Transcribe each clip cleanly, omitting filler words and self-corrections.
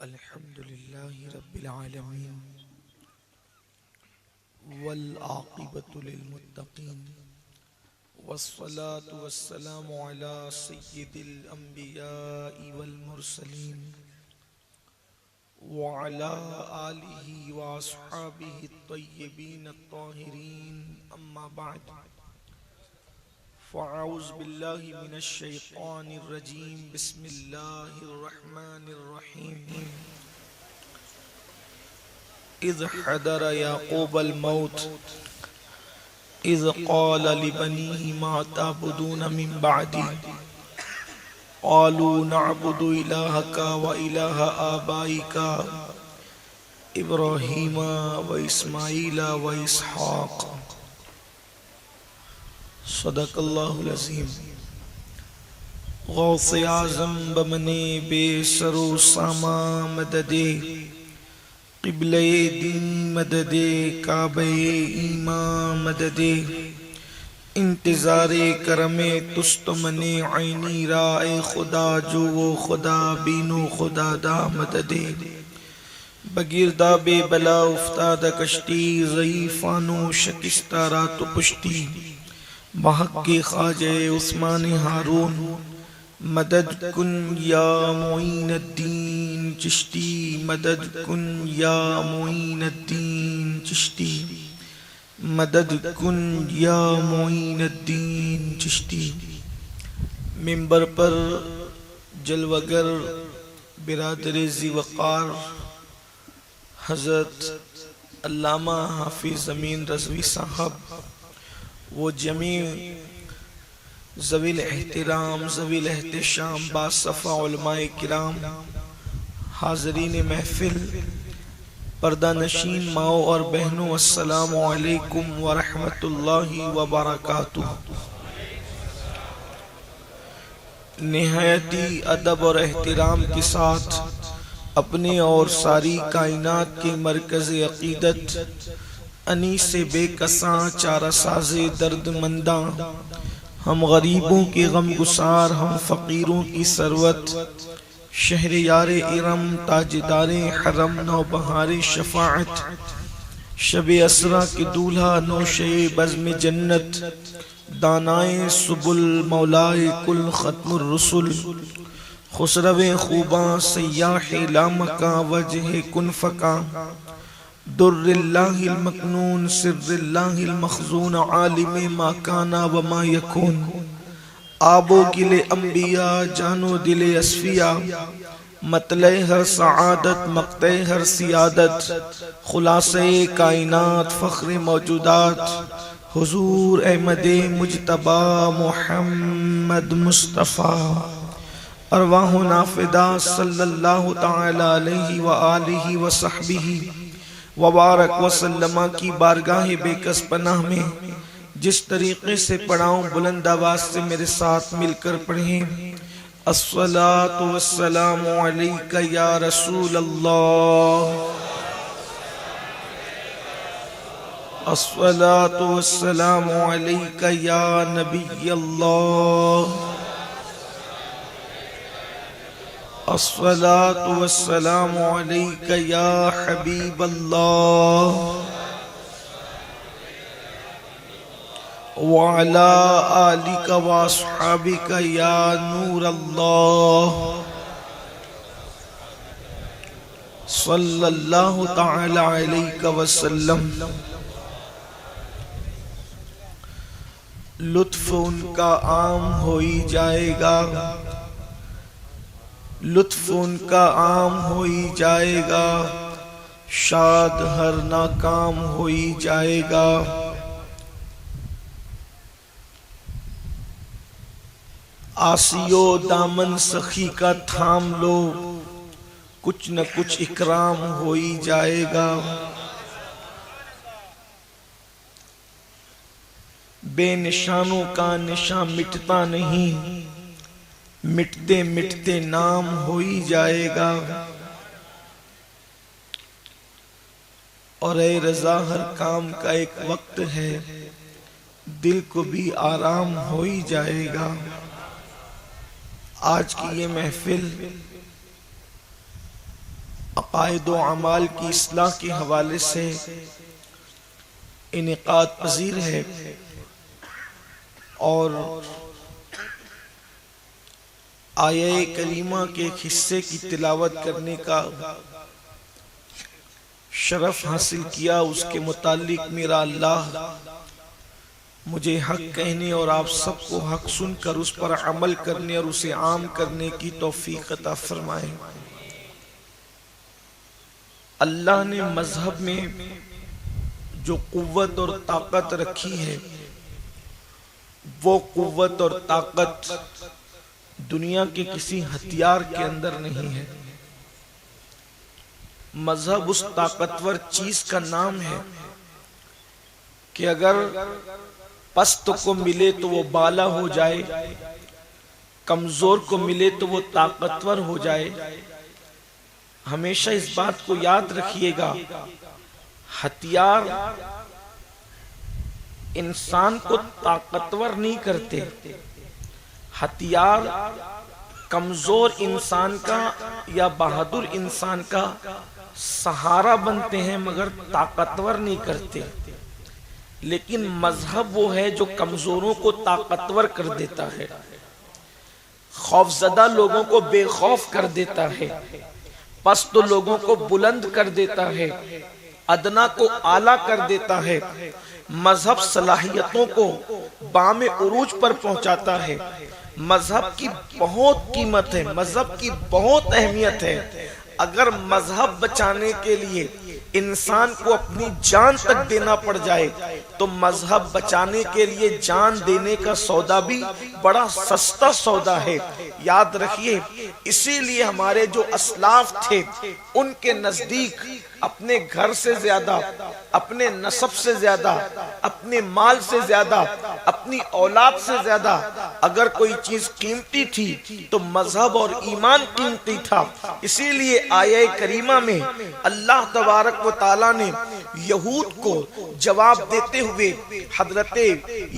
الحمد لله رب العالمين والعاقبة للمتقين والصلاة والسلام على سيد الأنبياء والمرسلين وعلى آله وأصحابه الطيبين الطاهرين أما بعد فأعوذ بالله من الشيطان الرجيم بسم الله الرحمن الرحيم إذ حضر يعقوب الموت إذ قال لبنيه ما تعبدون من بعدي قالوا نعبد إلهك وإله آبائك إبراهيم وإسماعيل وإسحاق صدق اللہ العظیم. غوث اعظم بمنے بے سر و ساما مددے قبلِ دین مددے کعبہ ایمان مددے انتظار کرم تست من عینی رائے خدا جو وہ خدا بینو خدا دا مددے بگیردہ بے بلا افتاد کشتی ضعیفانو شکستہ رات پشتی بحق کے خواجہ عثمان ہارون مدد کن یا معین الدین چشتی مدد کن یا معین الدین چشتی مدد کن یا معین الدین چشتی. ممبر پر جلوگر برادر ذی وقار حضرت علامہ حافظ امین رضوی صاحب، وہ جمیع ذوی الاحترام ذوی الاحتشام باصفا علماء کرام، حاضرین محفل، پردہ نشین ماؤں اور بہنوں، السلام علیکم ورحمۃ اللہ وبرکاتہ. نہایتی ادب اور احترام کے ساتھ اپنے اور ساری کائنات کے مرکز عقیدت انیس سے بے کساں چارہ ساز درد منداں، ہم غریبوں کے غم گسار، ہم فقیروں کی ثروت، شہر یار ارم تاجدار حرم نوبہار شفاعت، شب اسرا کے دولہا نوشے بزم جنت، دانائے سبل مولائے کل ختم الرسل، خسرو خوباں سیاح لامکاں وجہ کن فکاں، در اللہ المکنون سر اللہ المخزون عالم ما کانا وما یکون، آب و گل انبیاء جان و دل اصفیاء، مطلع ہر سعادت مقطع ہر سیادت، خلاصہ کائنات فخر موجودات، حضور احمد مجتبی محمد مصطفیٰ، ارواحنا فدا صلی اللہ تعالی علیہ وآلہ وصحبہ وبارک وسلم کی بارگاہ بے کس پناہ میں جس طریقے سے پڑھاؤں بلند آواز سے میرے ساتھ مل کر پڑھیں. الصلاۃ والسلام علیک یا رسول اللہ، الصلاۃ والسلام علیک یا نبی اللہ، الصلاۃ والسلام علیک یا حبیب اللہ، وعلی آلک واصحابک یا نور اللہ، صلی اللہ تعالی علیہ وسلم. لطف ان کا عام ہوئی جائے گا، لطف ان کا عام ہوئی جائے گا، شاد ہر ناکام ہوئی جائے گا. آسیو دامن سخی کا تھام لو، کچھ نہ کچھ اکرام ہوئی جائے گا. بے نشانوں کا نشان مٹتا نہیں، مٹتے مٹتے نام ہوئی جائے گا. اور اے رضا ہر کام کا ایک وقت ہے، دل کو بھی آرام ہوئی جائے گا. آج کی یہ محفل عقائد و اعمال کی اصلاح کے حوالے سے انعقاد پذیر ہے اور آیہ کریمہ کے ایک حصے کی تلاوت کرنے کا شرف حاصل کیا۔ اس کے متعلق میرا اللہ مجھے حق کہنے اور آپ سب کو حق سن کر اس پر عمل کرنے اور اسے عام کرنے کی توفیق عطا فرمائے۔ اللہ نے مذہب میں جو قوت اور طاقت رکھی ہے وہ قوت اور طاقت دنیا کے کسی ہتھیار کے اندر نہیں ہے۔ مذہب اس طاقتور چیز کا نام ہے کہ اگر پست کو ملے تو وہ بالا ہو جائے، کمزور کو ملے تو وہ طاقتور ہو جائے۔ ہمیشہ اس بات کو یاد رکھیے گا، ہتھیار انسان کو طاقتور نہیں کرتے، ہتھیار کمزور انسان کا یا بہادر انسان کا سہارا بنتے ہیں مگر طاقتور نہیں کرتے۔ لیکن مذہب وہ ہے جو کمزوروں کو طاقتور کر دیتا ہے، خوفزدہ لوگوں کو بے خوف کر دیتا ہے، پست لوگوں کو بلند کر دیتا ہے، ادنا کو اعلیٰ کر دیتا ہے۔ مذہب صلاحیتوں کو بام عروج پر پہنچاتا ہے۔ مذہب کی بہت قیمت ہے، مذہب کی بہت اہمیت ہے۔ اگر مذہب بچانے کے لیے انسان کو اپنی جان تک دینا پڑ جائے تو مذہب بچانے کے لیے جان دینے کا سودا بھی بڑا سستا سودا ہے۔ یاد رکھیے، اسی لیے ہمارے جو اسلاف تھے ان کے نزدیک اپنے گھر سے زیادہ، اپنے نسب سے زیادہ، اپنے مال سے زیادہ، اپنی اولاد سے زیادہ اگر کوئی چیز قیمتی تھی تو مذہب اور ایمان قیمتی تھا۔ اسی لیے آیہ کریمہ میں اللہ تبارک و تعالیٰ نے یہود کو جواب دیتے ہوئے حضرت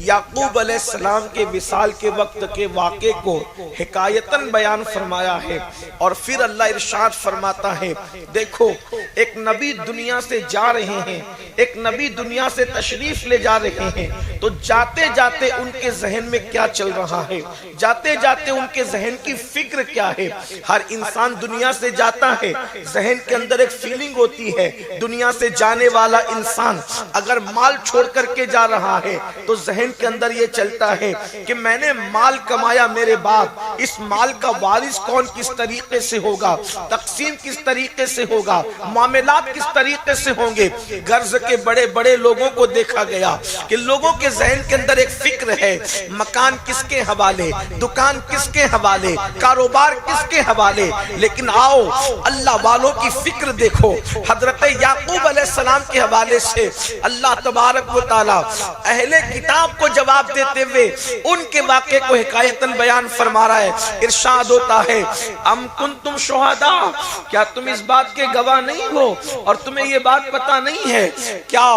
یعقوب علیہ السلام کے وصال کے وقت کے واقعے کو حکایتاً بیان فرمایا ہے، اور پھر اللہ ارشاد فرماتا ہے، دیکھو ایک نبی دنیا سے جا رہے ہیں، ایک نبی دنیا سے تشریف لے جا رہے ہیں، تو جاتے جاتے ان کے ذہن میں کیا چل رہا ہے، جاتے جاتے ان کے ذہن کی فکر کیا ہے۔ ہر انسان دنیا سے جاتا ہے، ذہن کے اندر ایک فیلنگ ہوتی ہے۔ دنیا سے جانے والا انسان اگر مال چھوڑ کر کے جا رہا ہے تو ذہن کے اندر یہ چلتا ہے کہ میں نے مال کمایا، میرے بعد اس مال کا وارث کون کس طریقے سے ہوگا، تقسیم کس طریقے سے ہوگا، معاملات کس طریقے سے ہوں گے۔ غرض کے بڑے بڑے لوگوں کو دیکھا گیا کہ لوگوں کے ذہن کے اندر ایک فکر ہے، مکان کس کے حوالے، دکان کس کے حوالے، کاروبار کس کے حوالے۔ لیکن آؤ اللہ والوں کی فکر دیکھو، حضرت یعقوب علیہ السلام کے حوالے سے اللہ تبارک و تعالی اہل کتاب کو جواب دیتے ہوئے ان کے واقعے کو حکایتاً بیان فرما رہا ہے۔ ارشاد ہوتا ہے، ام کنتم شہداء، کیا تم اس بات کے گواہ نہیں ہو اور تمہیں یہ بات پتہ نہیں ہے کیا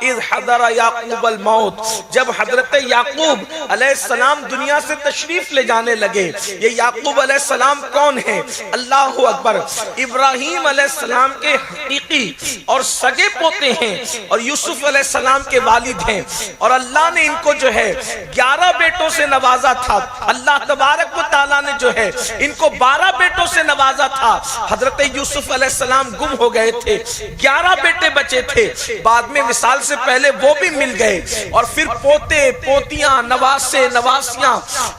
اذ حضر یعقوب الموت، جب حضرت یعقوب علیہ السلام دنیا سے تشریف لے جانے لگے۔ یہ یعقوب علیہ السلام کون ہیں؟ اللہ اکبر، ابراہیم علیہ السلام کے حقیقی اور سگے پوتے ہیں اور یوسف علیہ السلام کے والد ہیں، اور اللہ نے ان کو جو ہے 11 بیٹوں سے نوازا تھا۔ اللہ تبارک و تعالیٰ نے جو ہے ان کو 12 بیٹوں سے نوازا تھا۔ حضرت یوسف علیہ السلام گم ہو گئے تھے، 11 بیٹے بچے تھے، بعد میں وصال سے پہلے وہ بھی مل گئے، اور پھر پوتے پوتیاں نواسے نواسیاں،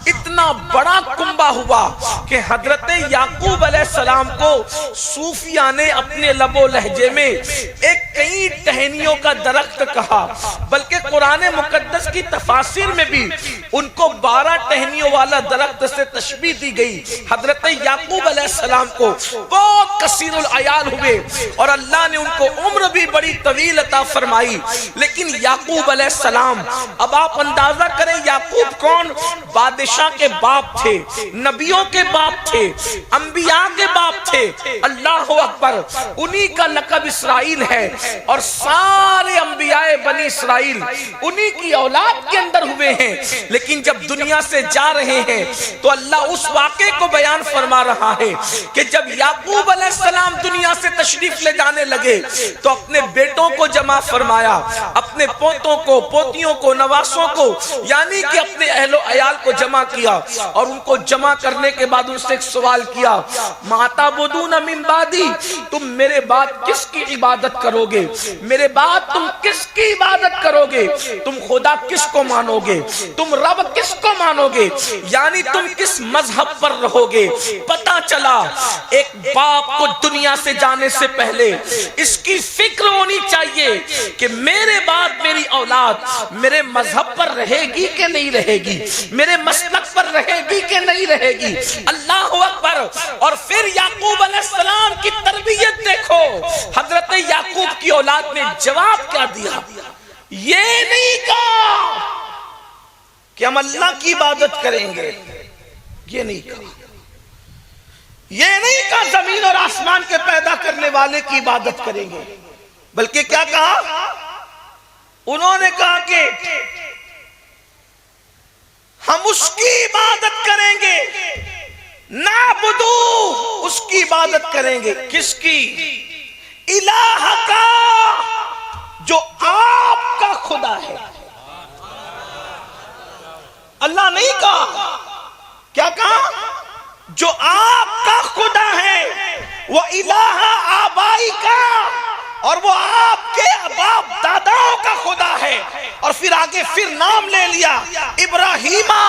اتنا بڑا کنبہ ہوا کہ حضرت یعقوب علیہ السلام کو صوفیہ نے اپنے لب و لہجے میں ایک کئی ٹہنیوں کا درخت کہا، بلکہ قرآن مقدس کی تفاسیر میں بھی ان کو 12 ٹہنیوں والا درخت سے تشبیہ دی گئی۔ حضرت یعقوب علیہ السلام کو بہت کثیر العیال ہوئے اور اللہ نے ان کو عمر بھی بڑی طویل عطا فرمائی۔ لیکن یعقوب علیہ السلام، اب آپ اندازہ کریں یعقوب کون؟ بادشاہ کے باپ تھے، نبیوں کے باپ تھے، انبیاء کے باپ تھے۔ اللہ اکبر، انہی کا لقب اسرائیل ہے، اور سارے انبیاء بنی اسرائیل انہی کی اولاد کے اندر ہوئے ہیں۔ لیکن جب دنیا سے جا رہے ہیں تو اللہ اس واقعے کو بیان فرما رہا ہے کہ جب یعقوب علیہ السلام دنیا سے تشریف لے جانے لگے تو اپنے بیٹوں کو جمع فرمایا، اپنے پوتوں کو، پوتیوں کو، نواسوں کو، یعنی کہ اپنے اہل و عیال کو جمع کیا، اور ان کو جمع کرنے کے بعد ان سے ایک سوال کیا، ما تعبدون من بعدی، تم میرے بعد کس کی عبادت کرو گے؟ میرے بعد تم کس کی عبادت کرو گے؟ تم خدا کس کو مانو گے؟ تم رب کس کو مانو گے؟ یعنی تم کس مذہب پر رہو گے؟ پتا چلا ایک باپ کو دنیا سے جانے سے پہلے اس کی فکر ہونی چاہیے کہ میرے بعد میری اولاد میرے مذہب پر رہے گی کہ نہیں رہے گی، میرے مسلک پر رہے گی کہ نہیں رہے گی۔ اللہ اکبر۔ اور پھر یعقوب علیہ السلام کی تربیت دیکھو، حضرت یعقوب کی اولاد نے جواب کیا دیا؟ یہ نہیں کہا کہ ہم اللہ کی عبادت کریں گے، یہ نہیں کہا، یہ نہیں کہا زمین اور آسمان کے پیدا کرنے والے کی عبادت کریں گے، بلکہ کیا کہا؟ انہوں نے کہا کہ ہم اس کی عبادت کریں گے، نعبدو، اس کی عبادت کریں گے۔ کس کی؟ الہ کا، جو آپ کا خدا ہے۔ اللہ نہیں کہا، کیا کہا؟ جو آپ کا خدا ہے، وہ الہ آبائی کا، اور وہ آپ کے باپ داداؤں کا خدا ہے۔ اور پھر آگے پھر نام لے لیا، ابراہیمہ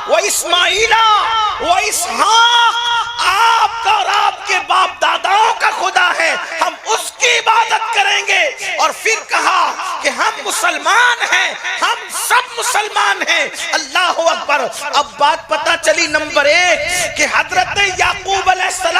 و اسماعیلہ و اسحاق، آپ کا اور آپ کے باپ داداؤں کا خدا ہے، ہم اس کی عبادت کریں گے۔ اور پھر کہا کہ ہم مسلمان ہیں، ہم سب مسلمان ہیں۔ اللہ اکبر۔ اب بات پتا چلی نمبر ایک کہ حضرت یعقوب علیہ السلام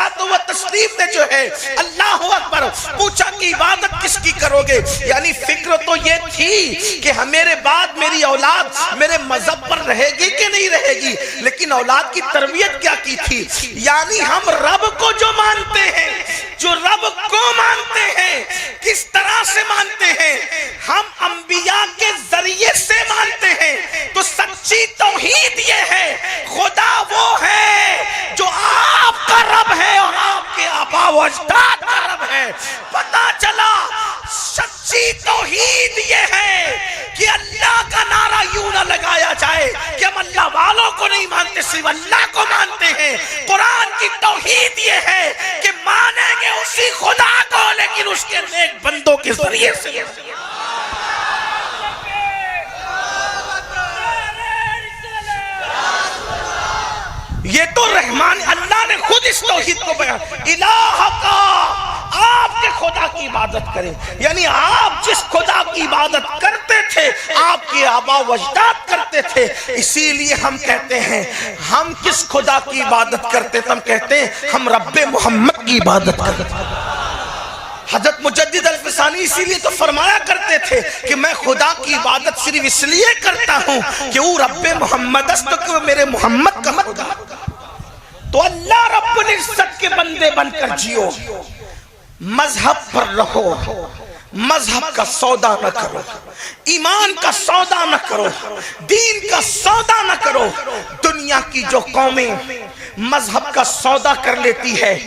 نے جو ہے اللہ اکبر پوچھا کہ عبادت کس کی کرو گے؟ یعنی فکر تو یہ تھی کہ میرے بعد میری اولاد میرے مذہب پر رہے گی کہ نہیں رہے گی، لیکن اولاد کی تربیت کیا کی تھی؟ یعنی ہم رب کو جو مانتے ہیں، جو رب کو مانتے ہیں، کس طرح سے مانتے ہیں؟ ہم انبیاء کے ذریعے سے مانتے ہیں۔ تو سچی توحید یہ ہے، خدا وہ ہے جو آپ کا رب ہے اور آپ کے آبا و اجداد کا رب ہے۔ پتا چلا سچی توحید یہ ہے کہ اللہ کا نعرہ یوں نہ لگایا جائے کہ ہم اللہ والوں کو نہیں مانتے، صرف اللہ کو مانتے ہیں۔ قرآن کی توحید یہ ہے کہ مانیں گے اسی خدا کو، لیکن اس کے نیک بندوں کے ذریعے سے۔ یہ تو رحمان اللہ نے خود اس توحید کو بیان، الہ کا، آپ کے خدا کی عبادت کریں، یعنی آپ جس خدا کی عبادت کرتے تھے آپ کے آبا و اجداد کرتے تھے۔ اسی لیے ہم کہتے ہیں ہم کس خدا کی عبادت کرتے تھے؟ ہم کہتے ہیں ہم رب محمد کی عبادت کرتے تھے۔ حضرت مجدد الفسانی اسی لیے تو فرمایا کرتے تھے کہ میں خدا کی عبادت صرف اس لیے کرتا ہوں کہ وہ رب محمد است، کہ وہ میرے محمد کا خدا۔ تو اللہ رب العزت کے بندے بن کر جیو، مذہب پر رہو، مذہب کا سودا نہ کرو، ایمان کا سودا نہ کرو، دین کا سودا نہ کرو۔ دنیا کی جو قومیں مذہب کا سودا کر لیتی ہے،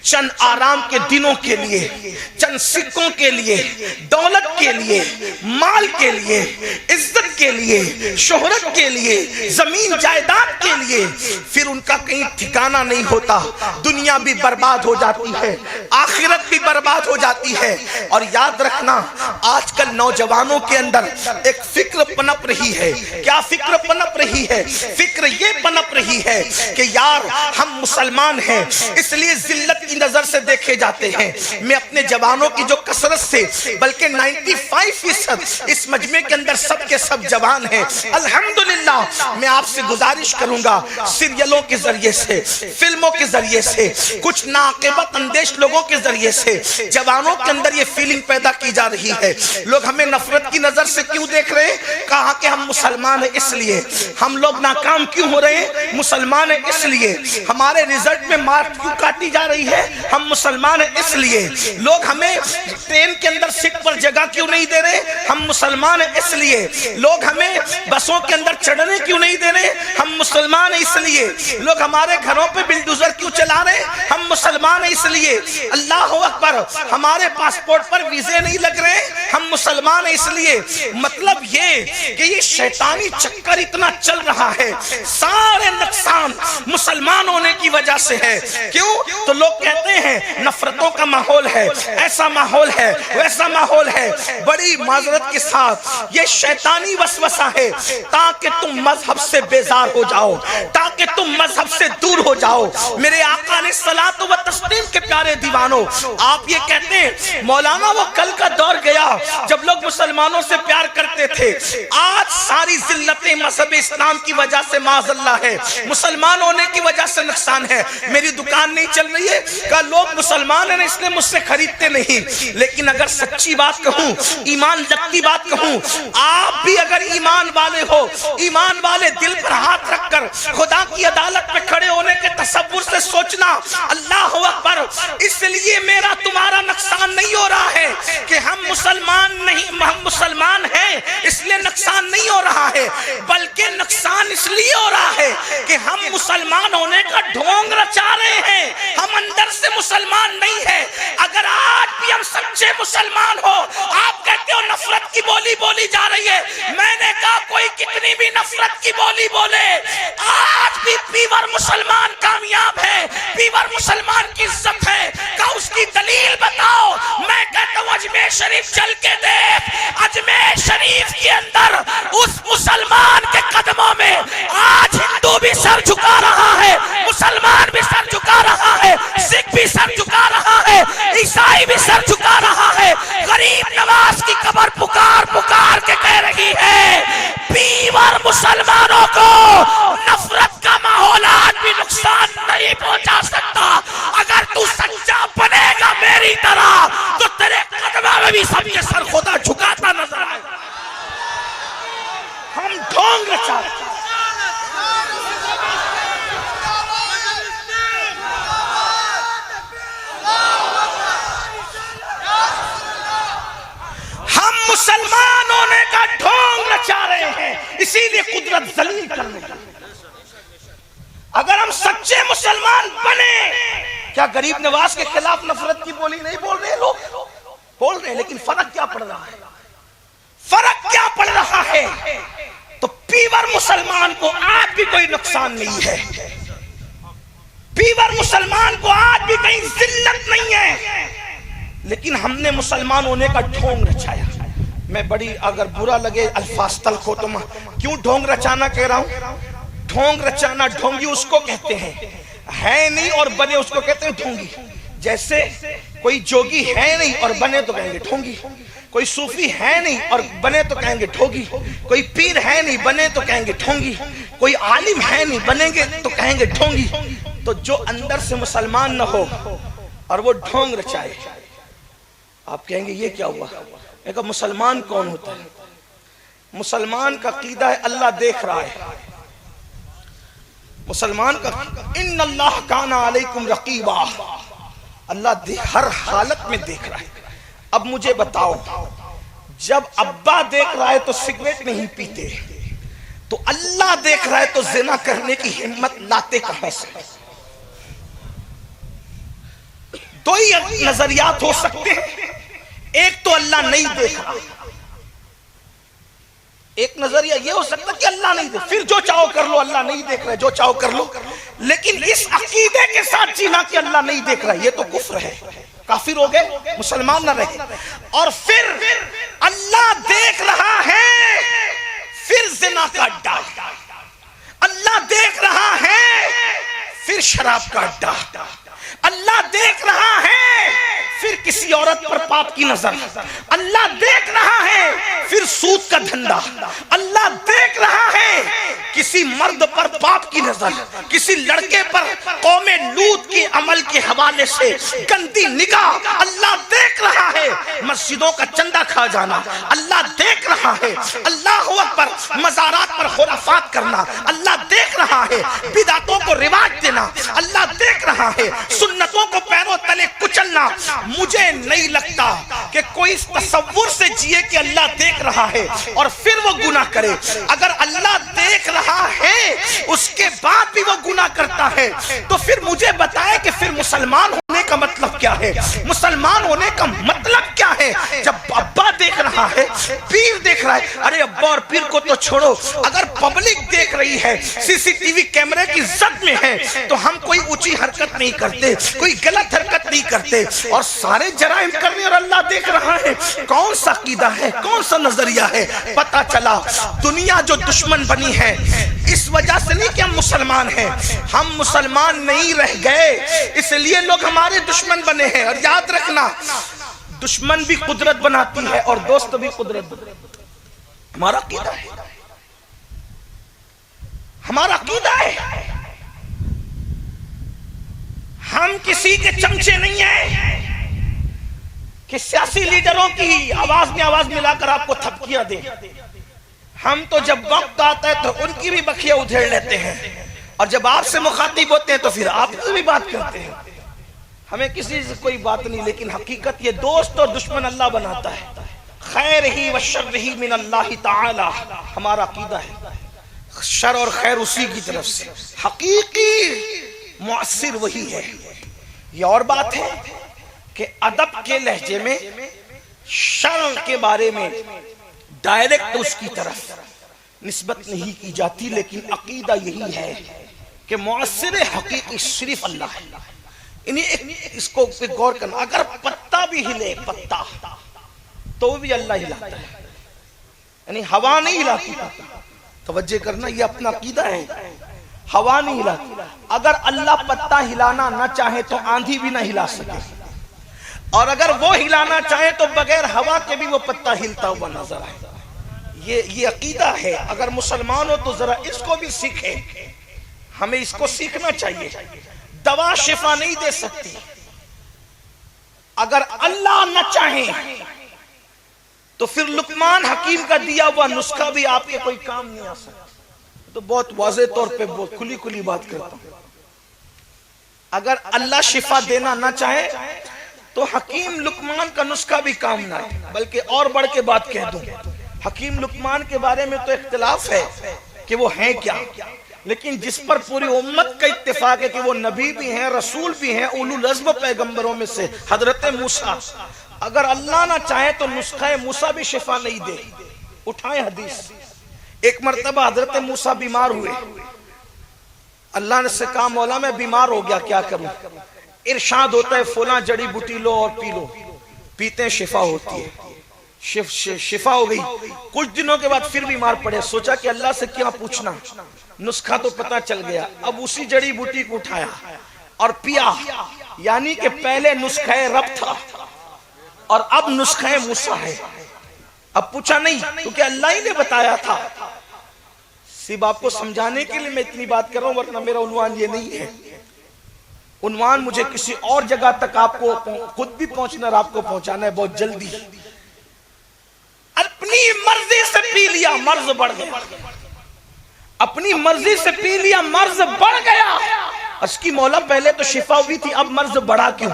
چند آرام کے دنوں کے لیے، چند سکوں کے لیے، دولت کے لیے، مال کے لیے، عزت کے لیے، شہرت کے لیے، زمین جائیداد کے لیے، پھر ان کا کہیں ٹھکانہ نہیں ہوتا۔ دنیا بھی برباد ہو جاتی ہے، آخرت بھی برباد ہو جاتی ہے۔ اور یاد رکھنا آج کل نوجوانوں کے اندر ایک فکر پنپ رہی ہے۔ کیا فکر پنپ رہی ہے؟ فکر یہ پنپ رہی ہے کہ یار ہم مسلمان ہیں اس لیے ذلت کی نظر سے دیکھے جاتے ہیں۔ میں اپنے جوانوں کی جو کثرت سے، بلکہ 95% اس مجمع کے اندر سب کے سب جوان ہیں، الحمدللہ میں آپ سے گزارش کروں گا سیریلوں کے ذریعے سے، فلموں کے ذریعے سے، کچھ ناقابت اندیش لوگوں کے ذریعے سے جوانوں کے اندر یہ فیلنگ پیدا کی جا رہی ہے۔ لوگ ہمیں نفرت کی نظر سے کیوں دیکھ رہے ہیں؟ کہا کہ ہم مسلمان ہیں اس لیے۔ ہم لوگ ناکام کیوں ہو رہے ہیں؟ مسلمان ہیں اس لیے۔ ہمارے رزلٹ میں مارک کیوں کاٹی جا رہی ہے؟ ہے؟ ہم مسلمان ہیں اس لیے۔ لوگ ہمیں ٹرین کے اندر سیٹ پر جگہ کیوں نہیں دے رہے؟ ہم مسلمان ہیں اس لیے۔ لوگ ہمیں بسوں کے اندر چڑھنے کیوں نہیں دے رہے؟ ہم مسلمان ہیں اس لیے۔ لوگ ہمارے گھروں پہ بلڈوزر کیوں چلا رہے؟ ہم مسلمان ہیں اس لیے۔ اللہ اکبر، ہمارے پاسپورٹ پر ویزے نہیں لگ رہے، ہم مسلمان ہیں اس لیے۔ مطلب یہ کہ یہ شیطانی چکر اتنا چل رہا ہے، سارے نقصان مسلمان ہونے کی وجہ سے ہے۔ کیوں؟ تو لوگ کہتے ہیں نفرتوں کا ماحول ہے، ایسا ماحول ہے، ویسا ماحول ہے۔ بڑی معذرت کے ساتھ یہ شیطانی وسوسہ ہے تاکہ تم مذہب سے بیزار ہو جاؤ، تاکہ تم مذہب سے دور ہو جاؤ۔ میرے آقا علیہ الصلوۃ والتسلیم کے پیارے دیوانوں، آپ یہ کہتے ہیں مولانا وہ کل کا دور گیا جب لوگ مسلمانوں سے پیار کرتے تھے، آج ساری ذلتیں مذہب اسلام کی وجہ سے معاذ اللہ ہے، مسلمان ہونے کی وجہ سے نقصان ہے۔ میری دکان نہیں چل رہی ہے کہ لوگ مسلمان ہیں اس لیے مجھ سے خریدتے نہیں، لیکن اگر سچی بات کہوں، ایمان لگتی بات کہوں، آپ بھی اگر ایمان والے ہو، ایمان والے دل پر ہاتھ رکھ کر خدا کی عدالت میں کھڑے ہونے کے تصور سے سوچنا، اللہ اکبر، اس لیے میرا تمہارا نقصان نہیں ہو رہا ہے کہ ہم مسلمان نہیں، ہم مسلمان ہیں اس لیے نقصان نہیں ہو رہا ہے، بلکہ نقصان اس لیے ہو رہا ہے کہ ہم مسلمان ہونے کا ڈھونگ رچا رہے ہیں، ہم اندر سے مسلمان نہیں ہیں۔ اگر آج بھی ہم سچے مسلمان ہو، آپ کہتے ہو نفرت کی بولی بولی جا رہی ہے، میں نے کہا کوئی کتنی بھی نفرت کی بولی بولے، آج بھی پیور مسلمان کامیاب ہے، پیور مسلمان کی عزت ہے۔ کہ اس کی دلیل بتاؤ، میں کہتا ہوں اجمیر شریف چل کے دیکھ، اجمیر شریف کے اندر اس مسلمان کے قدموں میں آج ہندو بھی سر جھکا رہا ہے، مسلمان بھی سر جھکا رہا ہے، سکھ بھی سر جھکا رہا ہے، عیسائی بھی سر جھکا رہا ہے۔ غریب نواز کی قبر پکار پکار کے کہہ رہی ہے پیور مسلمانوں کو نفرت کا ماحول آج بھی نقصان نہیں پہنچا سکتا۔ اگر تو سچا بنے گا میری طرح تو تیرے قدموں میں بھی سب کے سر خدا جھکاتا نظر آئے گا۔ ہم ڈھونگ رچا رہے ہیں۔ ہم مسلمان ہونے کا ڈھونگ رچا رہے ہیں، اسی لیے قدرت ذلیل کرنے کا۔ اگر ہم سچے مسلمان بنے، کیا غریب نواز کے خلاف نفرت کی بولی نہیں بول رہے لوگ؟ بول رہے ہیں، لیکن فرق کیا پڑ رہا ہے؟ فرق کیا پڑ رہا ہے؟ تو پیور مسلمان کو آج بھی کوئی نقصان نہیں ہے، پیور مسلمان کو آج بھی کہیں ذلت نہیں ہے، لیکن ہم نے مسلمان ہونے کا ڈھونگ رچایا۔ میں بڑی اگر برا لگے الفاظ تلخ ہو تو میں کیوں ڈھونگ رچانا کہہ رہا ہوں؟ ڈھونگ رچانا، ڈھونگی اس کو کہتے ہیں، ہے نہیں اور بنے اس کو کہتے ہیں ڈھونگی۔ جیسے کوئی جوگی ہے نہیں اور بنے تو کہیں گے ڈھونگی، کوئی صوفی ہے نہیں اور بنے تو کہیں گے ڈھونگی، کوئی پیر ہے نہیں بنے تو کہیں گے ڈھونگی، کوئی عالم ہے نہیں بنیں گے تو کہیں گے ڈھونگی۔ تو جو اندر سے مسلمان نہ ہو اور وہ ڈھونگ رچائے، آپ کہیں گے یہ کیا ہوا؟ میں کہا مسلمان کون ہوتا ہے؟ مسلمان کا عقیدہ ہے اللہ دیکھ رہا ہے، مسلمان کا ان اللہ کان علیکم رقیبا، اللہ ہر حالت میں دیکھ رہا ہے۔ اب مجھے بتاؤ، جب ابا دیکھ رہا ہے تو سگریٹ نہیں پیتے، تو اللہ دیکھ رہا ہے تو زنا کرنے کی ہمت لاتے کہاں سے؟ دو ہی نظریات ہو سکتے ہیں، ایک تو اللہ نہیں دیکھ رہا، ایک نظریہ یہ ہو سکتا کہ اللہ نہیں دیکھ، پھر جو چاہو کر لو، اللہ نہیں دیکھ رہا ہے، جو چاہو کر لو، لیکن اس عقیدے کے ساتھ جینا کہ اللہ نہیں دیکھ رہا ہے، یہ تو کفر ہے، کافر ہو گئے، مسلمان نہ رہے۔ اور پھر اللہ دیکھ رہا ہے، پھر زنا کا اڈا، اللہ دیکھ رہا ہے، پھر شراب کا اڈا، اللہ دیکھ رہا ہے، پھر کسی عورت پر پاپ کی نظر، اللہ دیکھ رہا ہے، پھر سود کا دھندا، اللہ دیکھ رہا ہے، کسی مرد پر پاپ کی نظر، کسی لڑکے پر قوم لوط کے عمل کے حوالے سے گندی نگاہ، اللہ دیکھ رہا ہے۔ مسجدوں کا چندہ کھا جانا، اللہ دیکھ رہا ہے، اللہ اکبر، مزارات پر خرافات کرنا اللہ دیکھ رہا ہے، بدعتوں کو رواج دینا اللہ دیکھ رہا ہے، سنتوں کو پیروں تلے کچلنا، مجھے نہیں لگتا کہ کوئی اس تصور سے جیے کہ اللہ دیکھ رہا ہے اور پھر وہ گناہ کرے۔ اگر اللہ دیکھ رہا ہے اس کے بعد بھی وہ گناہ کرتا ہے تو پھر مجھے بتائے کہ پھر مسلمان ہونے کا مطلب کیا ہے؟ مسلمان ہونے کا مطلب کیا ہے؟ جب ابا دیکھ رہا ہے، پیر دیکھ رہا ہے، ارے ابا اور پیر کو تو چھوڑو، اگر پبلک دیکھ رہی ہے، سی سی ٹی وی کیمرے کی زد میں ہے، تو ہم کوئی اونچی حرکت نہیں کرتے، کوئی غلط حرکت نہیں کرتے، اور سارے جرائم کر رہے اور اللہ دیکھ رہا ہے۔ کون سا عقیدہ ہے، کون سا نظریہ ہے؟ پتہ چلا دنیا جو دشمن بنی ہے اس وجہ سے نہیں کہ ہم مسلمان ہیں، ہم مسلمان نہیں رہ گئے اس لیے لوگ ہمارے دشمن بنے ہیں۔ اور یاد رکھنا دشمن بھی قدرت بناتی ہے اور دوست بھی قدرت بناتی ہے۔ ہمارا عقیدہ ہے، ہمارا عقیدہ ہے، ہم کسی کے چمچے نہیں ہیں کہ سیاسی لیڈروں کی آواز میں آواز ملا کر آپ کو تھپکیاں دیں۔ ہم تو جب وقت آتا ہے تو ان کی بھی بخیاں ادھیڑ لیتے ہیں، اور جب آپ سے مخاطب ہوتے ہیں تو پھر آپ سے بھی بات کرتے ہیں۔ ہمیں کسی سے کوئی بات نہیں، لیکن حقیقت یہ دوست اور دشمن اللہ بناتا ہے۔ خیر ہی و شر ہی من اللہ تعالی، ہمارا عقیدہ ہے، شر اور خیر اسی کی طرف سے، حقیقی مؤثر وہی ہے۔ یہ اور بات ہے کہ ادب کے لہجے میں شر کے بارے میں ڈائریکٹ اس کی طرف نسبت نہیں کی جاتی، لیکن عقیدہ یہی ہے کہ مؤثر حقیقی صرف اللہ ہے۔ اس کو غور کرنا، اگر پتا بھی ہلے پتا تو بھی اللہ ہلاتا ہے، یعنی ہوا نہیں ہلاتی۔ توجہ کرنا، یہ اپنا عقیدہ ہے، ہوا نہیں ہلاتی۔ اگر اللہ پتا ہلانا نہ چاہے تو آندھی بھی نہ ہلا سکے، اور اگر وہ ہلانا چاہے تو بغیر ہوا کے بھی وہ پتا ہلتا ہوا نظر آئے۔ یہ عقیدہ ہے۔ اگر مسلمان ہو تو ذرا اس کو بھی سیکھے، ہمیں اس کو سیکھنا چاہیے۔ دوا شفا نہیں دے سکتی، اگر اللہ نہ چاہے تو پھر لقمان حکیم کا دیا ہوا نسخہ بھی آپ کے کوئی کام نہیں آ سکتا۔ تو بہت واضح طور پہ بہت کھلی بات کرتا ہوں، اگر اللہ شفا دینا نہ چاہے تو حکیم لقمان کا نسخہ بھی کام نہ آئے۔ بلکہ اور بڑھ کے بات کہہ دوں، حکیم لقمان کے بارے میں تو اختلاف ہے کہ وہ ہیں کیا، لیکن جس پر پوری امت کا اتفاق ہے کہ وہ نبی بھی ہیں، رسول بھی ہیں، اولو العزم پیغمبروں میں سے حضرت موسیٰ۔ اگر اللہ نہ چاہے تو نسخہ موسیٰ بھی شفا نہیں دے۔ اٹھائیں حدیث، ایک مرتبہ حضرت موسیٰ بیمار ہوئے، اللہ نے سے کہا مولا میں بیمار ہو گیا، کیا کروں؟ ارشاد ہوتا ہے فلاں جڑی بوٹی لو اور پی لو، پیتے ہیں شفا ہوتی ہے۔ شفا ہو گئی، کچھ دنوں کے بعد پھر بیمار پڑے، سوچا کہ اللہ سے کیا پوچھنا، نسخہ تو پتا چل گیا۔ اب اسی جڑی بوٹی کو اٹھایا اور پیا، یعنی کہ پہلے نسخہ رب تھا اور اب نسخہ موسیٰ ہے۔ اب پوچھا نہیں کیونکہ اللہ ہی نے بتایا تھا۔ صرف آپ کو سمجھانے کے لیے میں اتنی بات کر رہا ہوں، ورنہ میرا عنوان یہ نہیں ہے۔ عنوان مجھے کسی اور جگہ تک آپ کو خود بھی پہنچنا اور آپ کو پہنچانا ہے بہت جلدی۔ اپنی مرضی سے پی لیا، مرض بڑھ گیا۔ اپنی مرضی سے پی لیا، مرض بڑھ گیا۔ اس کی مولا پہلے تو شفا ہوئی تھی، اب مرض بڑھا کیوں؟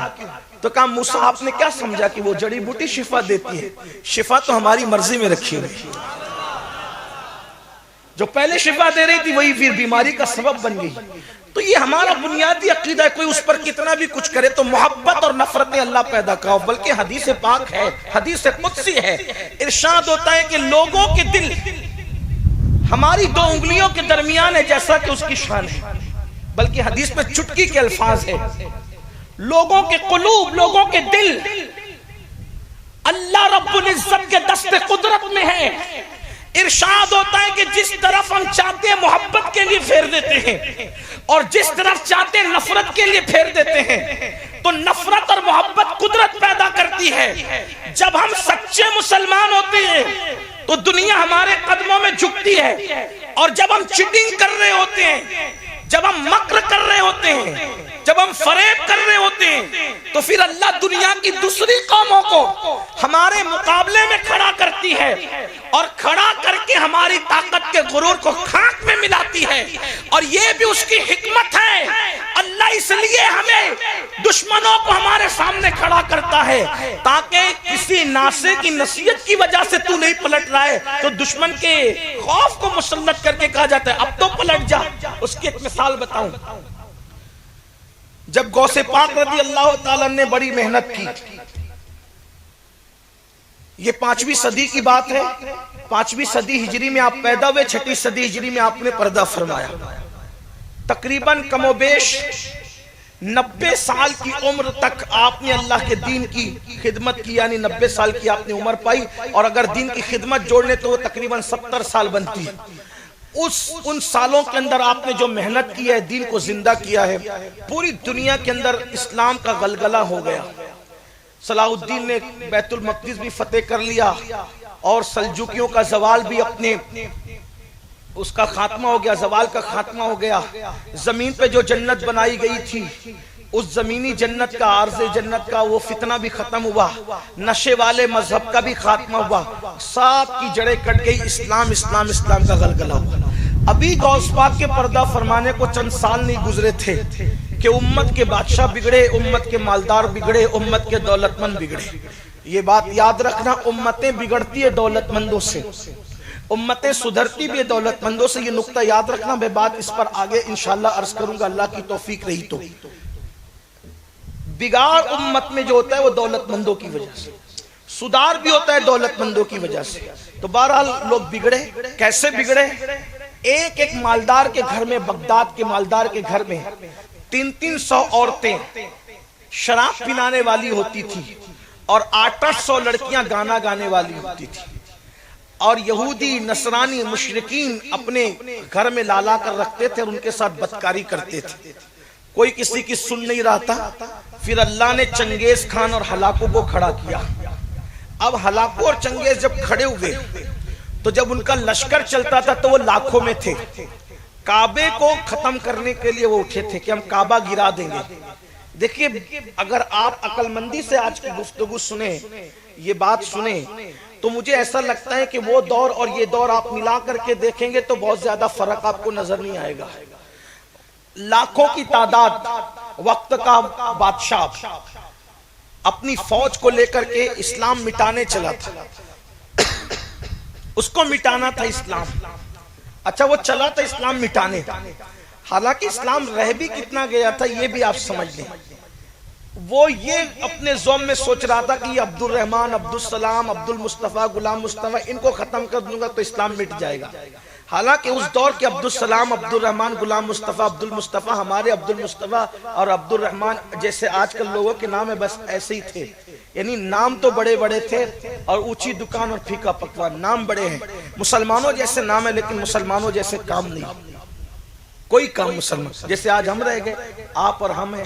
تو کہا موسیٰ آپ نے کیا سمجھا کہ وہ جڑی بوٹی شفا دیتی ہے؟ شفا تو ہماری مرضی میں رکھی ہوئی، جو پہلے شفا دے رہی تھی وہی پھر بیماری کا سبب بن گئی۔ تو یہ ہمارا بنیادی عقیدہ ہے، کوئی اس پر کتنا بھی کچھ کرے تو محبت اور نفرتیں اللہ پیدا کرو۔ بلکہ حدیث پاک ہے، حدیث قدسی ہے، ارشاد ہوتا ہے کہ لوگوں کے دل ہماری دو انگلیوں کے درمیان ہے جیسا کہ اس کی شان ہے۔ بلکہ حدیث میں چٹکی کے الفاظ ہے، لوگوں کے قلوب، لوگوں کے دل اللہ رب العزت کے دست قدرت میں ہے۔ ارشاد ہوتا ہے کہ جس طرف ہم چاہتے ہیں محبت کے لیے پھیر دیتے ہیں، اور جس طرف چاہتے ہیں نفرت کے لیے پھیر دیتے ہیں۔ تو نفرت اور محبت قدرت پیدا کرتی ہے۔ جب ہم سچے مسلمان ہوتے ہیں تو دنیا ہمارے قدموں میں جھکتی ہے، اور جب ہم چیٹنگ کر رہے ہوتے ہیں، جب ہم مکر کر رہے ہوتے ہیں جب ہم فریب کر رہے ہوتے ہیں تو پھر اللہ دنیا کی دوسری قوموں کو ہمارے مقابلے میں کھڑا کرتی ہے اور کھڑا کر کے ہماری طاقت کے غرور کو خاک میں ملاتی ہے، اور یہ بھی اس کی حکمت ہے۔ اللہ اس لیے ہمیں دشمنوں کو ہمارے سامنے کھڑا کرتا ہے تاکہ کسی ناسے کی نصیحت کی وجہ سے تو نہیں پلٹ رہا ہے تو دشمن کے خوف کو مسلط کر کے کہا جاتا ہے اب تو پلٹ جا۔ اس کی ایک مثال بتاؤں، جب غوث پاک رضی اللہ تعالیٰ نے بڑی محنت کی، یہ 5ویں صدی کی بات ہے، 5ویں صدی ہجری میں آپ پیدا ہوئے، 6ویں صدی ہجری میں آپ نے پردہ فرمایا، تقریباً کم و بیش 90 سال کی عمر تک آپ نے اللہ کے دین کی خدمت کی، یعنی 90 سال کی آپ نے عمر پائی، اور اگر دین کی خدمت جوڑ لیں تو وہ تقریباً 70 سال بنتی ہے۔ ان سالوں کے اندر آپ نے جو محنت کی ہے، دین کو زندہ کیا ہے، پوری دنیا کے اندر اسلام کا غلغلہ ہو گیا۔ صلاح الدین نے بیت المقدس بھی فتح کر لیا، اور سلجوکیوں کا زوال بھی اپنے اس کا خاتمہ ہو گیا، زوال کا خاتمہ ہو گیا۔ زمین پہ جو جنت بنائی گئی تھی، اس زمینی جنت کا، عارض جنت کا وہ فتنہ بھی ختم ہوا، نشے والے مذہب کا بھی خاتمہ ہوا، سب کی جڑیں کٹ گئی، اسلام اسلام اسلام کا غلغلہ ہوا۔ ابھی غوث پاک کے پردہ فرمانے کو چند سال نہیں گزرے تھے کہ امت کے بادشاہ بگڑے، امت کے مالدار بگڑے، امت کے دولت مند بگڑے۔ یہ بات یاد رکھنا، امتیں بگڑتی ہے دولت مندوں سے، امتیں سدھرتی بھی ہے دولت مندوں سے، یہ نقطہ یاد رکھنا۔ میں بات اس پر آگے انشاءاللہ عرض کروں گا اللہ کی توفیق رہی تو۔ بگاڑ امت میں جو ہوتا ہے وہ دولت مندوں کی وجہ سے، سدھار بھی ہوتا ہے دولت مندوں کی وجہ سے۔ تو بہرحال لوگ بگڑے، کیسے بگڑے؟ ایک ایک مالدار کے گھر میں، بغداد کے مالدار کے گھر میں 300 عورتیں شراب پلانے والی ہوتی تھی، اور 800 لڑکیاں گانا گانے والی ہوتی تھی، اور یہودی نصرانی مشرکین اپنے گھر میں لالا کر رکھتے تھے اور ان کے ساتھ بدکاری کرتے تھے۔ کوئی کسی کی سن نہیں رہا تھا۔ پھر اللہ نے چنگیز خان اور ہلاکو کو کھڑا کیا۔ اب ہلاکو اور چنگیز جب کھڑے ہوئے تو جب ان کا لشکر چلتا تھا تو وہ لاکھوں میں تھے، کعبے کو ختم کرنے کے لیے وہ اٹھے تھے کہ ہم کعبہ گرا دیں گے۔ دیکھیے، اگر آپ عقل مندی سے آج کی گفتگو سنیں، یہ بات سنیں، تو مجھے ایسا لگتا ہے کہ وہ دور اور یہ دور آپ ملا کر کے دیکھیں گے تو بہت زیادہ فرق آپ کو نظر نہیں آئے گا۔ لاکھوں کی تعداد، وقت کا بادشاہ اپنی فوج کو لے کر کے اسلام مٹانے چلا تھا، اس کو مٹانا تھا اسلام۔ اچھا، وہ چلا تھا اسلام مٹانے، حالانکہ اسلام رہ بھی کتنا گیا تھا یہ بھی آپ سمجھ لیں۔ وہ یہ اپنے ذوم میں سوچ رہا تھا کہ یہ عبد الرحمن، عبد السلام، عبد المصطفیٰ، غلام مصطفیٰ، ان کو ختم کر دوں گا تو اسلام مٹ جائے گا۔ حالانکہ اس دور کے عبد السلام، عبد الرحمن، غلام مصطفیٰ، عبد المصطفیٰ، ہمارے عبد المصطفیٰ اور عبد الرحمن جیسے آج کل لوگوں کے نام ہے، بس ایسے ہی تھے، یعنی نام تو بڑے بڑے تھے، اور اونچی دکان اور پھیکا پکوان، نام بڑے ہیں، مسلمانوں جیسے نام ہے لیکن مسلمانوں جیسے کام نہیں، کوئی کام مسلمان جیسے آج ہم رہ گئے، آپ اور ہم ہیں۔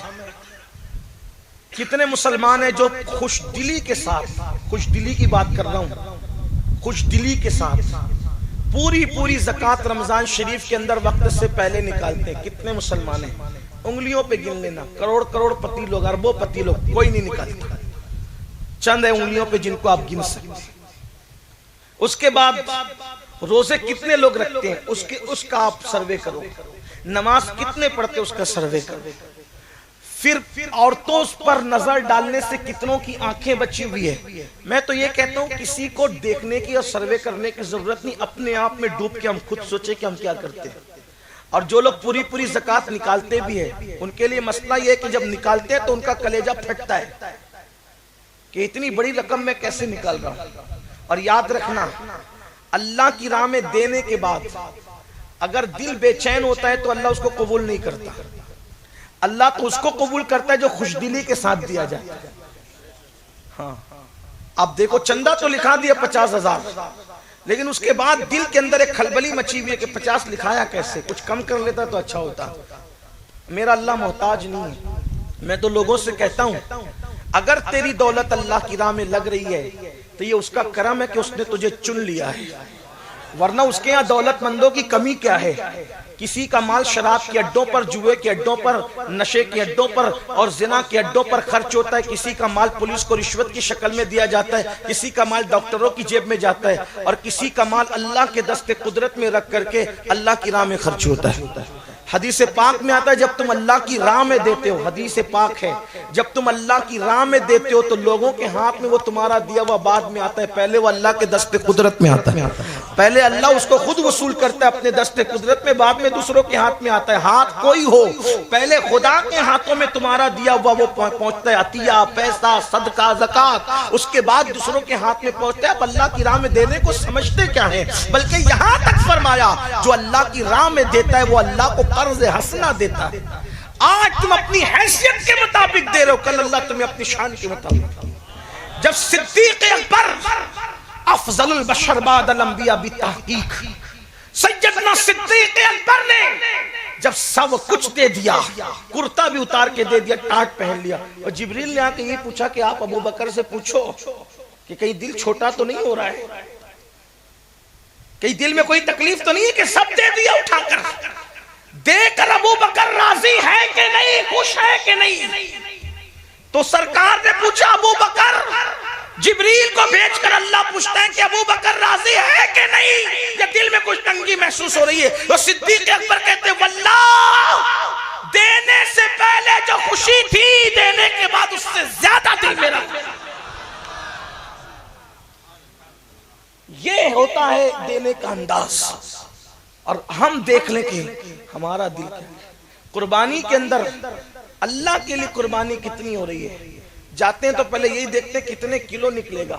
کتنے مسلمان ہیں جو خوش دلی کے ساتھ، خوش دلی کی بات کر رہا ہوں، خوش دلی کے ساتھ پوری زکوٰۃ رمضان شریف کے اندر وقت سے پہلے نکالتے ہیں؟ کتنے مسلمان ہیں؟ انگلیوں پہ گن لینا، کروڑ پتی لوگ، اربوں پتی لوگ، کوئی نہیں نکالتا، چند ہے انگلیوں پہ جن کو آپ گن سکتے۔ اس کے بعد روزے کتنے لوگ رکھتے ہیں اس کا آپ سروے کرو، نماز کتنے پڑھتے اس کا سروے کرو۔ پھر عورتوں پر نظر ڈالنے سے کتنوں کی آنکھیں بچی ہوئی ہے۔ میں تو یہ کہتا ہوں کسی کو دیکھنے کی اور سروے کرنے کی ضرورت نہیں، اپنے آپ میں ڈوب کے ہم خود سوچیں کہ ہم کیا کرتے ہیں۔ اور جو لوگ پوری زکوٰۃ نکالتے بھی ہیں، ان کے لیے مسئلہ یہ ہے کہ جب نکالتے ہیں تو ان کا کلیجہ پھٹتا ہے کہ اتنی بڑی رقم میں کیسے نکال رہا ہوں۔ اور یاد رکھنا، اللہ کی راہ میں دینے کے بعد اگر دل بے چین ہوتا ہے تو اللہ اس کو قبول نہیں کرتا۔ اللہ تو اس کو قبول کرتا ہے جو خوش دلی کے ساتھ دیا جاتا ہے۔ ہاں، اب دیکھو، چندہ تو لکھا دیا 50,000، لیکن اس کے بعد دل کے اندر ایک کھلبلی مچی ہوئی ہے کہ 50 لکھایا کیسے، کچھ کم کر لیتا تو اچھا ہوتا۔ میرا اللہ محتاج نہیں ہے، میں تو لوگوں سے کہتا ہوں اگر تیری دولت اللہ کی راہ میں لگ رہی ہے تو یہ اس کا کرم ہے کہ اس نے تجھے چن لیا ہے، ورنہ اس کے یہاں دولت مندوں کی کمی کیا ہے؟ کسی کا مال شراب کے اڈوں پر، جوئے کے اڈوں پر، نشے کے اڈوں پر اور زنا کے اڈوں پر خرچ ہوتا ہے، کسی کا مال پولیس کو رشوت کی شکل میں دیا جاتا ہے، کسی کا مال ڈاکٹروں کی جیب میں جاتا ہے، اور کسی کا مال اللہ کے دست قدرت میں رکھ کر کے اللہ کی راہ میں خرچ ہوتا ہے۔ حدیث پاک میں آتا ہے جب تم اللہ کی راہ میں دیتے ہو، حدیث پاک ہے، جب تم اللہ کی راہ میں دیتے ہو تو لوگوں کے ہاتھ میں وہ تمہارا دیا ہوا بعد میں آتا ہے، پہلے وہ اللہ کے دست قدرت میں آتا ہے، پہلے اللہ اس کو خود وصول کرتا ہے اپنے دست قدرت میں، بعد میں دوسروں کے ہاتھ میں آتا ہے۔ ہاتھ کوئی ہو، پہلے خدا کے ہاتھوں میں تمہارا دیا ہوا وہ پہنچتا ہے، عطیہ، پیسہ، صدقہ، زکات، اس کے بعد دوسروں کے ہاتھ میں پہنچتا ہے۔ اب اللہ کی راہ میں دینے کو سمجھتے کیا ہے؟ بلکہ یہاں تک فرمایا جو اللہ کی راہ میں دیتا ہے وہ اللہ کو قرض حسنہ دیتا ہے۔ آج تم اپنی حیثیت کے مطابق دے رہے ہو، کل اللہ تمہیں اپنی شان کے مطابق۔ جب صدیق اکبر افضل البشر بعد الانبیاء بتحقیق، سیدنا صدیق اکبر نے جب سب کچھ دے دیا، کرتا بھی اتار کے دے دیا، ٹاٹ پہن لیا، اور جبریل نے آ کے یہ پوچھا کہ آپ ابو بکر سے پوچھو کہ کہیں دل چھوٹا تو نہیں ہو رہا ہے، کہیں دل میں کوئی تکلیف تو نہیں ہے کہ سب دے دیا اٹھا کر، دے کر ابو بکر راضی ہے کہ نہیں، خوش ہے کہ نہیں؟ تو سرکار نے پوچھا ابو بکر، جبریل کو بھیج کر اللہ پوچھتا ہے کہ ابو بکر راضی ہے کہ نہیں، یا دل میں کچھ تنگی محسوس ہو رہی ہے؟ تو صدیق اکبر کہتے ہیں واللہ دینے سے پہلے جو خوشی تھی دینے کے بعد اس سے زیادہ دل میرا خوش۔ یہ ہوتا ہے دینے کا انداز، اور ہم دیکھ لیں کہ ہمارا دل کیا ہے۔ قربانی کے اندر اللہ کے لیے قربانی کتنی ہو رہی ہے؟ جاتے ہیں تو پہلے یہی دیکھتے ہیں کتنے کلو نکلے گا۔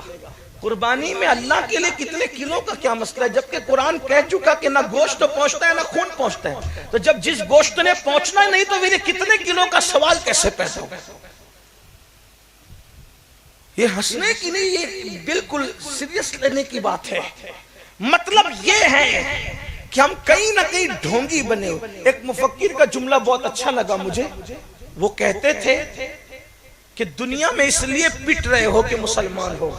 قربانی میں اللہ کے لیے کتنے کلو کا کیا مسئلہ ہے؟ جبکہ قرآن کہہ چکا کہ نہ گوشت پہنچتا ہے نہ خون پہنچتا ہے، تو جب جس گوشت نے پہنچنا نہیں تو میرے کتنے کلو کا سوال کیسے پیدا ہوگا؟ یہ ہنسنے کی نہیں، یہ بالکل سیریس لینے کی بات ہے۔ مطلب یہ ہے کہ ہم کہیں نہ کہیں ڈھونگی بنے ہو۔ ایک مفکر کا جملہ بہت اچھا لگا مجھے، وہ کہتے تھے کہ دنیا میں اس لیے پٹ رہے ہو کہ مسلمان ہو،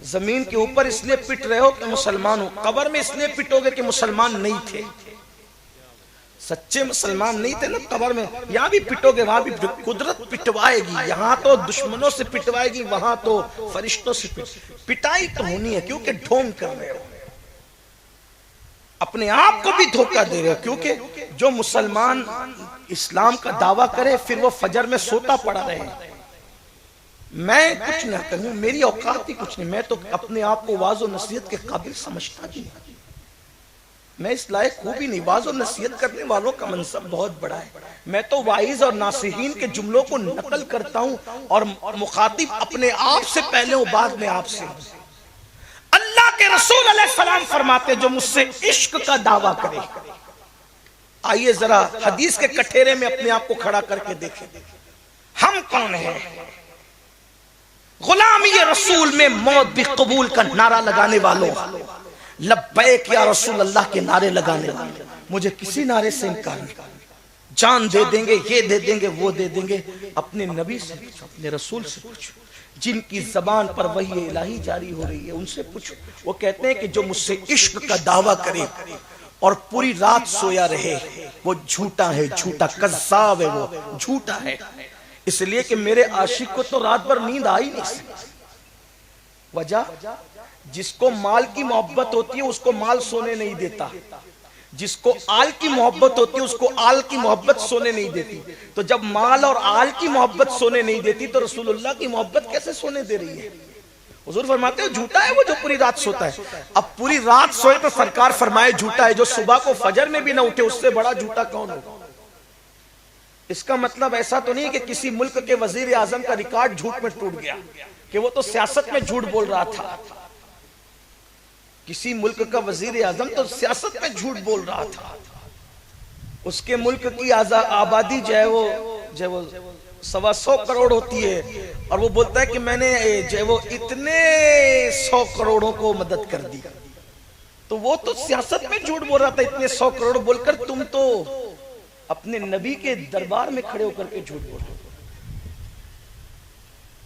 زمین کے اوپر اس لیے پٹ رہے ہو کہ مسلمان ہو، قبر میں اس لیے پٹو گے کہ مسلمان نہیں تھے، سچے مسلمان نہیں تھے نا قبر میں، یہاں بھی پٹو گے وہاں بھی قدرت پٹوائے گی، یہاں تو دشمنوں سے پٹوائے گی وہاں تو فرشتوں سے پٹائی تو ہونی ہے، کیونکہ ڈھونگ کر رہے ہو، اپنے آپ کو بھی دھوکہ دے رہے ہو۔ کیونکہ جو مسلمان اسلام کا دعویٰ کرے پھر وہ فجر میں سوتا پڑا رہے، میں کچھ نہ کہوں، میری اوقات ہی کچھ نہیں، میں تو اپنے آپ کو واعظ و نصیحت کے قابل سمجھتا نہیں، میں اس لائق ہوں بھی نہیں۔ واعظ و نصیحت کرنے والوں کا منصب بہت بڑا ہے، میں تو واعظ اور ناصحین کے جملوں کو نقل کرتا ہوں، اور مخاطب اپنے آپ سے پہلے ہوں بعد میں آپ سے۔ اللہ کے رسول علیہ السلام فرماتے جو مجھ سے عشق کا دعویٰ کرے، آئیے ذرا حدیث کے کٹھیرے میں اپنے آپ کو کھڑا کر کے دیکھیں، ہم کون ہیں؟ غلامی رسول میں موت بھی قبول کا نعرہ لگانے والوں، لبیک یا رسول اللہ کے نعرے لگانے والوں، مجھے کسی نعرے سے انکار نہیں، جان دے دیں گے، یہ دے دیں گے، وہ دے دیں گے۔ اپنے نبی سے پوچھو، اپنے رسول سے پوچھو، جن کی زبان پر وحی الہی جاری ہو رہی ہے ان سے پوچھو، وہ کہتے ہیں کہ جو مجھ سے عشق کا دعویٰ کرے اور پوری رات سویا رہے وہ جھوٹا ہے، جھوٹا کذاب ہے، وہ جھوٹا ہے، اس لیے کہ میرے عاشق کو تو رات بھر نیند آئی نہیں سکتی۔ وجہ جس کو مال کی محبت ہوتی ہے اس کو مال سونے نہیں دیتا، جس کو آل کی محبت ہوتی ہے اس کو آل کی محبت سونے نہیں دیتی، تو جب مال اور آل کی محبت سونے نہیں دیتی تو رسول اللہ کی محبت کیسے سونے دے رہی ہے؟ حضور فرماتے ہیں جھوٹا ہے وہ جو پوری رات سوتا ہے۔ اب پوری رات سوئے تو سرکار فرمائے جھوٹا ہے، جو صبح کو فجر میں بھی نہ اٹھے اس سے بڑا جھوٹا کون ہوگا؟ اس کا مطلب ایسا تو نہیں کہ کسی ملک کے وزیر اعظم کا ریکارڈ جھوٹ میں ٹوٹ گیا کہ وہ تو سیاست میں جھوٹ بول رہا تھا، کسی ملک کا وزیر اعظم تو سیاست میں جھوٹ بول رہا تھا، اس کے ملک کی آبادی جو ہے وہ 125 کروڑ ہوتی ہے، اور وہ بولتا ہے کہ میں نے جو ہے وہ اتنے 100 کروڑوں کو مدد کر دی، تو وہ تو سیاست میں جھوٹ بول رہا تھا اتنے 100 کروڑ بول کر، تم تو اپنے نبی کے دربار میں کھڑے ہو کر کے جھوٹ بول رہے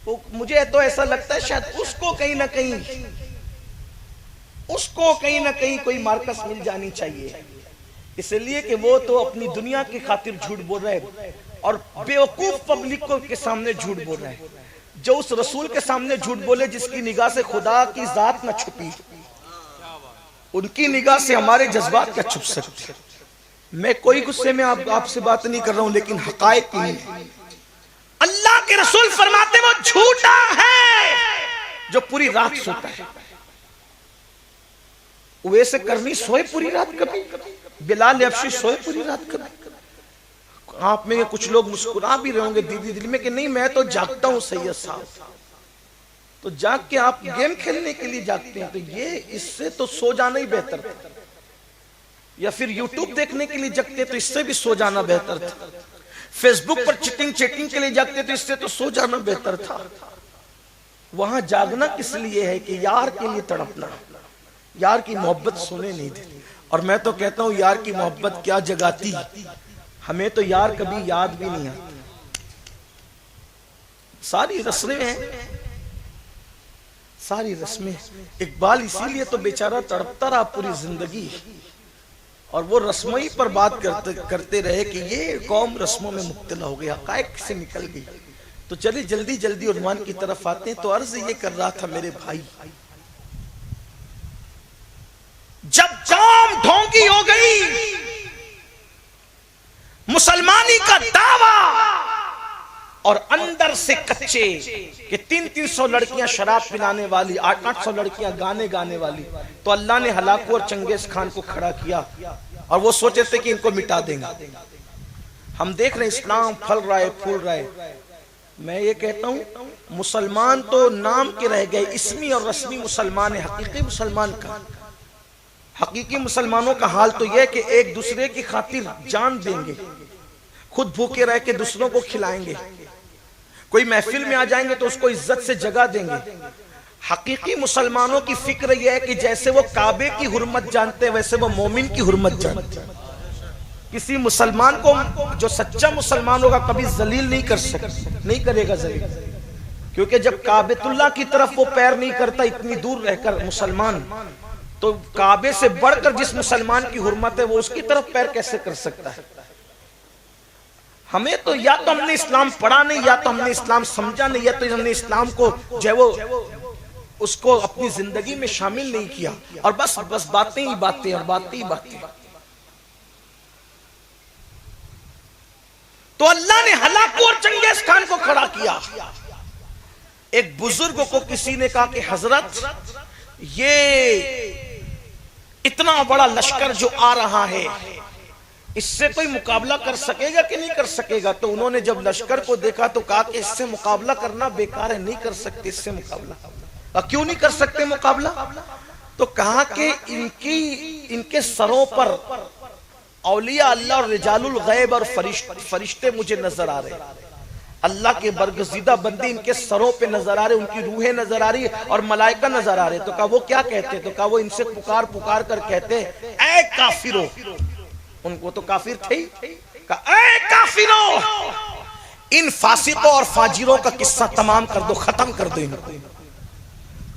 ہو۔ مجھے تو ایسا لگتا ہے شاید اس کو کہیں نہ کہیں اس کو کہیں نہ کہیں کوئی مارکس مل جانی چاہیے، اس لیے کہ وہ تو اپنی دنیا کی خاطر جھوٹ بول رہے ہیں اور بیوقوف پبلک کے سامنے جھوٹ بول رہے ہیں۔ جو اس رسول کے سامنے جھوٹ بولے جس کی نگاہ سے خدا کی ذات نہ چھپی، ان کی نگاہ سے ہمارے جذبات کیا چھپ سکتے۔ میں کوئی غصے میں آپ سے بات نہیں کر رہا ہوں، لیکن حقائق نہیں ہے۔ اللہ کے رسول فرماتے وہ جھوٹا ہے جو پوری رات سوتا ہے۔ ویسے کرنی سوئے پوری رات کبھی؟ بلال حبشی سوئے پوری رات کبھی؟ آپ میں کچھ لوگ مسکرا بھی رہے ہوں گے دل میں کہ نہیں میں تو جاگتا ہوں سید صاحب، تو جاگ کے آپ گیم کھیلنے کے لیے جاگتے ہیں، تو یہ اس سے تو سو جانا ہی بہتر تھا، یا پھر یوٹیوب دیکھنے کے لیے جاگتے تو اس سے بھی سو جانا بہتر تھا، فیس بک پر چیٹنگ کے لیے جاگتے تو اس سے تو سو جانا بہتر تھا۔ وہاں جاگنا کس لیے ہے کہ یار کے لیے تڑپنا، یار کی محبت سونے نہیں دیتی۔ اور میں تو کہتا ہوں یار کی محبت کیا جگاتی، ہمیں تو یار کبھی یاد بھی نہیں آتا۔ ساری رسمیں ہیں، ساری رسمیں۔ اقبال اسی لیے تو بیچارہ تڑپتا رہا پوری زندگی، اور وہ رسموں ہی پر بات کرتے رہے کہ یہ قوم رسموں میں مبتلا ہو گئی، حقائق سے نکل گئی۔ تو چلیے جلدی عنوان کی طرف آتے ہیں۔ تو عرض یہ کر رہا تھا میرے بھائی، جب قوم ڈھونگی ہو گئی، مسلمانی کا دعویٰ اور اندر سے کچے کہ 300 لڑکیاں شراب پلانے والی، 800 لڑکیاں گانے والی، تو اللہ نے ہلاکو اور چنگیز خان کو کھڑا کیا، اور وہ سوچے تھے کہ ان کو مٹا دیں گے۔ ہم دیکھ رہے ہیں اسلام پھل رہا ہے، پھول رہا ہے۔ میں یہ کہتا ہوں مسلمان تو نام کے رہ گئے، اسمی اور رسمی مسلمان ہے، حقیقی مسلمان کا، حقیقی مسلمانوں کا حال تو یہ کہ ایک دوسرے کی خاطر جان دیں گے، خود بھوکے رہ کے دوسروں کو کھلائیں گے، کوئی محفل میں آ جائیں گے تو اس کو عزت سے جگہ دیں گے۔ حقیقی مسلمانوں کی فکر یہ ہے کہ جیسے وہ کعبے کی حرمت جانتے ہیں ویسے وہ مومن کی حرمت جانتے ہیں۔ کسی مسلمان کو جو سچا مسلمان ہوگا کبھی ذلیل نہیں کر سکتا، نہیں کرے گا ذلیل، کیونکہ جب کعبۃ اللہ کی طرف وہ پیر نہیں کرتا اتنی دور رہ کر مسلمان، تو کعبے سے بڑھ کر جس مسلمان کی حرمت ہے وہ اس کی طرف پیر کیسے کر سکتا ہے؟ ہمیں تو یا تو ہم نے اسلام پڑھا نہیں، یا تو ہم نے اسلام سمجھا نہیں، یا تو ہم نے اسلام کو جو ہے وہ اس کو اپنی زندگی میں شامل نہیں کیا، اور بس باتیں ہی باتیں اور باتیں ہی باتیں۔ تو اللہ نے ہلاکو اور چنگیز خان کو کھڑا کیا۔ ایک بزرگ کو کسی نے کہا کہ حضرت یہ اتنا بڑا لشکر جو آ رہا ہے اس سے کوئی مقابلہ کر سکے گا کہ نہیں کر سکے گا؟ تو انہوں نے جب لشکر کو دیکھا تو کہا کہ اس سے مقابلہ کرنا بیکار ہے، نہیں کر سکتے اس سے مقابلہ۔ کیوں نہیں کر سکتے مقابلہ؟ تو کہا کہ ان کے سروں پر اولیاء اللہ اور رجال الغیب اور فرشتے مجھے نظر آ رہے، اللہ کے برگزیدہ بندے ان کے سروں پہ نظر آ رہے، ان کی روحیں نظر آ رہی اور ملائکہ نظر آ رہے۔ تو کہا وہ کیا کہتے؟ تو کہا وہ ان سے پکار کر کہتے اے کافرو، ان کو تو کافر تھے ہی، کہا اے کافرو، ان فاسقوں اور فاجروں کا قصہ تمام کر دو، ختم کر دو ان کو۔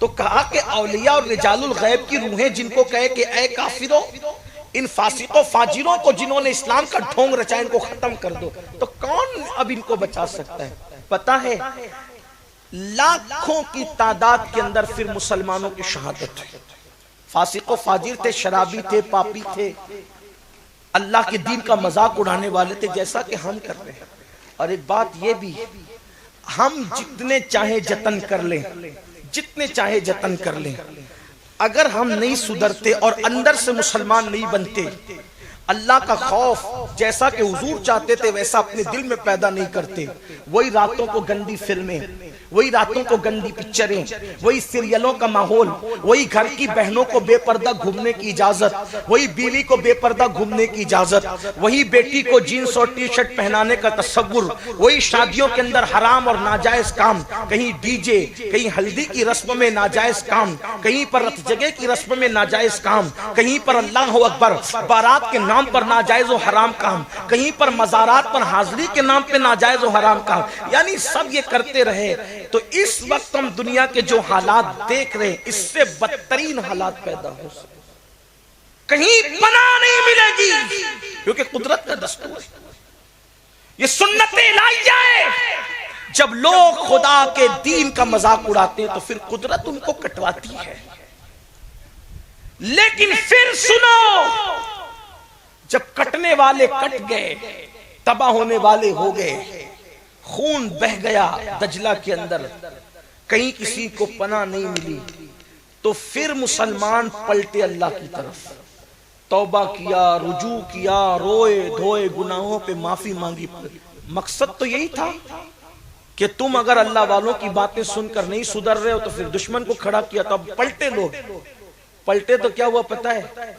تو کہا کہ اولیاء اور رجال الغیب کی روحیں جن کو کہے کہ اے کافرو، ان فاسقوں فاجروں کو جنہوں نے اسلام کا ڈھونگ رچا ان کو ختم کر دو، تو کون اب ان کو بچا سکتا ہے؟ پتہ ہے لاکھوں کی تعداد کے اندر پھر مسلمانوں کی شہادت ہے۔ فاسق و فاجر تھے، شرابی تھے، پاپی تھے، اللہ کے دین کا مذاق اڑانے والے تھے، جیسا کہ ہم کر رہے ہیں۔ اور ایک بات یہ بھی، ہم جتنے چاہے جتن کر لیں، جتنے چاہے جتن کر لیں، اگر ہم نہیں سدھرتے اور اندر سے مسلمان نہیں بنتے، اللہ کا خوف جیسا کہ حضور چاہتے تھے ویسا اپنے دل میں پیدا نہیں کرتے، وہی راتوں کو گندی فلمیں، وہی راتوں کو گندی پکچریں، وہی سیریلوں کا ماحول، وہی گھر کی بہنوں کو بے پردہ گھومنے کی اجازت، وہی بیوی کو بے پردہ گھومنے کی اجازت، وہی بیٹی کو جینس اور ٹی شرٹ پہنانے کا تصور، وہی شادیوں کے اندر حرام اور ناجائز کام، کہیں ڈی جے، کہیں ہلدی کی رسم میں ناجائز کام، کہیں پر رت جگہ کی رسم میں ناجائز کام، کہیں پر اللہ اکبر بارات کے نام نام پر ناجائز و حرام کام، کہیں پر مزارات پر حاضری کے نام پہ ناجائز و حرام کام، یعنی سب یہ کرتے رہے تو اس وقت ہم دنیا کے جو حالات دیکھ رہے ہیں اس سے بدترین حالات پیدا ہو سکتے، کہیں پناہ نہیں ملے گی، کیونکہ قدرت کا دستور ہے، یہ سنت الہیہ ہے۔ جب لوگ خدا کے دین کا مذاق اڑاتے ہیں تو پھر قدرت ان کو کٹواتی ہے، لیکن پھر سنو، جب کٹنے والے کٹ گئے، تباہ ہونے والے ہو گئے، خون بہ گیا دجلہ کے اندر، کہیں کسی کو پناہ نہیں ملی، تو پھر مسلمان پلٹے اللہ کی طرف، توبہ کیا، رجوع کیا، روئے دھوئے، گناہوں پہ معافی مانگی۔ مقصد تو یہی تھا کہ تم اگر اللہ والوں کی باتیں سن کر نہیں سدھر رہے ہو تو پھر دشمن کو کھڑا کیا، تو اب پلٹے لوگ، پلٹے تو کیا ہوا پتہ ہے؟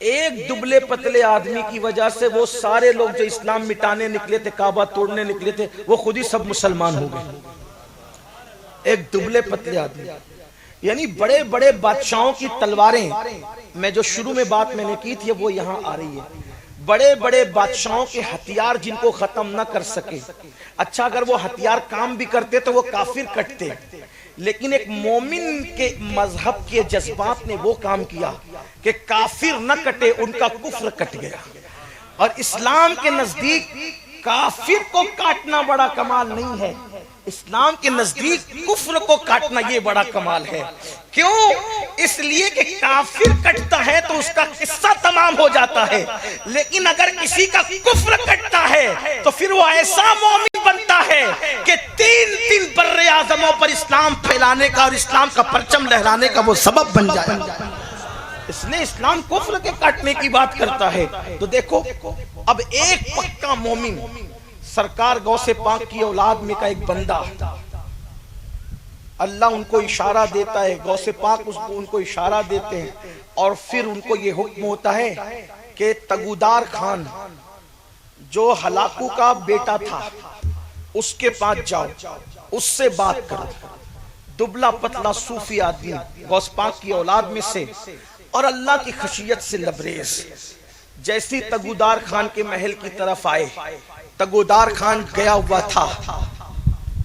ایک دبلے پتلے آدمی کی وجہ سے وہ سارے لوگ جو اسلام مٹانے نکلے تھے، کعبہ توڑنے نکلے تھے، وہ خود ہی سب مسلمان ہو گئے۔ ایک دبلے پتلے آدمی، یعنی بڑے بڑے بادشاہوں کی تلواریں، میں جو شروع میں بات میں نے کی تھی وہ یہاں آ رہی ہے، بڑے بڑے بادشاہوں کے ہتھیار جن کو ختم نہ کر سکے، اچھا اگر وہ ہتھیار کام بھی کرتے تو وہ کافر کٹتے، لیکن ایک مومن کے مذہب کے جذبات نے وہ کام کیا کہ کافر نہ کٹے، ان کا کفر کٹ گیا۔ اور اسلام کے نزدیک کافر کو کاٹنا بڑا کمال نہیں ہے، اسلام کے نزدیک کفر کو کاٹنا یہ بڑا کمال ہے۔ کیوں؟ اس لیے کہ کافر کٹتا ہے تو اس کا قصہ تمام ہو جاتا ہے، لیکن اگر کسی کا کفر کٹتا ہے تو پھر وہ ایسا مومن بنتا ہے کہ تین بر اعظموں پر اسلام پھیلانے کا اور اسلام کا پرچم لہرانے کا وہ سبب بن جائے۔ اس لیے اسلام کفر کے کاٹنے کی بات کرتا ہے۔ تو دیکھو اب ایک پکا مومن، سرکار غوث پاک کی اولاد میں کا ایک بندہ، اللہ ان کو اشارہ دیتا ہے، غوث پاک ان کو اشارہ دیتے ہیں، اور پھر ان کو یہ حکم ہوتا ہے کہ تگودار خان جو ہلاکو کا بیٹا تھا اس کے پاس جاؤ، اس سے بات کرو، دبلا پتلا صوفی آدمی، غوث پاک کی اولاد میں سے، اور اللہ کی خشیت سے لبریز۔ جیسی تگودار خان کے محل کی طرف آئے، تگودار خان گیا ہوا تھا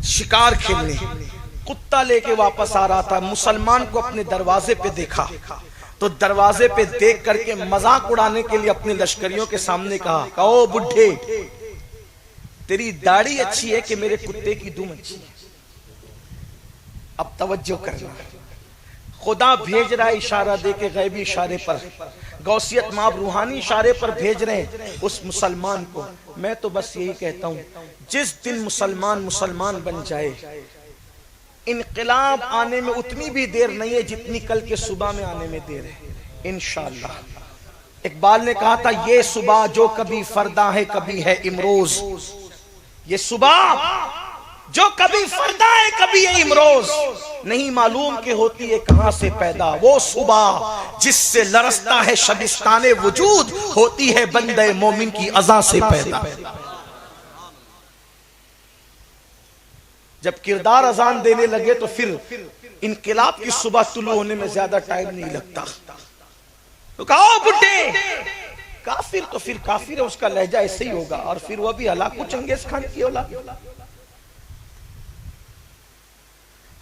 شکار کھیلنے، کتا لے کے واپس آ رہا تھا، مسلمان کو اپنے دروازے پہ دیکھا تو دروازے پہ دیکھ کر کے مذاق اڑانے کے لیے اپنے لشکریوں کے سامنے کہا، کہو بڈھے تیری داڑھی اچھی ہے کہ میرے کتے کی دم اچھی ہے۔ اب توجہ کرنا، خدا بھیج رہا ہے اشارہ دے کے غیبی اشارے پر، غوثیت ماب روحانی اشارے پر بھیج رہے ہیں اس مسلمان کو۔ میں تو بس یہی کہتا ہوں، جس دن مسلمان بن جائے، انقلاب آنے میں اتنی بھی دیر نہیں ہے جتنی کل کے صبح میں آنے میں دیر ہے انشاءاللہ۔ اقبال نے کہا تھا، یہ صبح جو کبھی فردا ہے کبھی ہے امروز، یہ صبح جو کبھی فردا ہے کبھی ہے امروز، نہیں معلوم کہ ہوتی ہے کہاں سے پیدا، وہ صبح جس سے لرزتا ہے شبستان وجود، ہوتی ہے بندے مومن کی اذان سے پیدا۔ جب کردار اذان دینے لگے تو پھر انقلاب کی صبح طلوع ہونے میں زیادہ ٹائم نہیں لگتا۔ تو کہا بڈھے، کافر تو پھر کافر ہے، اس کا لہجہ ایسے ہی ہوگا، اور پھر وہ بھی ہلاکو چنگیز خان کی اولاد،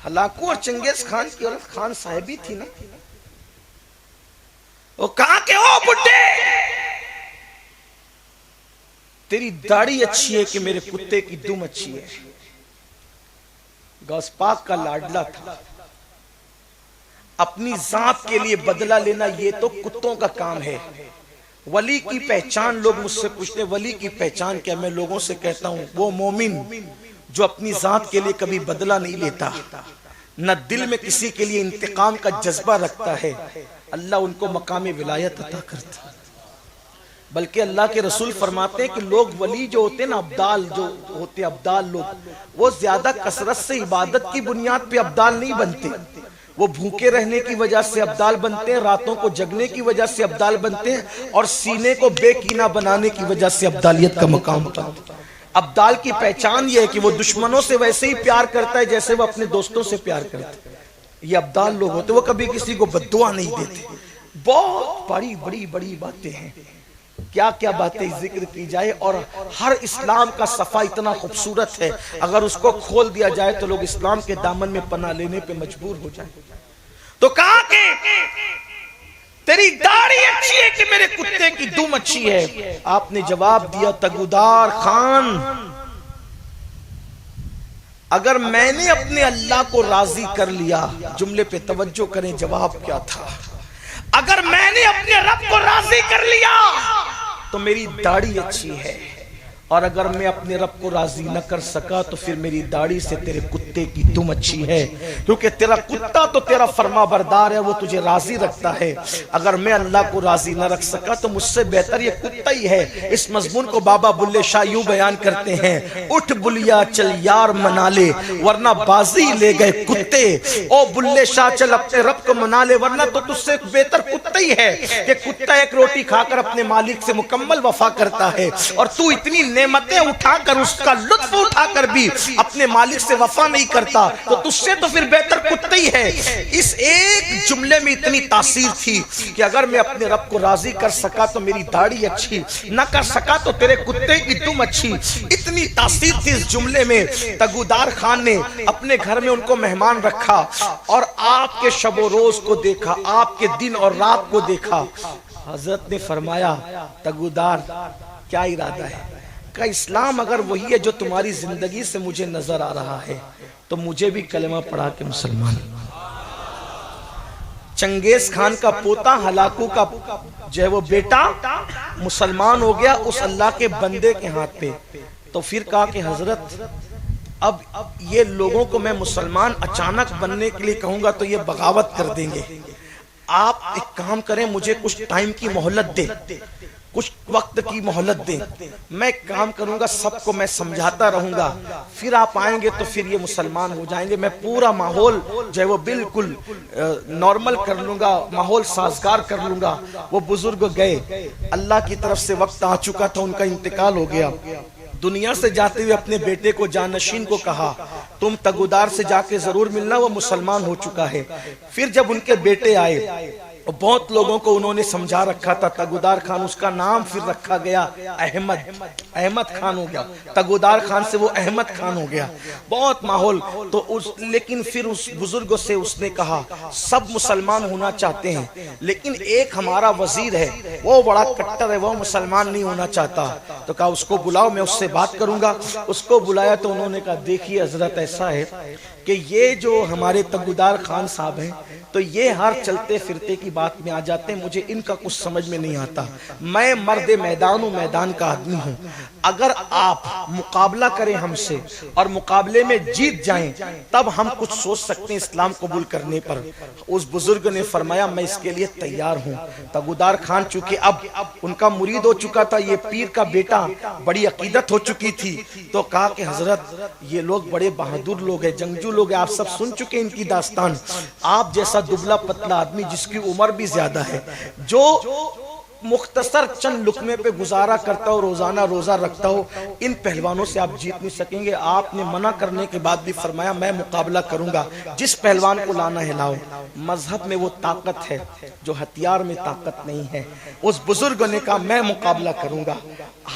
ہلاکو اور چنگیز خان کی اولاد خان صاحبی تھی نا۔ وہ کہا کہ او بڈھے تیری داڑھی اچھی ہے کہ میرے کتے کی دم اچھی ہے۔ غوث پاک کا لاڈلا تھا، اپنی ذات کے لیے بدلہ لینا یہ تو کتوں کا کام ہے۔ ولی کی پہچان، لوگ مجھ سے پوچھتے ولی کی پہچان کیا، میں لوگوں سے کہتا ہوں وہ مومن جو اپنی ذات کے لیے کبھی بدلہ نہیں لیتا، نہ دل میں کسی کے لیے انتقام کا جذبہ رکھتا ہے، اللہ ان کو مقام ولایت عطا کرتا ہے۔ بلکہ اللہ کے رسول فرماتے ہیں کہ لوگ ولی جو ہوتے ہیں نا، ابدال جو ہوتے ہیں، ابدال لوگ، وہ زیادہ کثرت سے عبادت کی بنیاد پہ ابدال نہیں بنتے، وہ بھوکے رہنے کی وجہ سے ابدال بنتے ہیں، راتوں کو جگنے کی وجہ سے ابدال بنتے ہیں، اور سینے کو بے کینہ بنانے کی وجہ سے ابدالیت کا مقام ہوتا ہے۔ ابدال کی پہچان یہ ہے کہ وہ دشمنوں سے ویسے ہی پیار کرتا ہے جیسے وہ اپنے دوستوں سے پیار کرتا ہے۔ یہ ابدال لوگ ہوتے، وہ کبھی کسی کو بددعا نہیں دیتے۔ بہت بڑی بڑی بڑی باتیں ہیں۔ کیا کیا باتیں ذکر کی جائے، اور ہر اسلام کا صفحہ اتنا خوبصورت ہے، اگر اس کو کھول دیا جائے تو لوگ اسلام کے دامن میں پناہ لینے پہ مجبور ہو جائیں۔ تو کہا کہ تیری داڑھی اچھی ہے کہ میرے کتے کی دم اچھی ہے؟ آپ نے جواب دیا تگودار خان، اگر میں نے اپنے اللہ کو راضی کر لیا، جملے پہ توجہ کریں جواب کیا تھا، اگر میں نے اپنے رب کو راضی کر لیا تو میری داڑھی اچھی ہے، اور اگر میں اپنے رب کو راضی نہ کر سکا تو پھر میری داڑھی سے تیرے کتے کی دم اچھی ہے، کیونکہ تیرا کتا تو تیرا فرما بردار ہے، وہ تجھے راضی رکھتا ہے۔ اگر میں اللہ کو راضی نہ رکھ سکا تو مجھ سے بہتر یہ کتا ہی ہے۔ اس مضمون کو بابا بلے شاہ یوں بیان کرتے ہیں، اٹھ بلیا چل یار منا لے ورنہ بازی لے گئے کتے، او بلے شاہ چل اپنے رب کو منا لے ورنہ تو تجھ سے بہتر کتا ہی ہے، کہ کتا ایک روٹی کھا کر اپنے مالک سے مکمل وفا کرتا ہے، اور تو اتنی نعمتیں اٹھا کر اس کا لطف اٹھا کر بھی اپنے مالک سے وفا نہیں کرتا، تو تجھ سے تو پھر بہتر کتا ہی ہے۔ اس ایک جملے میں اتنی تاثیر تھی کہ اگر میں اپنے رب کو راضی کر سکا تو میری داڑھی اچھی، نہ کر سکا تو تیرے کتے کی دم اچھی۔ اتنی تاثیر تھی اس جملے میں۔ تگودار خان نے اپنے گھر میں ان کو مہمان رکھا اور آپ کے شب و روز کو دیکھا، آپ کے دن اور رات کو دیکھا۔ حضرت نے فرمایا تگودار کیا ارادہ ہے؟ کہ اسلام اگر وہی ہے جو تمہاری زندگی سے مجھے نظر آ رہا ہے تو مجھے بھی کلمہ پڑھا کے مسلمان۔ چنگیز خان کا پوتا ہلاکو کا جو ہے وہ بیٹا مسلمان ہو گیا اس اللہ کے بندے کے ہاتھ پہ۔ تو پھر کہا کہ حضرت اب یہ لوگوں کو میں مسلمان اچانک بننے کے لیے کہوں گا تو یہ بغاوت کر دیں گے، آپ ایک کام کریں، مجھے کچھ ٹائم کی مہلت دیں، کچھ وقت کی مہلت دیں، میں کام کروں گا، سب کو میں سمجھاتا رہوں گا، پھر آپ آئیں گے تو پھر یہ مسلمان ہو جائیں گے، میں پورا ماحول جو ہے وہ بالکل نارمل کر لوں گا، ماحول سازگار کر لوں گا۔ وہ بزرگ گئے، اللہ کی طرف سے وقت آ چکا تھا، ان کا انتقال ہو گیا۔ دنیا سے جاتے ہوئے اپنے بیٹے کو جانشین کو کہا تم تگودار سے جا کے ضرور ملنا، وہ مسلمان ہو چکا ہے۔ پھر جب ان کے بیٹے آئے، بہت لوگوں کو انہوں نے سمجھا رکھا تھا، تگودار خان اس کا نام پھر رکھا گیا احمد خان ہو گیا، تگودار خان سے وہ احمد خان ہو گیا، بہت ماحول تو لیکن پھر اس بزرگ سے اس نے کہا سب مسلمان ہونا چاہتے ہیں لیکن ایک ہمارا وزیر ہے وہ بڑا کٹر ہے، وہ مسلمان نہیں ہونا چاہتا۔ تو کہا اس کو بلاؤ، میں اس سے بات کروں گا۔ اس کو بلایا تو انہوں نے کہا دیکھیے حضرت ایسا ہے کہ یہ جو ہمارے تگودار خان صاحب ہیں تو یہ ہر چلتے پھرتے کی بات میں آ جاتے ہیں، مجھے ان کا کچھ سمجھ میں نہیں آتا، میں مرد میدان ہوں، میدان کا آدمی ہوں، اگر آپ مقابلہ کریں ہم سے اور مقابلے میں جیت جائیں تب ہم کچھ سوچ سکتے ہیں اسلام قبول کرنے پر۔ اس بزرگ نے فرمایا میں اس کے لیے تیار ہوں۔ تگودار خان چونکہ اب ان کا مرید ہو چکا تھا، یہ پیر کا بیٹا، بڑی عقیدت ہو چکی تھی، تو کہا کہ حضرت یہ لوگ بڑے بہادر لوگ ہیں، جنگجو لوگ ہیں، آپ سب سن چکے ان کی داستان، آپ جیسا دبلا پتلا آدمی جس کی عمر بھی زیادہ ہے، جو مختصر چند لقمے پہ گزارا کرتا ہو، روزانہ روزہ رکھتا ہو، ان پہلوانوں سے آپ جیت نہیں سکیں گے۔ آپ نے منع کرنے کے بعد بھی فرمایا میں مقابلہ کروں گا، جس پہلوان کو لانا ہے لاؤ۔ مذہب میں وہ طاقت ہے جو ہتھیار میں طاقت نہیں ہے۔ اس بزرگ نے کہا میں مقابلہ کروں گا۔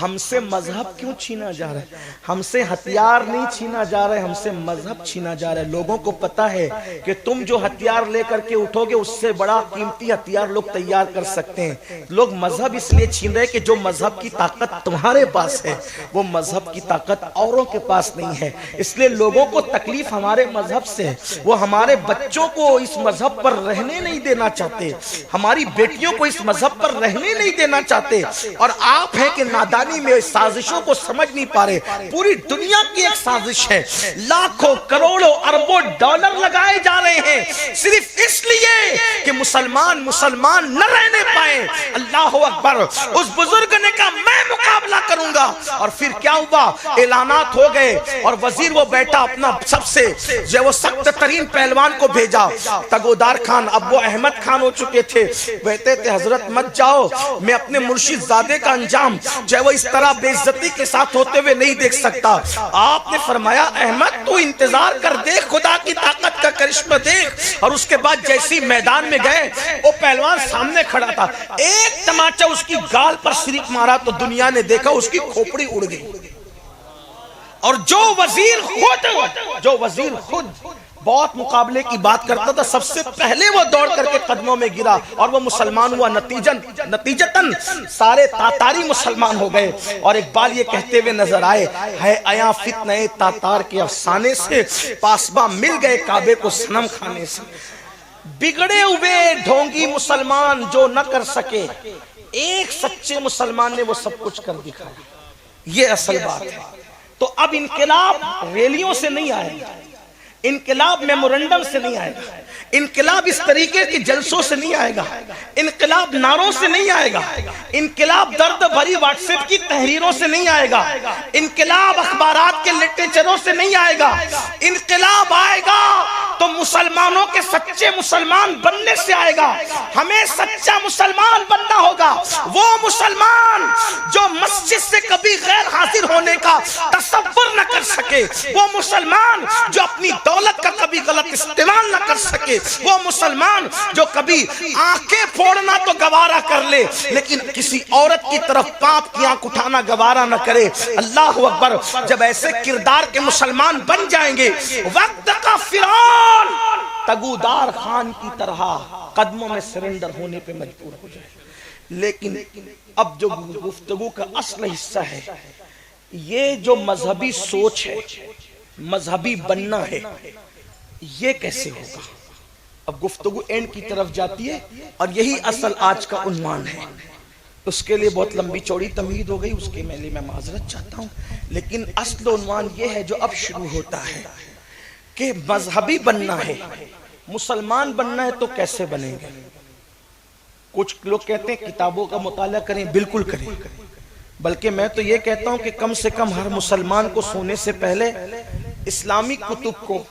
ہم سے مذہب کیوں چھینا جا رہا ہے؟ ہم سے ہتھیار نہیں چھینا جا رہا ہے، ہم سے مذہب چھینا جا رہا ہے۔ لوگوں کو پتا ہے کہ تم جو ہتھیار لے کر کے اٹھو گے اس سے بڑا قیمتی ہتھیار لوگ تیار کر سکتے ہیں۔ لوگ مذہب اس لیے چھین رہے کہ جو مذہب کی طاقت تمہارے پاس ہے وہ مذہب کی طاقت اوروں کے پاس نہیں ہے، اس لیے لوگوں کو تکلیف ہمارے مذہب سے ہے، وہ ہمارے بچوں کو اس مذہب پر رہنے نہیں دینا چاہتے، ہماری بیٹیوں کو اس مذہب پر رہنے نہیں دینا چاہتے، اور آپ ہیں کہ نادانی میں سازشوں کو سمجھ نہیں پا رہے۔ پوری دنیا کی ایک سازش ہے، لاکھوں کروڑوں اربوں ڈالر لگائے جا رہے ہیں صرف اس لیے کہ مسلمان نہ رہنے پائے۔ اللہ اکبر۔ اس بزرگ نے کہا میں مقابلہ کروں گا، اور پھر کیا ہوا، اعلانات ہو گئے اور وزیر وہ بیٹا اپنا سب سے جو وہ سخت ترین پہلوان کو بھیجا۔ تگودار خان اب وہ احمد خان ہو چکے تھے، کہتے تھے حضرت مت جاؤ، میں اپنے مرشد زادے کا انجام جو وہ اس طرح بے عزتی کے ساتھ ہوتے ہوئے نہیں دیکھ سکتا۔ آپ نے فرمایا احمد تو انتظار کر، دیکھ خدا کی طاقت کا کرشمہ دیکھ، اور اس کے بعد جیسی میدان میں گئے گئے، وہ پہلوان سامنے کھڑا تھا، ایک تماچا اس کی گال پر شریک مارا تو دنیا نے دیکھا اس کی کھوپڑی اڑ گئی۔ اور جو وزیر خود بہت مقابلے کی بات کرتا تھا، سب سے پہلے وہ دوڑ کر کے قدموں میں گرا اور وہ مسلمان ہوا۔ نتیجتاً سارے تاتاری مسلمان ہو گئے۔ اور اقبال یہ کہتے ہوئے نظر آئے، ہے آیا فتنہ تاتار کے افسانے سے، پاسباں مل گئے کعبے کو صنم کھانے سے۔ بگڑے ہوئے ڈھونگی مسلمان جو نہ کر سکے، ایک سچے مسلمان نے وہ سب کچھ کر دکھایا۔ یہ اصل بات ہے۔ تو اب انقلاب ریلیوں سے نہیں آئے گا، انقلاب میمورنڈم سے نہیں آئے گا، انقلاب اس طریقے کے جلسوں سے نہیں آئے گا، انقلاب نعروں سے نہیں آئے گا، انقلاب درد بھری واٹس ایپ کی تحریروں سے نہیں آئے گا، انقلاب اخبارات کے لٹریچروں سے نہیں آئے گا۔ انقلاب آئے گا تو مسلمانوں کے سچے مسلمان بننے سے آئے گا۔ ہمیں سچا مسلمان بننا ہوگا، وہ مسلمان جو مسجد سے کبھی غیر حاضر ہونے کا تصور نہ کر سکے، وہ مسلمان جو اپنی دولت کا کبھی غلط استعمال نہ کر سکے، وہ مسلمان جو کبھی آنکھیں پھوڑنا تو گوارا کر لے لیکن کسی عورت کی طرف پاپ کی آنکھ اٹھانا گوارا نہ کرے۔ اللہ اکبر۔ جب ایسے کردار کے مسلمان بن جائیں گے، وقت کا فرعون تگودار خان کی طرح قدموں میں سرنڈر ہونے پہ مجبور ہو جائے۔ لیکن اب جو گفتگو کا اصل حصہ ہے، یہ جو مذہبی سوچ ہے، مذہبی بننا ہے، یہ کیسے ہوگا؟ اب گفتگو اینڈ کی طرف جاتی ہے اور یہی اصل آج کا عنوان ہے۔ اس کے لیے بہت لمبی چوڑی تمہید ہو گئی، اس کے لیے میں معذرت چاہتا ہوں، لیکن اصل عنوان یہ ہے جو اب شروع ہوتا ہے کہ مذہبی بننا ہے، مسلمان بننا ہے تو کیسے بنیں گے؟ کچھ لوگ کہتے ہیں کتابوں کا مطالعہ کریں، بالکل کریں، بلکہ میں تو یہ کہتا ہوں کہ کم سے کم ہر مسلمان کو سونے سے پہلے اسلامی کتب کو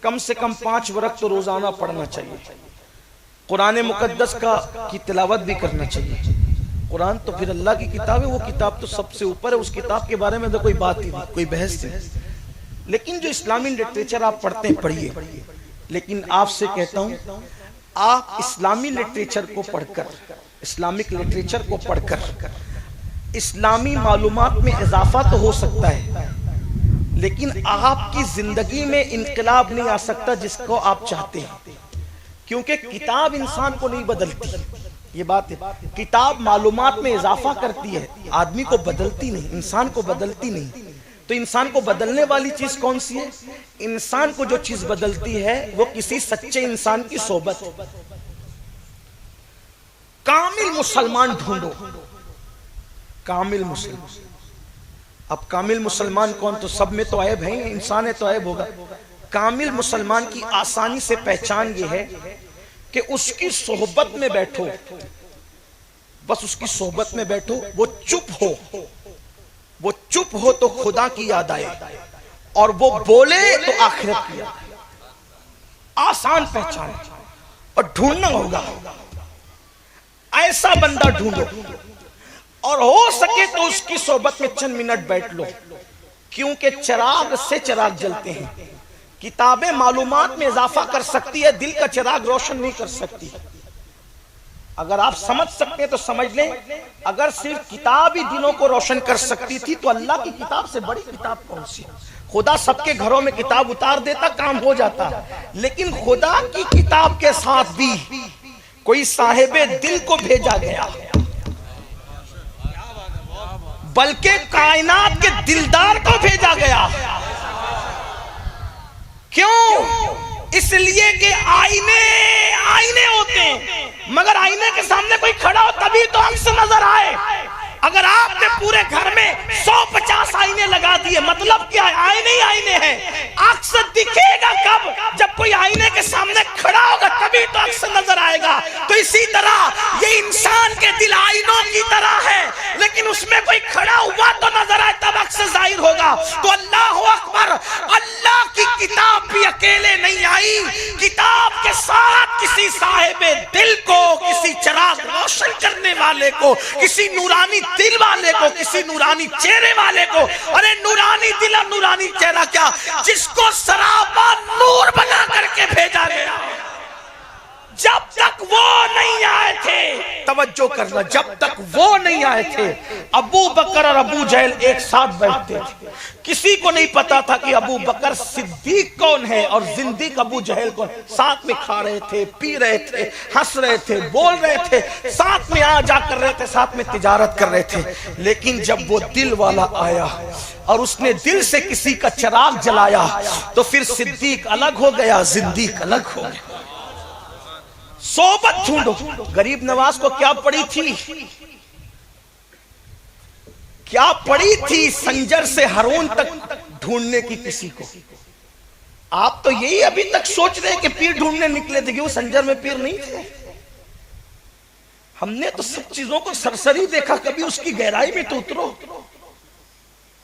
کم سے کم 5 وقت تو روزانہ پڑھنا چاہیے۔ قرآن مقدس کی تلاوت بھی کرنا چاہیے۔ قرآن تو پھر اللہ کی کتاب ہے، وہ کتاب تو سب سے اوپر ہے، اس کتاب کے بارے میں تو کوئی بات ہی نہیں، کوئی بحث نہیں۔ لیکن جو اسلامی لٹریچر آپ پڑھتے ہیں پڑھیے، لیکن آپ سے کہتا ہوں آپ اسلامی لٹریچر کو پڑھ کر، اسلامک لٹریچر کو پڑھ کر اسلامی معلومات میں اضافہ تو ہو سکتا ہے، لیکن آپ کی زندگی میں انقلاب نہیں آ سکتا جس کو آپ چاہتے ہیں، کیونکہ کتاب انسان کو نہیں بدلتی۔ یہ بات ہے، کتاب معلومات میں اضافہ کرتی ہے، آدمی کو بدلتی نہیں، انسان کو بدلتی نہیں۔ تو انسان کو بدلنے والی چیز کون سی ہے؟ انسان کو جو چیز بدلتی ہے وہ کسی سچے انسان کی صحبت۔ کامل مسلمان ڈھونڈو، کامل مسلمان۔ اب کامل مسلمان کون؟ تو سب میں تو عیب ہے، انسان ہے تو عیب ہوگا۔ کامل مسلمان کی آسانی سے پہچان یہ ہے کہ اس کی صحبت میں بیٹھو، بس اس کی صحبت میں بیٹھو، وہ چپ ہو، وہ چپ ہو تو خدا کی یاد آئے، اور وہ بولے تو آخرت کی یاد آئے۔ آسان پہچان، اور ڈھونڈنا ہوگا ایسا بندہ ڈھونڈو، اور ہو سکے تو اس کی صحبت میں چند منٹ بیٹھ لو، کیونکہ چراغ سے چراغ جلتے ہیں۔ کتابیں معلومات میں اضافہ کر سکتی ہے، دل کا چراغ روشن نہیں کر سکتی۔ اگر آپ سمجھ سکتے ہیں تو سمجھ لیں، اگر صرف کتاب ہی دلوں کو روشن کر سکتی تھی تو اللہ کی کتاب سے بڑی کتاب کون سی؟ خدا سب کے گھروں میں کتاب اتار دیتا، کام ہو جاتا، لیکن خدا کی کتاب کے ساتھ بھی کوئی صاحب دل کو بھیجا گیا، بلکہ کائنات کے دلدار کو بھیجا گیا۔ کیوں؟ اس لیے کہ آئینے ہوتے ہیں، مگر آئینے کے سامنے کوئی کھڑا ہو تبھی تو عکس نظر آئے۔ اگر آپ نے پورے گھر میں 150 آئینے لگا دیے، مطلب کیا ہے؟ آئینے ہی آئینے ہیں۔ عکس دکھے گا کب؟ جب کوئی آئینے کے سامنے کھڑا ہوگا تبھی تو عکس نظر آئے گا۔ تو اسی طرح یہ انسان کے دل آئینوں کی طرح ہے، لیکن اس میں کوئی کھڑا ہوا تو نظر آئے تب عکس ظاہر ہوگا۔ تو اللہ اکبر، اللہ کی کتاب بھی اکیلے نہیں آئی، کتاب کے ساتھ کسی صاحب دل کو، کسی چراغ روشن کرنے والے کو، کسی نورانی دل والے کو، کسی نورانی چہرے والے کو۔ ارے نورانی دل اور نورانی چہرہ کیا، جس کو سراپا نور بنا کر کے بھیجا گیا۔ جب تک وہ توجہ کرنا، جب تک وہ نہیں آئے تھے ابو بکر اور ابو جہل ایک ساتھ بیٹھتے تھے. کسی کو نہیں پتا تھا کہ ابو بکر صدیق کون ہے اور زندیق ابو جہل کون. ساتھ میں کھا رہے تھے، پی رہے تھے، ہنس رہے تھے، بول رہے تھے، ساتھ میں آ جا کر رہے تھے، ساتھ میں تجارت کر رہے تھے. لیکن جب وہ دل والا آیا اور اس نے دل سے کسی کا چراغ جلایا تو پھر صدیق الگ ہو گیا، زندیق الگ ہو گیا. صحبت ڈھونڈو. غریب نواز کو کیا پڑی تھی؟ کیا پڑی تھی سنجر سے ہارون تک ڈھونڈنے کی کسی کو؟ آپ تو یہی ابھی تک سوچ رہے ہیں کہ پیر ڈھونڈنے نکلے تھے، کہ وہ سنجر میں پیر نہیں تھے. ہم نے تو سب چیزوں کو سرسری دیکھا، کبھی اس کی گہرائی میں تو اترو.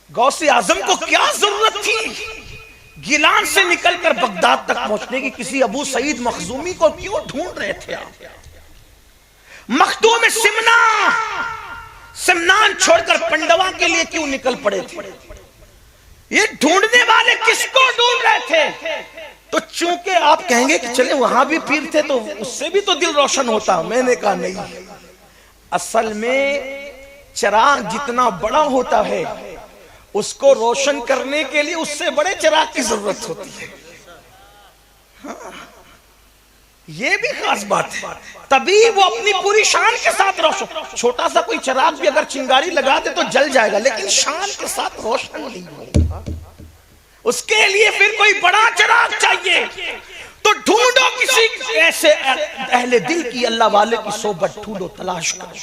غوث اعظم کو کیا ضرورت تھی گیلان سے نکل کر بغداد تک پہنچنے کی؟ کسی ابو سعید مخزومی کو کیوں ڈھونڈ رہے تھے آپ؟ مخدوم سمنان چھوڑ کر پنڈوا کے لیے کیوں نکل پڑے تھے؟ یہ ڈھونڈنے والے کس کو ڈھونڈ رہے تھے؟ تو چونکہ آپ کہیں گے کہ چلے وہاں بھی پیر تھے تو اس سے بھی تو دل روشن ہوتا. میں نے کہا نہیں، اصل میں چراغ جتنا بڑا ہوتا ہے اس کو روشن کرنے کے لیے اس سے بڑے چراغ کی ضرورت ہوتی ہے. یہ بھی خاص بات ہے، تبھی وہ اپنی پوری شان کے ساتھ روشن. چھوٹا سا کوئی چراغ بھی اگر چنگاری لگا دے تو جل جائے گا، لیکن شان کے ساتھ روشن نہیں ہوگا. اس کے لیے پھر کوئی بڑا چراغ چاہیے. تو ڈھونڈو کسی ایسے اہل دل کی، اللہ والے کی صحبت ڈھونڈو، تلاش کرو.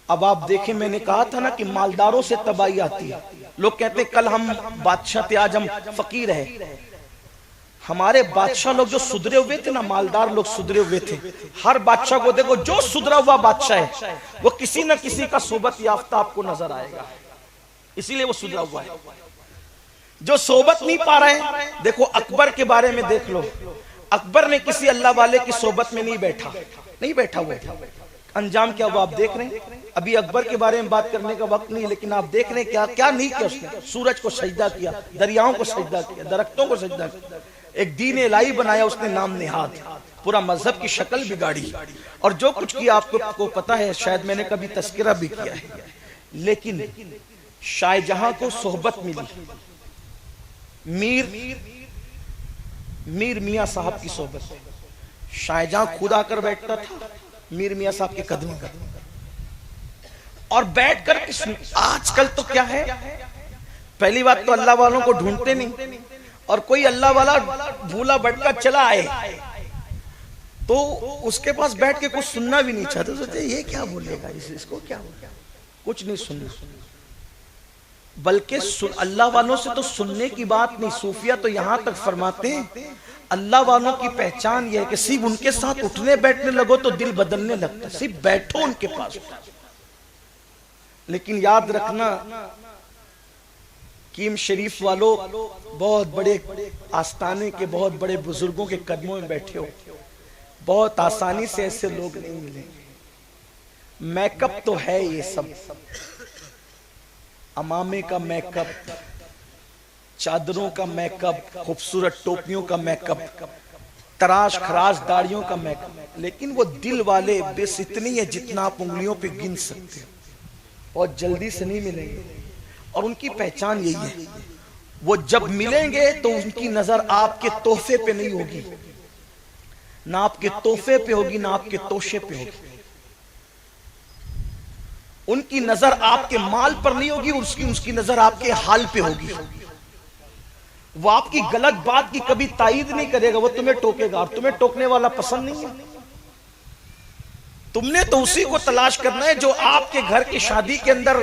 اب آپ دیکھیں، میں نے کہا تھا نا کہ مالداروں سے تباہی آتی ہے. لوگ کہتے ہیں کل ہم بادشاہ تھے، آج ہم فقیر ہیں. ہمارے بادشاہ لوگ جو صدرے ہوئے تھے نا، مالدار لوگ صدرے ہوئے تھے. ہر بادشاہ کو دیکھو، جو صدرا ہوا بادشاہ ہے وہ کسی نہ کسی کا صحبت یافتہ آپ کو نظر آئے گا، اسی لیے وہ صدرا ہوا ہے. جو صحبت نہیں پا رہے ہیں، دیکھو اکبر کے بارے میں دیکھ لو. اکبر نے کسی اللہ والے کی صحبت میں نہیں بیٹھا ہوا. انجام کیا ہوا آپ دیکھ رہے ہیں. ابھی اکبر کے بارے میں بات کرنے کا وقت نہیں، لیکن آپ دیکھ رہے ہیں کیا نہیں کیا اس نے. سورج کو سجدہ کیا، دریاؤں کو سجدہ کیا، درختوں کو سجدہ کیا. ایک دین الہی بنایا اس نے نام نہاد، پورا مذہب کی شکل بگاڑی، اور جو کچھ کیا آپ کو پتا ہے. شاید میں نے کبھی تذکرہ بھی کیا ہے. لیکن شاہ جہاں کو صحبت ملی، میر میاں صاحب کی صحبت. شاہ جہاں خود آ کر بیٹھتا تھا میر میاں صاحب کے قدموں پر، اور بیٹھ کر آج کل تو کیا ہے، پہلی بات تو اللہ والوں کو ڈھونڈتے نہیں، اور کوئی اللہ والا بھولا بھٹکا چلا آئے تو اس کے پاس بیٹھ کے کچھ سننا بھی نہیں چاہتے. سوچتے یہ کیا بولے گا، اس کو کیا بولے گا، کچھ نہیں سننا. بلکہ اللہ والوں سے تو سننے کی بات نہیں. صوفیہ تو یہاں تک فرماتے ہیں اللہ والوں کی پہچان یہ ہے کہ صرف ان کے ساتھ اٹھنے بیٹھنے لگو تو دل بدلنے لگتا ہے، صرف بیٹھو ان کے پاس. لیکن یاد رکھنا، کیم شریف والو بہت بڑے آستانے کے بہت بڑے بزرگوں کے قدموں میں بیٹھے ہو. بہت آسانی سے ایسے لوگ نہیں ملیں گے. میک اپ تو ہے یہ سب، امامے کا میک اپ، چادروں کا میک اپ، خوبصورت ٹوپیوں کا میک اپ، تراش خراش داڑیوں کا میک اپ. لیکن وہ دل والے بس اتنی ہے جتنا آپ انگلیوں پہ گن سکتے ہیں، بہت جلدی سے نہیں ملیں گے. اور ان کی پہچان یہی ہے، وہ جب ملیں گے تو ان کی نظر آپ کے تحفے پہ نہیں ہوگی، نہ آپ کے تحفے پہ ہوگی نہ آپ کے توشے پہ ہوگی. ان کی نظر آپ کے مال پر نہیں ہوگی، اس کی نظر آپ کے حال پہ ہوگی. وہ آپ کی غلط بات کی کبھی تائید نہیں کرے گا، وہ تمہیں ٹوکے گا، اور تمہیں ٹوکنے والا پسند نہیں ہے. تم نے تو اسی کو تلاش کرنا ہے جو آپ کے گھر کی شادی کے اندر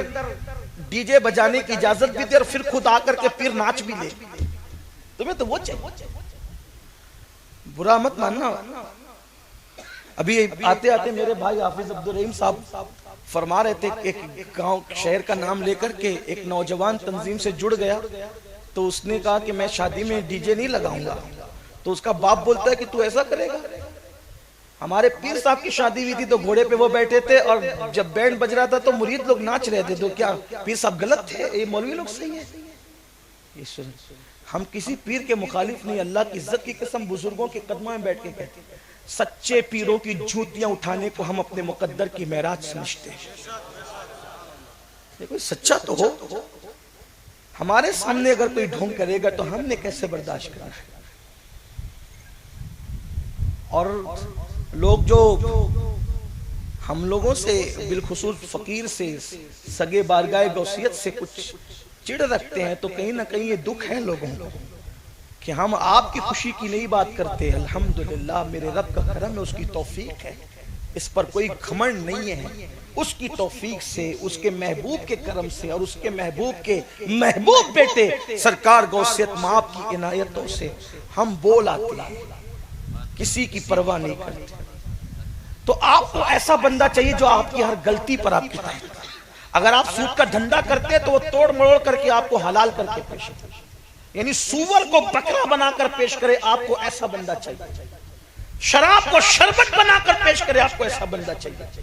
ڈی جے بجانے کی اجازت بھی دے اور پھر خود آ کر کے پھر ناچ بھی لے. تمہیں تو وہ چاہیے. برا مت ماننا. ابھی آتے آتے میرے بھائی حافظ عبدالرحیم صاحب فرما رہے تھے، ایک گاؤں شہر کا نام لے کر کے ایک نوجوان تنظیم سے جڑ گیا تو اس نے کہا کہ میں شادی میں ڈی جے نہیں لگاؤں گا. تو اس کا باپ بولتا ہے کہ تو ایسا کرے گا. ہمارے پیر صاحب کی شادی ہوئی تھی تو گھوڑے پہ وہ بیٹھے تھے اور جب بینڈ بج رہا تھا تو مرید لوگ ناچ رہے تھے. تو کیا پیر صاحب غلط تھے؟ یہ مولوی لوگ صحیح ہیں. ہم کسی پیر کے مخالف نہیں. اللہ کی عزت کی قسم بزرگوں کے قدموں میں بیٹھ کے کہتے سچے پیروں کی جوتیاں اٹھانے کو ہم اپنے مقدر کی معراج سمجھتے ہیں. کوئی سچا تو ہو. ہمارے سامنے اگر کوئی ڈھونگ کرے گا تو ہم نے کیسے برداشت کرنا ہے؟ اور لوگ جو ہم لوگوں سے بالخصوص فقیر سے سگے بارگاہ غوثیت سے کچھ چڑ رکھتے ہیں تو کہیں نہ کہیں یہ دکھ ہے لوگوں کو کہ ہم آپ کی خوشی کی نہیں بات کرتے. الحمدللہ میرے رب کا کرم ہے, اس کی توفیق ہے, اس پر کوئی گھمنڈ نہیں ہے. اس کی توفیق سے, اس کے محبوب کے کرم سے اور اس کے محبوب کے محبوب بیٹے سرکار غوثیت مآب کی عنایتوں سے ہم بول آتے ہیں, کسی کی پرواہ نہیں کرتے. تو آپ کو ایسا بندہ چاہیے جو آپ کی ہر غلطی پر آپ کی تائید کرے. اگر آپ سود کا دھندا کرتے ہیں تو وہ توڑ مروڑ کر کے آپ کو حلال کر کے پیش کرے, یعنی سور کو بکرا بنا کر پیش کرے, آپ کو ایسا بندہ چاہیے. شراب کو شربت بنا کر پیش کرے, آپ کو ایسا بندہ چاہیے.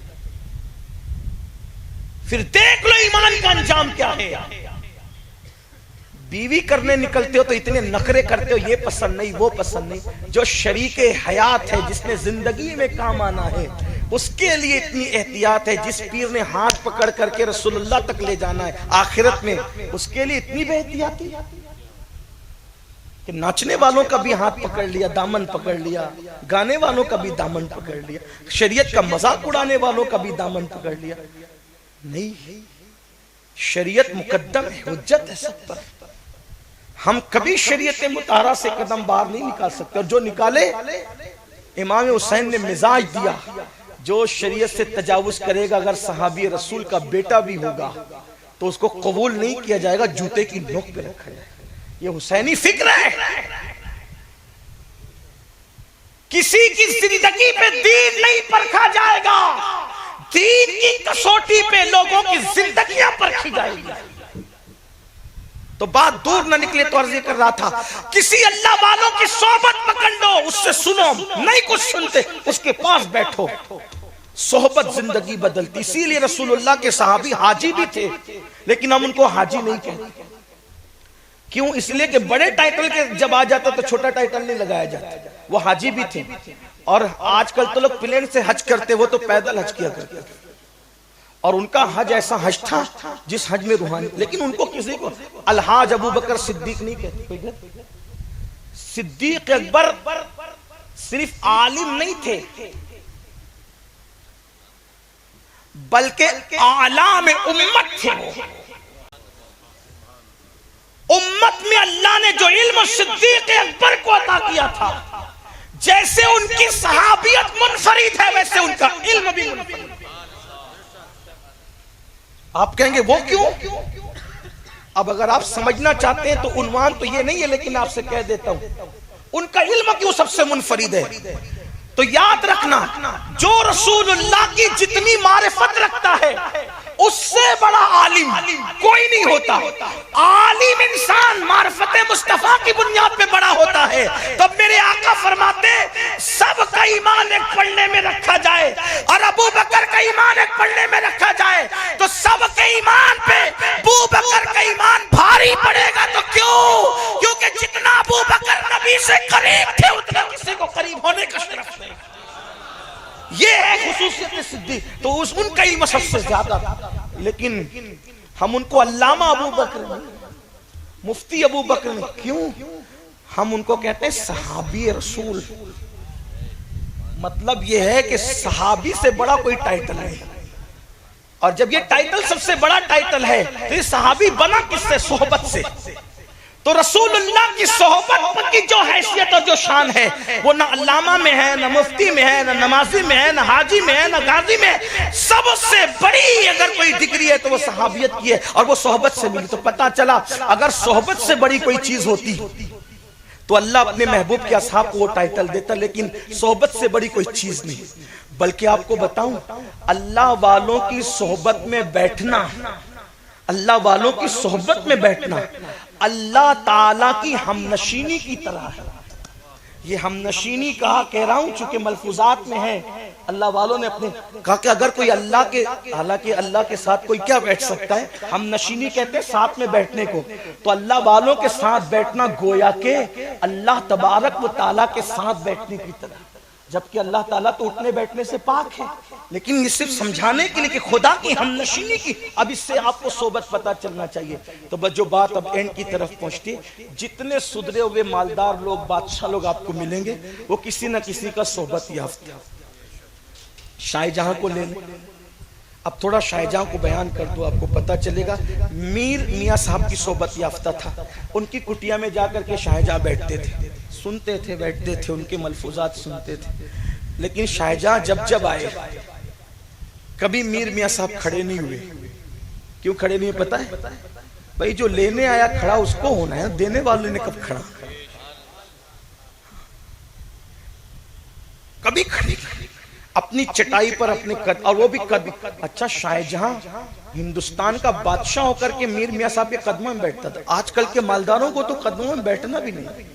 پھر دیکھ لو ایمان کا انجام کیا ہے. بیوی کرنے نکلتے ہو تو اتنے نخرے کرتے ہو, یہ پسند نہیں وہ پسند نہیں. جو شریک حیات ہے, جس نے زندگی میں کام آنا ہے, اس کے لیے اتنی احتیاط ہے. جس پیر نے ہاتھ پکڑ کر کے رسول اللہ تک لے جانا ہے آخرت میں, اس کے لیے اتنی بے احتیاطی کہ ناچنے والوں کا بھی ہاتھ پکڑ لیا, دامن پکڑ لیا, گانے والوں کا بھی دامن پکڑ لیا, شریعت کا مذاق اڑانے والوں کا بھی دامن پکڑ لیا. نہیں, شریعت مقدم ہے, حجت ہے سب پر. ہم کبھی شریعت مطہرہ سے قدم باہر نہیں نکال سکتے, اور جو نکالے امام حسین نے مزاج دیا, جو شریعت سے تجاوز کرے گا اگر صحابی رسول کا بیٹا بھی ہوگا تو اس کو قبول نہیں کیا جائے گا, جوتے کی نوک پہ رکھا جائے گا. یہ حسینی فکر ہے. کسی کی زندگی پہ دین نہیں پرکھا جائے گا, دین کی کسوٹی پہ لوگوں کی زندگیاں پرکھی جائے گی. تو بات دور نہ نکلے تو عرض کر رہا تھا, کسی اللہ والوں کی صحبت پکڑ لو, اس سے سنو, نہیں کچھ سنتے اس کے پاس بیٹھو. صحبت زندگی بدلتی. اسی لیے رسول اللہ کے صحابی حاجی بھی تھے, لیکن ہم ان کو حاجی نہیں کہتے. کیوں؟ اس لیے کہ بڑے ٹائٹل کے جب آ جاتا تو چھوٹا ٹائٹل نہیں لگایا جاتا. وہ حاجی بھی تھے. اور آج کل تو لوگ پلین سے حج کرتے, وہ تو پیدل حج کیا کرتے, اور ان کا حج ایسا حج تھا جس حج میں روحانی. لیکن ان کو کسی کو الحاج ابو بکر صدیق نہیں کہتے. صدیق اکبر صرف عالم نہیں تھے بلکہ اعلام امت تھے. امت میں اللہ نے جو علم صدیق اکبر کو عطا کیا تھا, جیسے ان کی صحابیت منفرد ہے ویسے ان کا علم بھی منفرد ہے. آپ کہیں گے وہ کیوں؟ اب اگر آپ سمجھنا چاہتے ہیں تو عنوان تو یہ نہیں ہے, لیکن آپ سے کہہ دیتا ہوں ان کا علم کیوں سب سے منفرد ہے. تو یاد رکھنا, جو رسول اللہ کی جتنی معرفت رکھتا ہے اس سے بڑا عالم کوئی نہیں ہوتا. عالم انسان معرفت مصطفیٰ کی بنیاد پہ بڑا ہوتا ہے. تو میرے آقا فرماتے سب کا ایمان ایک پلڑے میں رکھا جائے, اور ابو بکر کا ایمان ایک پلڑے میں رکھا جائے تو سب کے ایمان پہ ابو بکر کا ایمان بھاری پڑے گا. تو کیوں؟ کیونکہ جتنا ابو بکر نبی سے قریب تھے اتنا کسی کو قریب ہونے کا شرف نہیں. یہ ہے خصوصیت صدیق. تو ان کا علم سب سے زیادہ تھا, لیکن ہم ان کو علامہ ابو بکر, مفتی ابو بکر, کیوں؟ ہم ان کو کہتے ہیں صحابی رسول. مطلب یہ ہے کہ صحابی سے بڑا کوئی ٹائٹل ہے, اور جب یہ ٹائٹل سب سے بڑا ٹائٹل ہے تو یہ صحابی بنا کس سے؟ صحبت سے. تو رسول اللہ کی صحبت کی جو حیثیت اور جو شان ہے وہ نہ علامہ میں ہے, نہ مفتی میں ہے, نہ نمازی میں ہے, نہ حاجی میں ہے, نہ غازی میں ہے. سب سے بڑی اگر کوئی ڈگری ہے تو وہ صحابیت کی ہے, اور وہ صحبت سے ملی. تو پتا چلا اگر صحبت سے بڑی کوئی چیز ہوتی تو اللہ اپنے محبوب کے اصحاب کو وہ ٹائٹل دیتا, لیکن صحبت سے بڑی کوئی چیز نہیں. بلکہ آپ کو بتاؤں, اللہ والوں کی صحبت میں بیٹھنا, اللہ والوں کی صحبت میں بیٹھنا اللہ تعالیٰ کی ہمنشینی کی طرح ہے. یہ ہمنشینی کہا کہہ رہا ہوں چونکہ ملفوظات میں ہے. اللہ والوں نے اپنے کہا کہ اگر کوئی اللہ کے, حالانکہ اللہ کے ساتھ کوئی کیا بیٹھ سکتا ہے, ہم نشینی کہتے ہیں ساتھ میں بیٹھنے کو. تو اللہ والوں کے ساتھ بیٹھنا گویا کہ اللہ تبارک و تعالیٰ کے ساتھ بیٹھنے کی طرح. جبکہ اللہ تعالیٰ تو اٹھنے بیٹھنے سے پاک ہے، لیکن یہ صرف سمجھانے کے لیے کہ خدا کی ہم نشینی کی، اب اس سے آپ کو صحبت پتہ چلنا چاہیے۔ تو بس جو بات اب اینڈ کی طرف پہنچتی، جتنے سدھرے ہوئے مالدار لوگ، بادشاہ لوگ آپ کو ملیں گے، وہ کسی نہ کسی کا صحبت یافتہ۔ شاہ جہاں کو لے لیں، اب تھوڑا شاہ جہاں کو بیان کر دو، آپ کو پتہ چلے گا۔ میر میاں صاحب کی صحبت یافتہ تھا، ان کی کٹیا میں جا کر کے شاہ جہاں بیٹھتے تھے، سنتے تھے، بیٹھتے تھے، ان کے ملفوظات سنتے تھے۔ لیکن شاہ جہاں جب آئے، کبھی میر میاں صاحب کھڑے نہیں ہوئے۔ کیوں کھڑے نہیں ہوئے پتہ ہے؟ بھائی جو لینے آیا کھڑا اس کو ہونا ہے، دینے والے نے کب کھڑا؟ کبھی کھڑے اپنی چٹائی پر اپنے قد، اور وہ بھی قد۔ اچھا شاہ جہاں ہندوستان کا بادشاہ ہو کر کے میر میاں صاحب کے قدموں میں بیٹھتا تھا۔ آج کل کے مالداروں کو تو قدموں میں بیٹھنا بھی نہیں،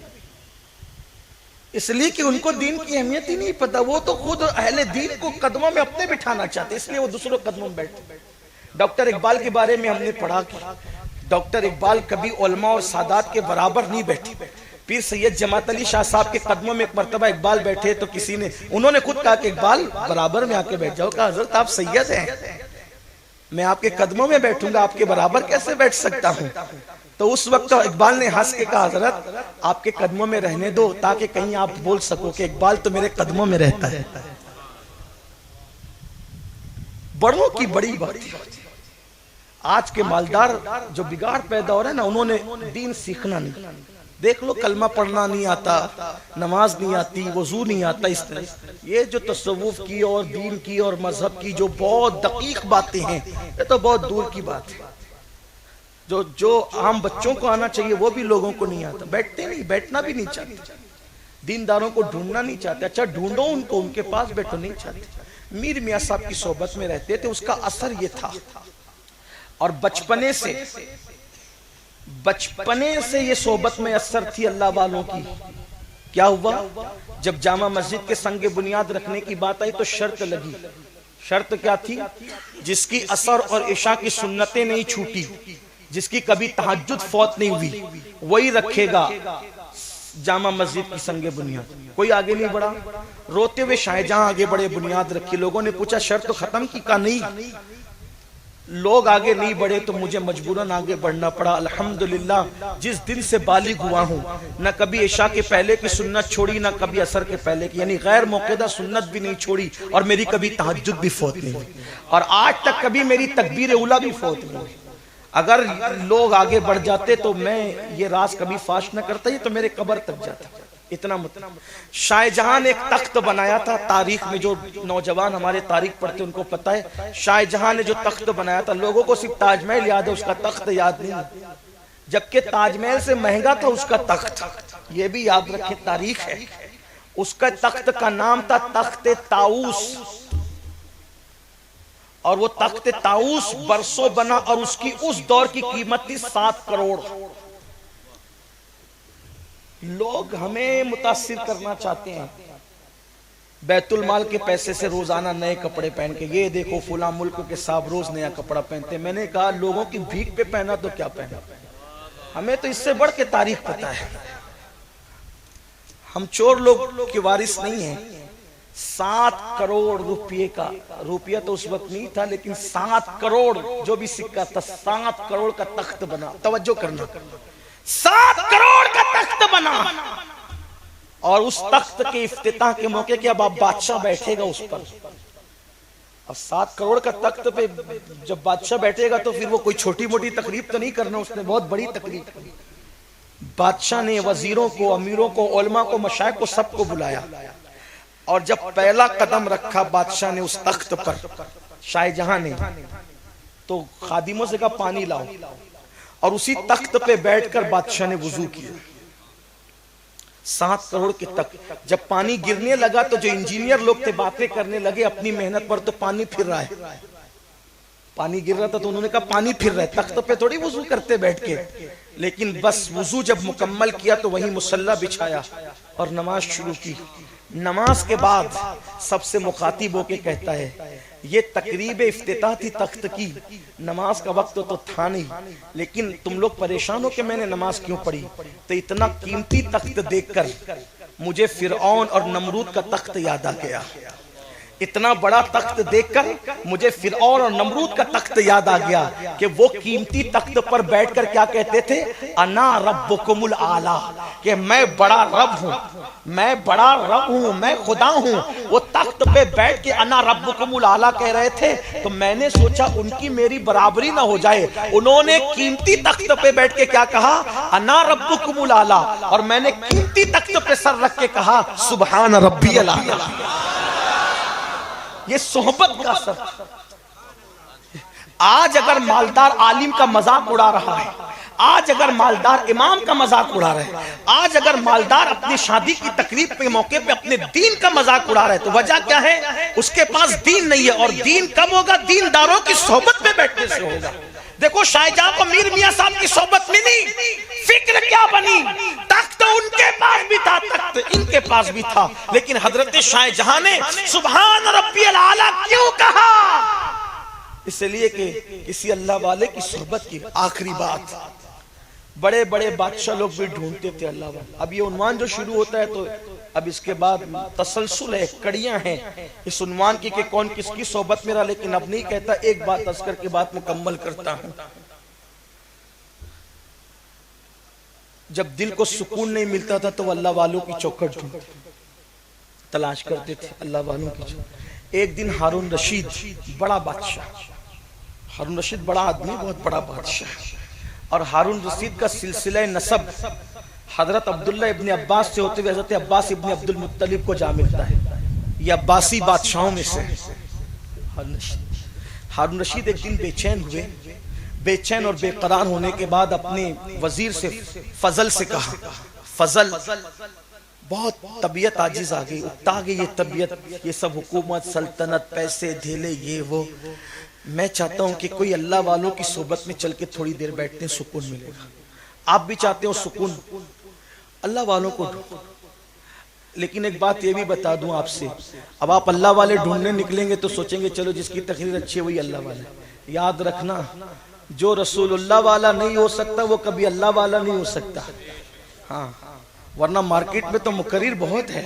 اس لیے کہ ان کو دین کی اہمیت ہی نہیں پتا، وہ تو خود اہل دین کو قدموں میں اپنے بٹھانا چاہتے، اس لیے وہ دوسروں قدموں میں بیٹھتے۔ ڈاکٹر اقبال کے بارے میں ہم نے پڑھا کہ ڈاکٹر اقبال کبھی علماء اور سادات کے برابر نہیں بیٹھے۔ پیر سید جماعت علی شاہ صاحب کے قدموں میں ایک مرتبہ اقبال بیٹھے تو کسی نے، انہوں نے خود کہا کہ اقبال برابر میں آ کے بیٹھ جاؤ۔ کہا حضرت آپ سید ہیں، میں آپ کے قدموں میں بیٹھوں گا، آپ کے برابر کیسے بیٹھ سکتا ہوں؟ تو اس وقت اقبال نے ہنس کے کہا حضرت آپ کے قدموں میں رہنے دو، تاکہ کہیں آپ بول سکو کہ اقبال تو میرے قدموں میں رہتا ہے۔ بڑوں کی بڑی بات ہے۔ آج کے مالدار جو بگاڑ پیدا ہو رہا ہے نا، انہوں نے دین سیکھنا نہیں۔ دیکھ لو کلمہ پڑھنا نہیں آتا، نماز نہیں آتی، وضو نہیں آتا، اس طرح یہ جو تصوف کی اور دین کی اور مذہب کی جو بہت دقیق باتیں ہیں، یہ تو بہت دور کی بات ہے۔ جو عام بچوں کو آنا چاہیے وہ بھی لوگوں کو نہیں آتا، بیٹھتے نہیں، بیٹھنا بھی نہیں چاہتے، دینداروں کو ڈھونڈنا نہیں چاہتے۔ اچھا ڈھونڈو ان کو، ان کے پاس بیٹھو نہیں چاہتے۔ میر میاں صاحب کی صحبت میں رہتے تھے، اس کا اثر یہ تھا، اور بچپنے سے یہ صحبت میں اثر تھی اللہ والوں کی۔ کیا ہوا؟ جب جامع مسجد کے سنگ بنیاد رکھنے کی بات آئی تو شرط لگی۔ شرط کیا تھی؟ جس کی عصر اور عشاء کی سنتیں نہیں چھوٹی، جس کی کبھی تہجد فوت نہیں ہوئی، وہی رکھے گا جامع مسجد کی سنگ بنیاد۔ کوئی آگے نہیں بڑھا، روتے ہوئے شاہ جہاں آگے بڑھے، بنیاد رکھی۔ لوگوں نے پوچھا شرط تو ختم کی؟ کہا نہیں، لوگ آگے نہیں بڑھے تو مجھے مجبوراً آگے بڑھنا پڑا۔ الحمدللہ جس دن سے بالغ ہوا ہوں، نہ کبھی عشاء کے پہلے کی سنت چھوڑی، نہ کبھی عصر کے پہلے کی، یعنی غیر موقعہ سنت بھی نہیں چھوڑی، اور میری کبھی تہجد بھی فوت نہیں ہوئی، اور آج تک کبھی میری تکبیر اولیٰ بھی فوت نہیں ہوئی۔ اگر لوگ آگے بڑھ جاتے تو میں یہ راز کبھی فاش نہ کرتا، یہ تو میرے قبر تک جاتا۔ اتنا مطلب شاہ جہاں نے ایک تخت بنایا تھا۔ تاریخ میں جو نوجوان ہمارے تاریخ پڑھتے ان کو پتا ہے، شاہ جہاں نے جو تخت بنایا تھا، لوگوں کو صرف تاج محل یاد ہے، اس کا تخت یاد نہیں، جبکہ تاج محل سے مہنگا تھا اس کا تخت۔ یہ بھی یاد رکھیں، تاریخ ہے۔ اس کا تخت کا نام تھا تخت طاؤس، اور وہ تخت طاؤس برسوں بنا، اور اس کی اس دور کی قیمت تھی 7 کروڑ۔ لوگ ہمیں متاثر کرنا چاہتے ہیں، بیت المال کے پیسے سے روزانہ نئے کپڑے پہن کے، یہ دیکھو فلاں ملک کے صاحب روز نیا کپڑا پہنتے ہیں۔ میں نے کہا لوگوں کی بھیک پہ پہنا تو کیا پہنا، ہمیں تو اس سے بڑھ کے تاریخ پتا ہے۔ ہم چور لوگ کے وارث نہیں ہیں۔ 7 کروڑ روپیے کا، روپیہ تو اس وقت نہیں تھا، لیکن 7 کروڑ جو بھی سکہ تھا، 7 کروڑ کا تخت بنا۔ توجہ کرنا، 7 کروڑ کا تخت بنا، اور اس تخت کے افتتاح کے موقع کے اب بادشاہ بیٹھے گا اس پر۔ اب 7 کروڑ کا تخت پہ جب بادشاہ بیٹھے گا تو پھر وہ کوئی چھوٹی موٹی تقریب تو نہیں کرنا، اس نے بہت بڑی تقریب کی۔ بادشاہ نے وزیروں کو، امیروں کو، علماء کو، مشائخ کو، سب کو بلایا، اور جب پہلا قدم رکھا بادشاہ نے اس تخت پر، شاہ جہاں نے، تو خادموں سے کہا پانی لاؤ، اور اسی تخت پہ بیٹھ کر بادشاہ نے وضو کیا۔ 7 کروڑ کے تخت، جب پانی گرنے لگا تو جو انجینئر لوگ تھے باتیں کرنے لگے اپنی محنت پر، تو پانی پھر رہا ہے، پانی گر رہا تھا تو انہوں نے کہا پانی پھر رہا ہے، تخت پہ تھوڑی وضو کرتے بیٹھ کے۔ لیکن بس وضو جب مکمل کیا تو وہیں مصلی بچھایا اور نماز شروع کی۔ نماز کے بعد سب سے مخاطب ہو کے کہتا ہے، یہ تقریب افتتاح تھی تخت کی، نماز کا وقت تو تھا نہیں، لیکن تم لوگ پریشان ہو کہ میں نے نماز کیوں پڑھی، تو اتنا قیمتی تخت دیکھ کر مجھے فرعون اور نمرود کا تخت یاد آ گیا. اتنا بڑا تخت دیکھ کر مجھے فرعون اور نمرود کا تخت یاد آ گیا کہ وہ قیمتی تخت پر بیٹھ کر کیا کہتے تھے؟ انا ربکم الاعلی، کہ میں بڑا رب ہوں، میں بڑا رب ہوں، میں خدا ہوں. وہ تخت پہ بیٹھ کے انا ربکم الاعلی کہہ رہے تھے. تو میں نے سوچا ان کی میری برابری نہ ہو جائے. انہوں نے قیمتی تخت پہ بیٹھ کے کیا کہا؟ انا ربکم الاعلی. اور میں نے قیمتی تخت پہ سر رکھ کے کہا سبحان ربی الاعلی. یہ صحبت کا اثر. آج اگر مالدار عالم کا مذاق اڑا رہا ہے، آج اگر مالدار امام کا مذاق اڑا رہا ہے، آج اگر مالدار اپنی شادی کی تقریب کے موقع پہ اپنے دین کا مذاق اڑا رہا ہے، تو وجہ کیا ہے؟ اس کے پاس دین نہیں ہے. اور دین کب ہوگا؟ دینداروں کی صحبت میں بیٹھنے سے ہوگا. دیکھو شاہجہاں کو میر میاں صاحب کی صحبت ملی، فکر کیا بنی؟ تخت ان کے پاس بھی تھا، تخت ان کے پاس بھی تھا، لیکن حضرت شاہجہاں نے سبحان ربی الاعلی کیوں کہا؟ اس لیے کہ کسی اللہ والے کی صحبت کی. آخری بات، بڑے بڑے بادشاہ لوگ بھی ڈھونڈتے تھے اللہ والے. اب یہ عنوان جو شروع ہوتا ہے تو اب اس کے بعد تسلسل ہے، کڑیاں ہیں اس عنوان کی کہ کون کس کی صحبت میں رہا. لیکن اب نہیں کہتا، ایک بات عرض کر کے بات مکمل کرتا ہوں. جب دل کو سکون نہیں ملتا تھا تو وہ اللہ والوں کی چوکھٹ ڈھونڈتے تلاش کرتے تھے، اللہ والوں کی چوکھٹ. ایک دن ہارون رشید بڑا بادشاہ، ہارون رشید بڑا آدمی، بہت بڑا بادشاہ، اور ہارون رشید کا سلسلہ نسب حضرت عبداللہ ابن عباس سے ہوتے ہوئے حضرت عباس ابن عبد المطلب کو جا ملتا ہے. یہ عباسی بادشاہوں میں سے ہارون رشید ایک دن بے چین ہوئے. بے چین اور بے قرار ہونے کے بعد اپنے وزیر سے فضل سے کہا، فضل بہت طبیعت عاجز آ گئی، اکتا گئی یہ طبیعت، یہ سب حکومت، سلطنت، پیسے، دھیلے، یہ وہ. میں چاہتا ہوں کہ کوئی اللہ والوں کی صحبت میں چل کے تھوڑی دیر بیٹھتے ہیں، سکون ملے گا. آپ بھی چاہتے ہو سکون؟ اللہ والوں کو ڈھونڈو. لیکن ایک بات یہ بھی بتا دوں آپ سے، اب آپ اللہ والے ڈھونڈنے نکلیں گے تو سوچیں گے چلو جس کی تقریر اچھی ہے وہی اللہ والا. یاد رکھنا، جو رسول اللہ والا نہیں ہو سکتا وہ کبھی اللہ والا نہیں ہو سکتا. ہاں، ورنہ مارکیٹ میں تو مقرر بہت ہے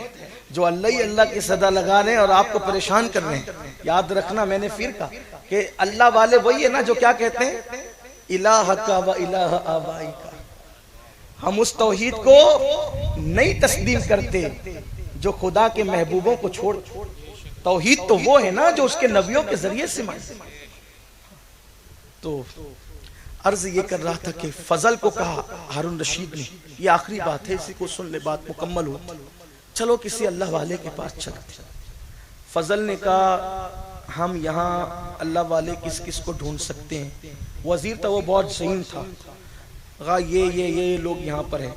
جو اللہ ہی اللہ کی صدا لگا رہے ہیں اور آپ کو پریشان کر رہے ہیں. یاد رکھنا، میں نے پھر کہا کہ اللہ والے وہی ہے نا جو کیا کہتے ہیں؟ الہ کا و الہ آبائی کا. ہم اس توحید کو نہیں تسلیم کرتے جو خدا کے محبوبوں کو چھوڑ. توحید تو وہ ہے نا جو اس کے نبیوں کے ذریعے سے مانتے. تو عرض یہ کر رہا تھا کہ فضل کو کہا ہارون رشید نے، یہ آخری بات ہے، اسی کو سن لے، بات مکمل ہو، چلو کسی اللہ والے کے پاس چلتے. فضل نے کہا ہم یہاں اللہ والے کس کس کو ڈھونڈ سکتے ہیں. وزیر تھا وہ، بہت ذہین تھا. کہا یہ لوگ یہاں پر ہیں.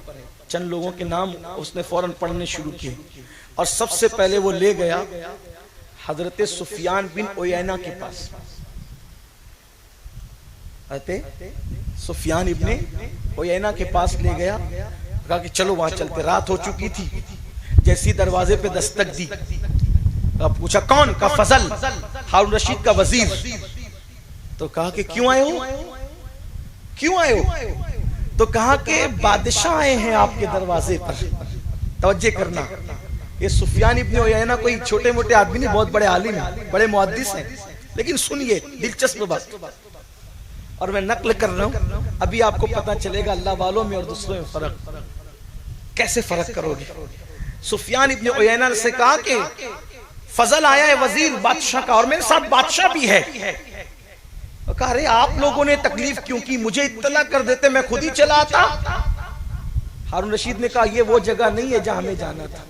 چند لوگوں کے نام اس نے فوراً پڑھنے شروع کیے، اور سب سے پہلے وہ لے گیا حضرت سفیان بن عیینہ کے پاس. سفیان ابن عیینہ کے پاس لے گیا. کہا کہ چلو وہاں چلتے. رات ہو چکی تھی. جیسی دروازے پہ دستک دی، پوچھا کون؟ کہا فضل، ہارون رشید کا وزیر. تو کہا کہ کیوں آئے ہو؟ کیوں آئے ہو؟ تو کہا کہ بادشاہ آئے ہیں آپ کے دروازے پر. توجہ کرنا، یہ سفیان ابن عیینہ کوئی چھوٹے موٹے آدمی نہیں، بہت بڑے عالم ہیں، بڑے محدث ہیں. لیکن سنیے دلچسپ بات، اور میں نقل کر رہا ہوں، ابھی آپ کو پتا چلے گا اللہ والوں میں اور دوسروں میں فرق. کیسے فرق کرو گے؟ سفیان ابن عیینہ سے کہا کہ فضل آیا ہے وزیر بادشاہ کا، اور میرے ساتھ بادشاہ بھی ہے. کہا رہے آپ لوگوں نے تکلیف کیوں کی؟ مجھے اطلاع کر دیتے، میں خود ہی چلا آتا. ہارون رشید نے کہا یہ وہ جگہ نہیں ہے جہاں ہمیں جانا تھا.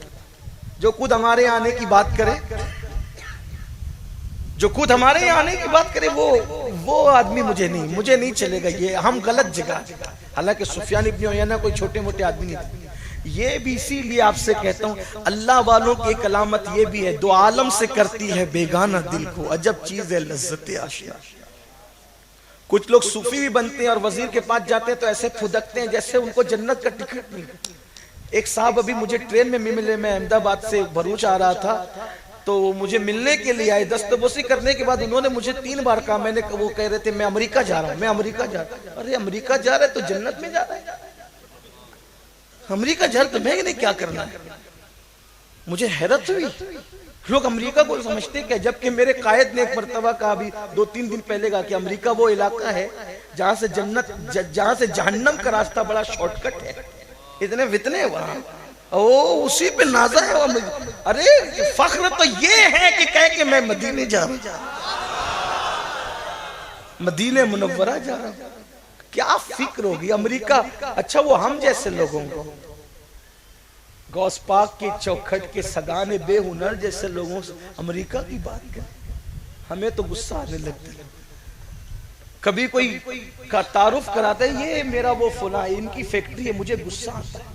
جو خود ہمارے یہاں آنے کی بات کرے، جو خود ہمارے یہاں آنے کی بات کرے، وہ آدمی مجھے نہیں چلے گا، یہ ہم غلط جگہ. حالانکہ سفیان ابن عیینہ کوئی چھوٹے موٹے آدمی نہیں تھے. یہ بھی اسی لیے آپ سے کہتا ہوں، اللہ والوں کی ایک علامت یہ بھی ہے، دو عالم سے کرتی ہے بیگانہ دل کو، عجب چیز ہے لذت آشنا. کچھ لوگ صوفی بھی بنتے ہیں اور وزیر کے پاس جاتے ہیں تو ایسے پھدکتے ہیں جیسے ان کو جنت کا ٹکٹ مل. ایک صاحب ابھی مجھے ٹرین میں ملے، میں احمد آباد سے بھروچ آ رہا تھا تو مجھے ملنے کے لیے آئے. دستبوسی کرنے کے بعد انہوں نے مجھے 3 بار کہا، میں نے وہ کہہ رہے تھے میں امریکہ جا رہا ہوں، میں امریکہ جا رہا ہوں. ارے امریکہ جا رہا ہے تو جنت میں جا رہا ہے. امریکہ جا رہا تو میں نے کیا کرنا ہے؟ مجھے حیرت ہوئی، لوگ امریکہ کو سمجھتے کہ جبکہ میرے قائد نے ایک مرتبہ کہا، بھی 2-3 دن پہلے کہا کہ امریکہ وہ علاقہ ہے جہاں سے جہنم کا راستہ بڑا شارٹ کٹ ہے، اتنے فتنے وہاں، اسی پہ نازا ہے۔ ارے فخر تو یہ ہے کہ کہے کہ میں مدینے جا رہا ہوں، مدینہ منورہ جا رہا ہوں۔ کیا فکر ہوگی امریکہ، اچھا وہ ہم جیسے لوگوں کو، غوث پاک کے چوکھٹ کے سگانے بے ہنر جیسے لوگوں سے امریکہ کی بات کریں، ہمیں تو غصہ آنے لگتا ہے۔ کبھی کوئی کا تعارف کراتا ہے، یہ میرا وہ فلاں، ان کی فیکٹری ہے، مجھے غصہ آتا ہے۔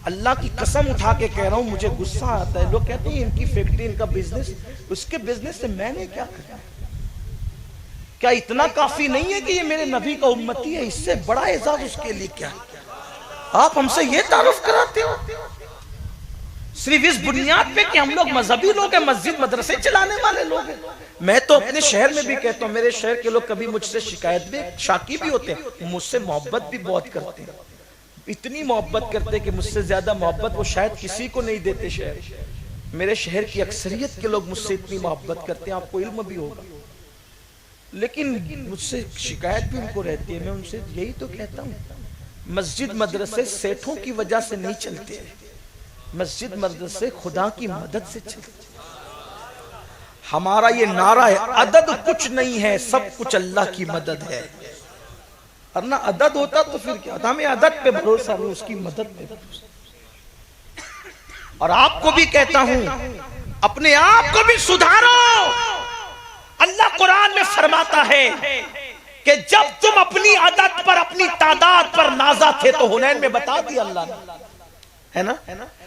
اللہ کی قسم اٹھا کے کہہ رہا ہوں، مجھے غصہ آتا ہے۔ لوگ کہتے ہیں ان کی فیکٹری، ان کا بزنس، اس کے بزنس سے میں نے کیا کرنا؟ کیا اتنا کافی نہیں ہے کہ یہ میرے نبی کا امتی ہے؟ اس سے بڑا اعزاز اس کے لیے کیا ہے؟ آپ ہم سے یہ تعارف کراتے ہو صرف اس بنیاد پہ کہ ہم لوگ مذہبی لوگ ہیں، مسجد مدرسے چلانے والے لوگ ہیں۔ میں تو اپنے شہر میں بھی کہتا ہوں، میرے شہر کے لوگ کبھی مجھ سے شکایت بھی، شاکی بھی ہوتے ہیں، مجھ سے محبت بھی بہت کرتے ہیں، اتنی محبت کرتے ہیں کہ مجھ سے زیادہ محبت وہ شاید کسی کو نہیں دیتے شہر۔ میرے شہر کی اکثریت کے لوگ مجھ سے اتنی محبت کرتے ہیں، آپ کو علم بھی ہوگا، لیکن مجھ سے شکایت بھی ان کو رہتی ہے۔ میں ان سے یہی تو کہتا ہوں، مسجد مدرسے سیٹھوں کی وجہ سے نہیں چلتے، مسجد مدرسے خدا کی مدد سے چلتے۔ ہمارا یہ نعرہ ہے، عدد کچھ نہیں ہے، سب کچھ اللہ کی مدد ہے۔ ورنہ عدد ہوتا تو پھر کیا ہوتا؟ ہمیں عدد پہ بھروسہ نہیں، اس کی مدد پہ بھروسہ۔ اور آپ کو بھی کہتا ہوں، اپنے آپ کو بھی سدھارو۔ اللہ قرآن میں فرماتا ہے کہ جب تم اپنی عدد پر، اپنی تعداد پر نازا تھے تو حنین میں بتا دیا اللہ نے، ہے نا؟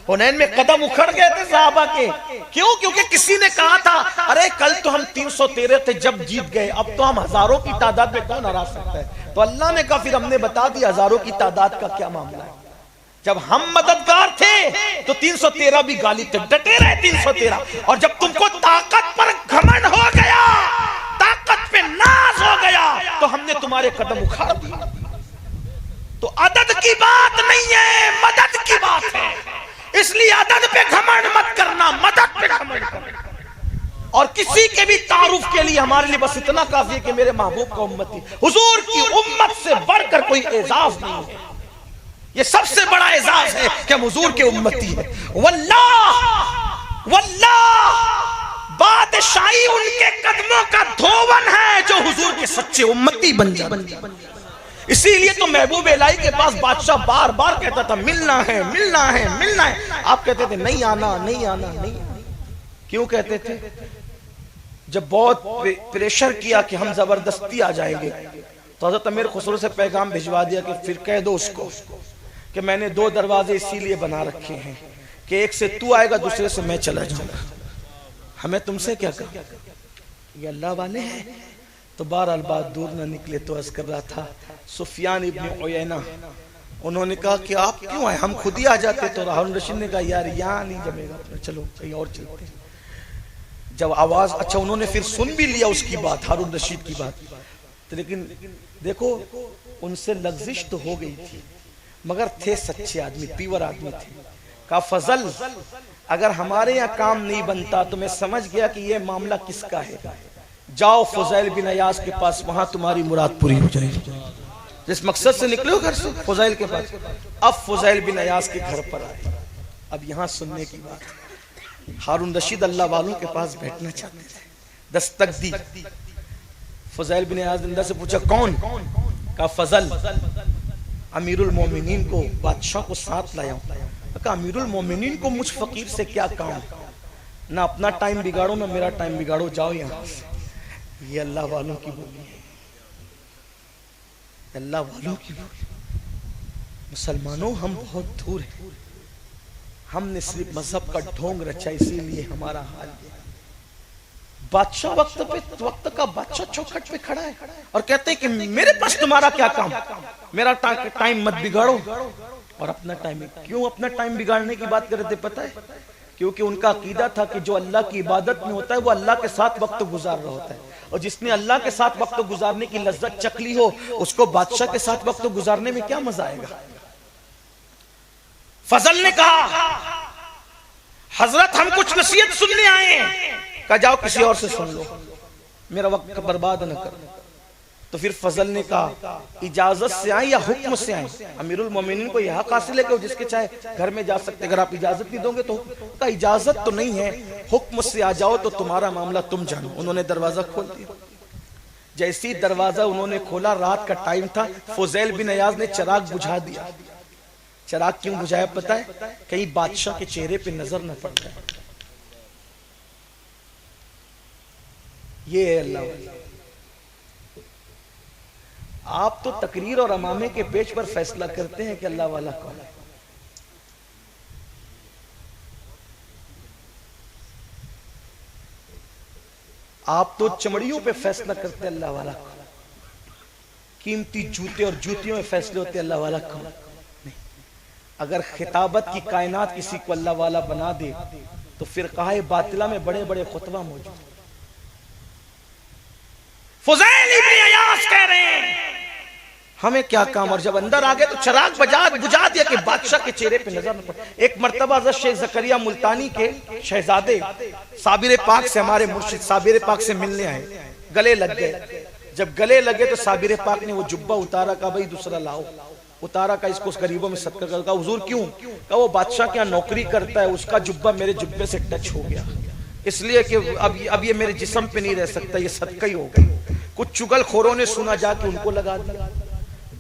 حنین میں قدم اکھڑ گئے تھے صحابہ کے، کیوں؟ کیونکہ کسی نے کہا تھا ارے کل تو ہم 313 تھے جب جیت گئے، اب تو ہم ہزاروں کی تعداد میں کون ہرا سکتا ہے؟ تو اللہ نے کہا پھر ہم نے بتا دیا ہزاروں کی تعداد کا کیا معاملہ ہے۔ جب ہم مددگار تھے تو 313 بھی غالب تھے، ڈٹے رہے 313، اور جب تم کو طاقت پر گھمنڈ ہو گیا، طاقت پہ ناز ہو گیا، تو ہم نے تمہارے قدم اکھاڑ دیے۔ تو عدد کی بات نہیں ہے، مدد کی بات ہے، اس لیے عدد پہ گھمنڈ مت کرنا، مدد پہ گھمنڈ کرنا۔ اور کسی کے بھی تعارف کے لیے ہمارے لیے بس اتنا کافی ہے کہ میرے محبوب کا امتی، حضور کی امت سے بڑھ کر کوئی اعزاز نہیں ہے۔ یہ سب سے بڑا اعزاز ہے کہ ہم حضور کے امتی ہیں۔ واللہ بادشاہی ان کے قدموں کا دھوون ہے جو حضور کے سچے امتی بن جاتے۔ اسی لیے تو محبوب الہی کے پاس بادشاہ بار بار کہتا تھا ملنا ہے، ملنا ہے، ملنا ہے۔ آپ کہتے تھے نہیں آنا، نہیں آنا، نہیں آنا۔ کیوں کہتے تھے؟ جب بہت پریشر کیا کہ ہم زبردستی آ جائیں گے تو حضرت امیر خسرو سے پیغام بھجوا دیا کہ پھر کہہ دو اس کو کہ میں نے 2 دروازے اسی لیے بنا رکھے ہیں کہ ایک سے تو آئے گا، دوسرے سے میں چلا جاؤں گا۔ ہمیں تم سے کیا کہا؟ یہ اللہ والے ہیں۔ تو بہرحال بات دور نہ نکلے تو عرض کر رہا تھا، سفیان ابن عیینہ انہوں نے کہا کہ آپ کیوں آئے، ہم خود ہی آ جاتے۔ تو ہارون رشید نے کہا یار یہاں نہیں جمے گا، چلو کہیں اور چلتے ہیں۔ جب آواز، اچھا انہوں نے پھر سن بھی لیا اس کی بات، ہارون رشید کی بات، لیکن دیکھو ان سے لغزش تو ہو گئی تھی، مگر تھے سچے آدمی، پیور آدمی تھے۔ کہا فضل اگر ہمارے یہاں کام نہیں بنتا تو میں سمجھ گیا کہ یہ معاملہ کس کا ہے، جاؤ فضیل بن عیاض کے پاس، وہاں تمہاری مراد پوری ہو جائے گی۔ جس مقصد سے نکلے ہو گھر سے، فضیل کے پاس۔ اب فضیل بن عیاض کے گھر پر آئے۔ اب یہاں سننے کی بات، ہارون رشید اللہ والوں کے پاس بیٹھنا چاہتے تھے، دستک دی۔ فضیل بن عیاض نے اندر سے پوچھا کون؟ کہا فضل، امیر المومنین کو، بادشاہ کو ساتھ لایا ہوں۔ کہا امیر المومنین کو مجھ فقیر سے کیا کام؟ نہ اپنا ٹائم بگاڑو نہ میرا ٹائم بگاڑو، جاؤ یہاں سے۔ یہ اللہ والوں کی بولی ہے، اللہ والوں کی بولی۔ مسلمانوں ہم بہت دور ہیں، ہم نے صرف مذہب کا ڈھونگ رچا، اسی لیے ہمارا حال ہے۔ بادشاہ وقت کا بادشاہ چوکھٹ پہ کھڑا ہے اور کہتے ہیں کہ میرے پاس تمہارا کیا کام، میرا ٹائم مت بگاڑو، اور اپنا ٹائم۔ کیوں اپنا ٹائم بگاڑنے کی بات کرتے پتہ ہے؟ کیونکہ ان کا عقیدہ تھا کہ جو اللہ کی عبادت میں ہوتا ہے وہ اللہ کے ساتھ وقت گزار رہا ہوتا ہے، اور جس نے اللہ کے ساتھ وقت گزارنے کی لذت چکھ لی ہو اس کو بادشاہ کے ساتھ وقت گزارنے میں کیا مزہ آئے گا؟ فضل نے کہا حضرت ہم کچھ نصیحت سننے آئے ہیں. کہا جاؤ کسی اور سے سن لو، میرا وقت برباد نہ کرو. تو پھر فضل نے کہا اجازت سے آئیں یا حکم سے آئیں؟ امیر المومنین کو یہ حق حاصل ہے کہ وہ جس کے چاہے گھر میں جا سکتے، اگر آپ اجازت نہیں دو گے تو. کہا اجازت تو نہیں ہے، حکم سے آ جاؤ تو تمہارا معاملہ تم جانو. انہوں نے دروازہ کھول دیا. جیسی دروازہ انہوں نے کھولا، رات کا ٹائم تھا، فضیل بن عیاض نے چراغ بجھا دیا. چراغ کیوں بجھایا پتہ ہے؟ کہیں بادشاہ کے چہرے پہ نظر نہ پڑ جائے. یہ ہے اللہ. آپ تو تقریر اور امامے کے پیج پر فیصلہ کرتے ہیں کہ اللہ والا کون ہے. آپ تو چمڑیوں پہ فیصلہ کرتے ہیں اللہ والا کون. قیمتی جوتے اور جوتیوں میں فیصلے ہوتے ہیں اللہ والا کون. اگر خطابت کی کائنات کسی کو اللہ والا بنا دے تو فرقہ باطلہ میں بڑے بڑے خطبہ موجود. فضیل ابن عیاض کہہ رہے ہیں ہمیں کیا کام، اور جب اندر آگئے تو چراغ بجھا دیا کہ بادشاہ کے چہرے پہ نظر نہ پڑے. ایک مرتبہ حضرت شیخ زکریا ملتانی کے شہزادے صابر پاک سے، ہمارے مرشد صابر پاک سے ملنے آئے، گلے لگ گئے. جب گلے لگے تو صابر پاک نے وہ جبہ اتارا، کہا بھئی دوسرا لاؤ. اتارا، کہا اس کو اس غریبوں میں صدقہ کر. کہا حضور کیوں؟ کہا وہ بادشاہ کے یہاں نوکری کرتا ہے، اس کا جبہ میرے جبے سے ٹچ ہو گیا، اس لیے کہ اب یہ میرے جسم پہ نہیں رہ سکتا، یہ صدقہ ہی ہوگا. کچھ چگل خوروں نے سنا، جا کے ان کو لگا دیا.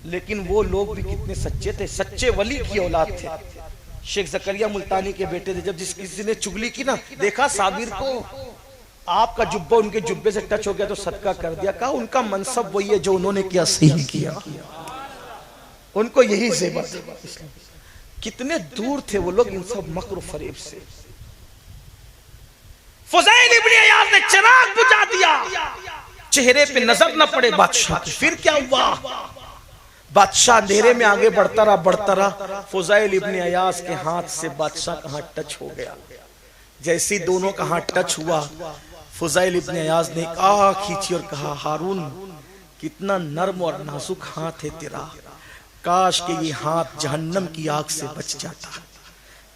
لیکن وہ لوگ بھی کتنے سچے تھے، سچے ولی کی اولاد تھے. شیخ زکریا ملتانی کے بیٹے تھے. جب جس کسی نے چگلی کی نا، دیکھا صابر کو آپ کا جبہ ان کے جبے سے ٹچ ہو گیا تو صدقہ کر دیا. کہا ان کا منصب وہی ہے جو انہوں نے کیا، صحیح کیا، ان کو یہی زیبا تھا. کتنے دور تھے وہ لوگ ان سب مکر و فریب سے. فضیل ابن عیاض نے چراغ بجھا دیا، چہرے پہ نظر نہ پڑے بادشاہ کی. پھر کیا ہوا؟ بادشاہ اندھیرے میں آگے بڑھتا رہا. فضیل ابن عیاض کے ہاتھ سے بادشاہ کا ہاتھ ٹچ ہو گیا. جیسی دونوں کا ہاتھ ٹچ ہوا، فضیل ابن عیاض نے ایک آہ کھینچی اور کہا ہارون کتنا نرم اور نازک ہاتھ ہے تیرا، کاش کہ یہ ہاتھ جہنم کی آگ سے بچ جاتا.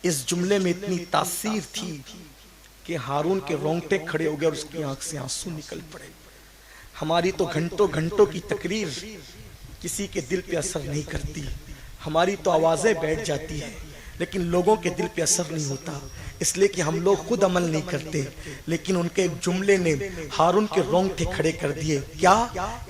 اس جملے میں اتنی تاثیر تھی کہ ہارون کے رونگٹے کھڑے ہو گئے اور اس کی آنکھ سے آنسو نکل پڑے. ہماری تو گھنٹوں گھنٹوں کی تقریر کسی کے دل پہ اثر نہیں کرتی، ہماری تو آوازیں بیٹھ جاتی ہیں لیکن لوگوں کے دل پہ اثر نہیں ہوتا، اس لیے کہ ہم لوگ خود عمل نہیں کرتے. لیکن ان کے ایک جملے نے ہارون کے رونگٹے کھڑے کر دیے. کیا؟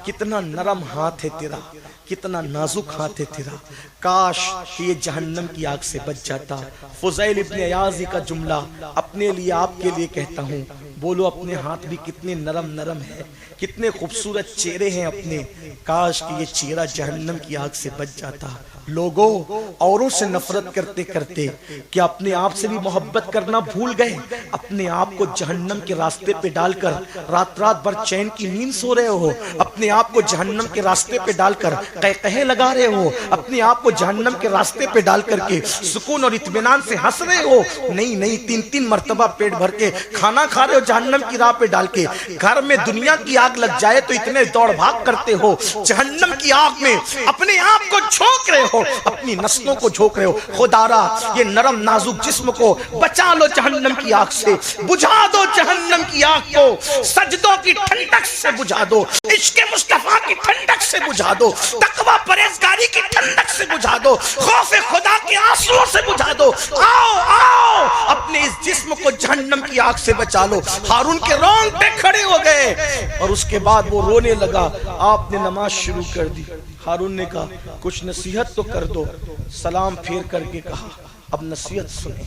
کتنا نرم ہاتھ ہے تیرا، کتنا نازک ہاتھ ہے تیرا، کاش کہ یہ جہنم کی آگ سے بچ جاتا. فضیل ابن عیاض کا جملہ اپنے لیے آپ کے لیے کہتا ہوں، بولو اپنے ہاتھ بھی کتنے نرم نرم ہیں، کتنے خوبصورت چہرے ہیں اپنے، کاش کہ یہ چہرہ جہنم کی آگ سے بچ جاتا. لوگوں اوروں سے نفرت کرتے کرتے کیا اپنے آپ سے بھی محبت کرنا بھول گئے؟ اپنے آپ کو جہنم کے راستے پہ ڈال کر رات رات بھر چین کی نیند سو رہے ہو، اپنے آپ کو جہنم کے راستے پہ ڈال کر قہقہے لگا رہے ہو، اپنے آپ کو جہنم کے راستے پہ ڈال کر کے سکون اور اطمینان سے ہنس رہے ہو. نہیں، تین مرتبہ پیٹ بھر کے کھانا کھا رہے ہو جہنم کی راہ پہ ڈال کے. گھر میں دنیا کی آگ لگ جائے تو اتنے دوڑ بھاگ کرتے ہو، جہنم کی آگ میں اپنے آپ کو جھونک رہے ہو، اپنی نسلوں کو جھونک رہے ہو. خدارا یہ نرم نازک جسم کو بچا لو جہنم کی آگ سے، بجھا دو جہنم کی آگ کو، سجدوں کی ٹھنڈک سے بجھا دو، عشق مصطفیٰ کی ٹھنڈک سے بجھا دو، تقوی پرہیزگاری کی ٹھنڈک سے بجھا دو، خوف خدا کے آنسوؤں سے بجھا دو. آؤ اپنے اس جسم کو جہنم کی آگ سے بچا لو. ہارون کے رونگٹے کھڑے ہو گئے اور اس کے بعد وہ رونے لگا. آپ نے نماز شروع کر دی. ہارون نے کہا کچھ نصیحت تو کر دو. سلام پھیر کر کے کہا اب نصیحت سنیں.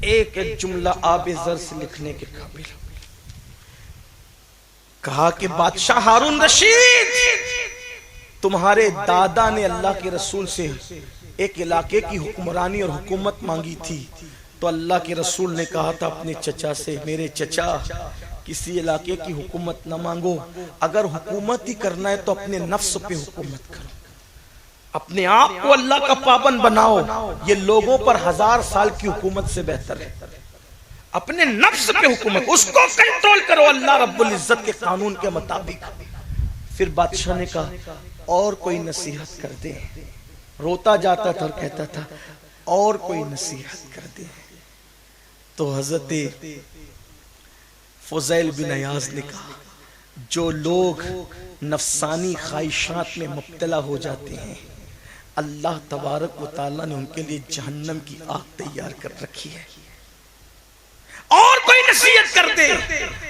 ایک ایک جملہ آب زر سے لکھنے کے قابل. کہا کہ بادشاہ ہارون رشید، تمہارے دادا نے اللہ کے رسول سے ایک علاقے کی حکمرانی اور حکومت مانگی تھی تو اللہ کے رسول نے کہا تھا اپنے چچا سے، میرے چچا کسی علاقے کی حکومت نہ مانگو، اگر حکومت ہی کرنا ہے تو اپنے نفس پہ حکومت کرو، اپنے آپ کو اللہ کا پابند بناؤ. یہ لوگوں پر 1000 سال کی حکومت سے بہتر ہے. اپنے نفس پہ حکومت، اس کو کنٹرول کرو اللہ رب العزت کے قانون کے مطابق. پھر بادشاہ نے کہا اور کوئی نصیحت کر دے. روتا جاتا تھا اور کہتا تھا اور کوئی نصیحت کر دے. تو حضرت فضیل بن عیاض نے کہا جو لوگ نفسانی خواہشات میں مبتلا ہو جاتے ہیں اللہ تبارک و تعالیٰ نے ان کے لیے جہنم کی آگ تیار کر رکھی ہے. اور کوئی نصیحت کر دے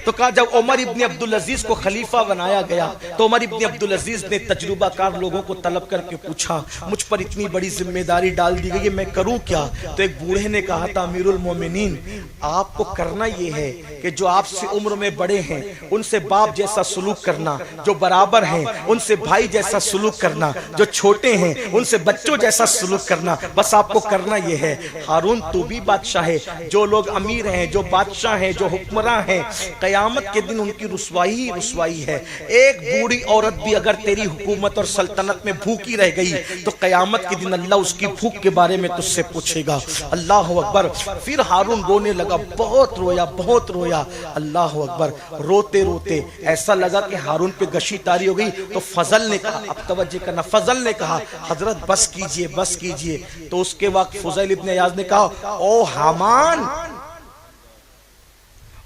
تو کہا جب عمر ابن عبدالعزیز کو خلیفہ بنایا گیا تو عمر ابن عبدالعزیز نے تجربہ کار لوگوں کو طلب کر کے پوچھا مجھ پر اتنی بڑی ذمہ داری ڈال دی گئی ہے میں کروں کیا؟ تو ایک بوڑھے نے کہا تھا امیر المومنین آپ کو کرنا یہ ہے کہ جو آپ سے عمر میں بڑے ہیں ان سے باپ جیسا سلوک کرنا، جو برابر ہیں ان سے بھائی جیسا سلوک کرنا، جو چھوٹے ہیں ان سے بچوں جیسا سلوک کرنا، بس آپ کو کرنا یہ ہے. ہارون تو بھی بادشاہ ہے، جو لوگ امیر ہیں جو بادشاہ ہیں جو حکمراں ہیں قیامت کے دن ان کی رسوائی ہی رسوائی ہے. ایک بوڑھی عورت بھی اگر تیری حکومت اور سلطنت میں بھوکی رہ گئی تو قیامت کے دن اللہ اس کی بھوک کے بارے میں تجھ سے پوچھے گا. اللہ اکبر. پھر ہارون رونے لگا، بہت رویا بہت رویا. اللہ اکبر. روتے روتے ایسا لگا کہ ہارون پہ گشی تاری ہو گئی. تو فضل نے کہا، اب توجہ کرنا، فضل نے کہا حضرت بس کیجئے بس کیجئے. تو اس کے وقت فضیل ابن عیاض نے کہا او حامان،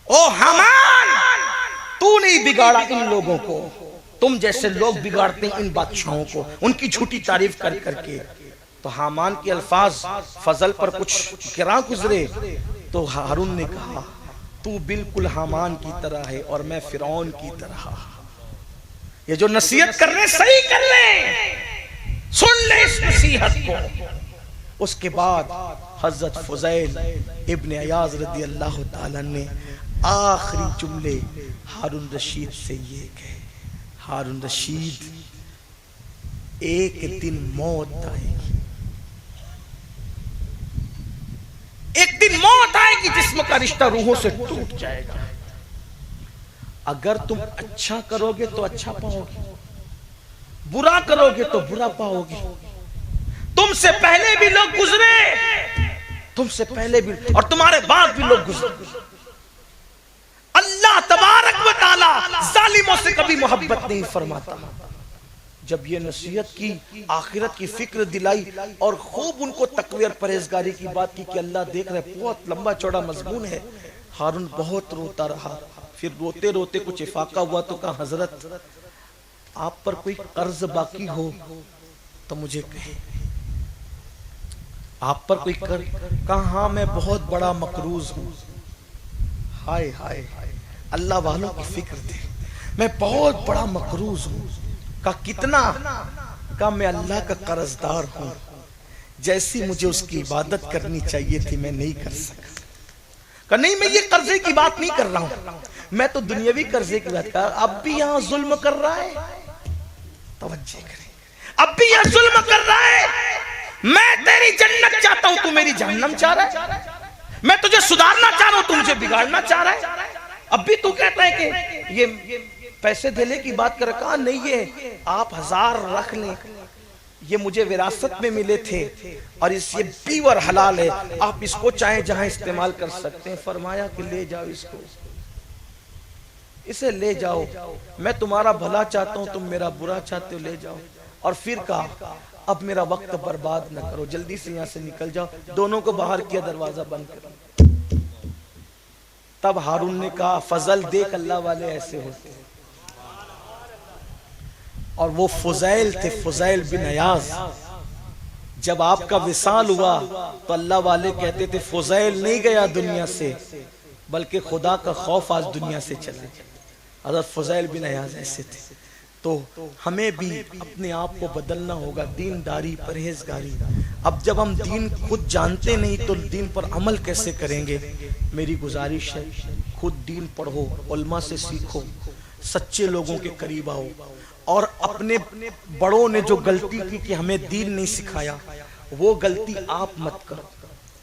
او حامان تو نہیں بگاڑا ان لوگوں کو، تم جیسے لوگ بگاڑتے ہیں ان بادشاہوں کو ان کی جھوٹی تعریف کر کر کے. تو حامان کے الفاظ فضل پر کچھ گراں گزرے تو ہارون نے کہا تو بالکل حامان کی طرح ہے اور میں فرعون کی طرح. یہ جو نصیحت کر رہے صحیح کر لیں، سن لیں اس نصیحت کو. اس کے بعد حضرت فضیل ابن عیاض رضی اللہ تعالیٰ نے آخری جملے ہارون رشید سے یہ کہے، ہارون رشید ایک دن موت آئے گی، ایک دن موت آئے گی، جسم کا رشتہ روحوں سے ٹوٹ جائے گا. اگر تم اچھا کرو گے تو اچھا پاؤ گے، برا کرو گے تو برا پاؤ گے. تم سے پہلے بھی لوگ گزرے، تم سے پہلے بھی اور تمہارے بعد بھی لوگ گزرے. اللہ تبارک و تعالی ظالموں سے کبھی محبت نہیں فرماتا. جب یہ نصیحت کی، آخرت کی فکر دلائی اور خوب ان کو تقوی اور پرہیزگاری کی بات کی کہ اللہ دیکھ رہے، بہت لمبا چوڑا مضمون ہے. ہارون بہت روتا رہا. پھر روتے روتے کچھ افاقہ ہوا تو کہا حضرت آپ پر کوئی قرض باقی ہو تو مجھے کہیں. آپ پر کوئی کہا ہاں میں بہت بڑا مقروض ہوں. ہائے ہائے اللہ والوں کی فکر دے، میں بہت بڑا مقروض ہوں. کہا کتنا؟ کہا میں اللہ کا قرض دار ہوں، جیسی مجھے اس کی عبادت کرنی چاہیے تھی میں نہیں کر سکا. کہا نہیں میں یہ قرضے کی بات نہیں کر رہا ہوں، میں تو دنیاوی قرضے کی بات کر رہا ہوں. اب بھی یہاں ظلم کر رہا ہے، توجہ کریں، اب بھی یہاں ظلم کر رہا ہے. میں تیری جنت چاہتا ہوں تو میری جہنم چاہ رہا ہے، میں تجھے سدھارنا چاہ رہا ہوں تو مجھے بگاڑنا چاہ رہا ہے. اب بھی تو کہتا ہے کہ یہ پیسے دھیلے کی بات کر رہا. نہیں یہ آپ 1000 رکھ لیں، یہ مجھے وراثت میں ملے تھے اور اس یہ پیور حلال ہے، آپ اس کو چاہیں جہاں استعمال کر سکتے ہیں. فرمایا کہ لے جاؤ اس کو، اسے لے جاؤ، میں تمہارا بھلا چاہتا ہوں تم میرا برا چاہتے ہو، لے جاؤ. اور پھر کہا اب میرا وقت برباد نہ کرو، جلدی سے یہاں سے نکل جاؤ. دونوں کو باہر کیا، دروازہ بند کر. تب ہارون نے کہا فضل دیکھ اللہ والے ایسے ہوتے ہیں. اور وہ فضیل تھے، فضیل بن عیاض. جب آپ کا وصال ہوا تو اللہ والے کہتے تھے فضیل نہیں گیا دنیا سے بلکہ خدا کا خوف آج دنیا سے چلے. حضرت فضیل بن عیاض ایسے تھے. تو ہمیں بھی اپنے آپ کو بدلنا ہوگا، دینداری پرہیزگاری. اب جب ہم دین خود جانتے نہیں تو دین پر عمل کیسے کریں گے؟ میری گزارش ہے خود دین پڑھو، علماء سے سیکھو، سچے لوگوں کے قریب آؤ. اور اپنے بڑوں نے جو غلطی کی کہ ہمیں دین نہیں سکھایا وہ غلطی آپ مت کرو.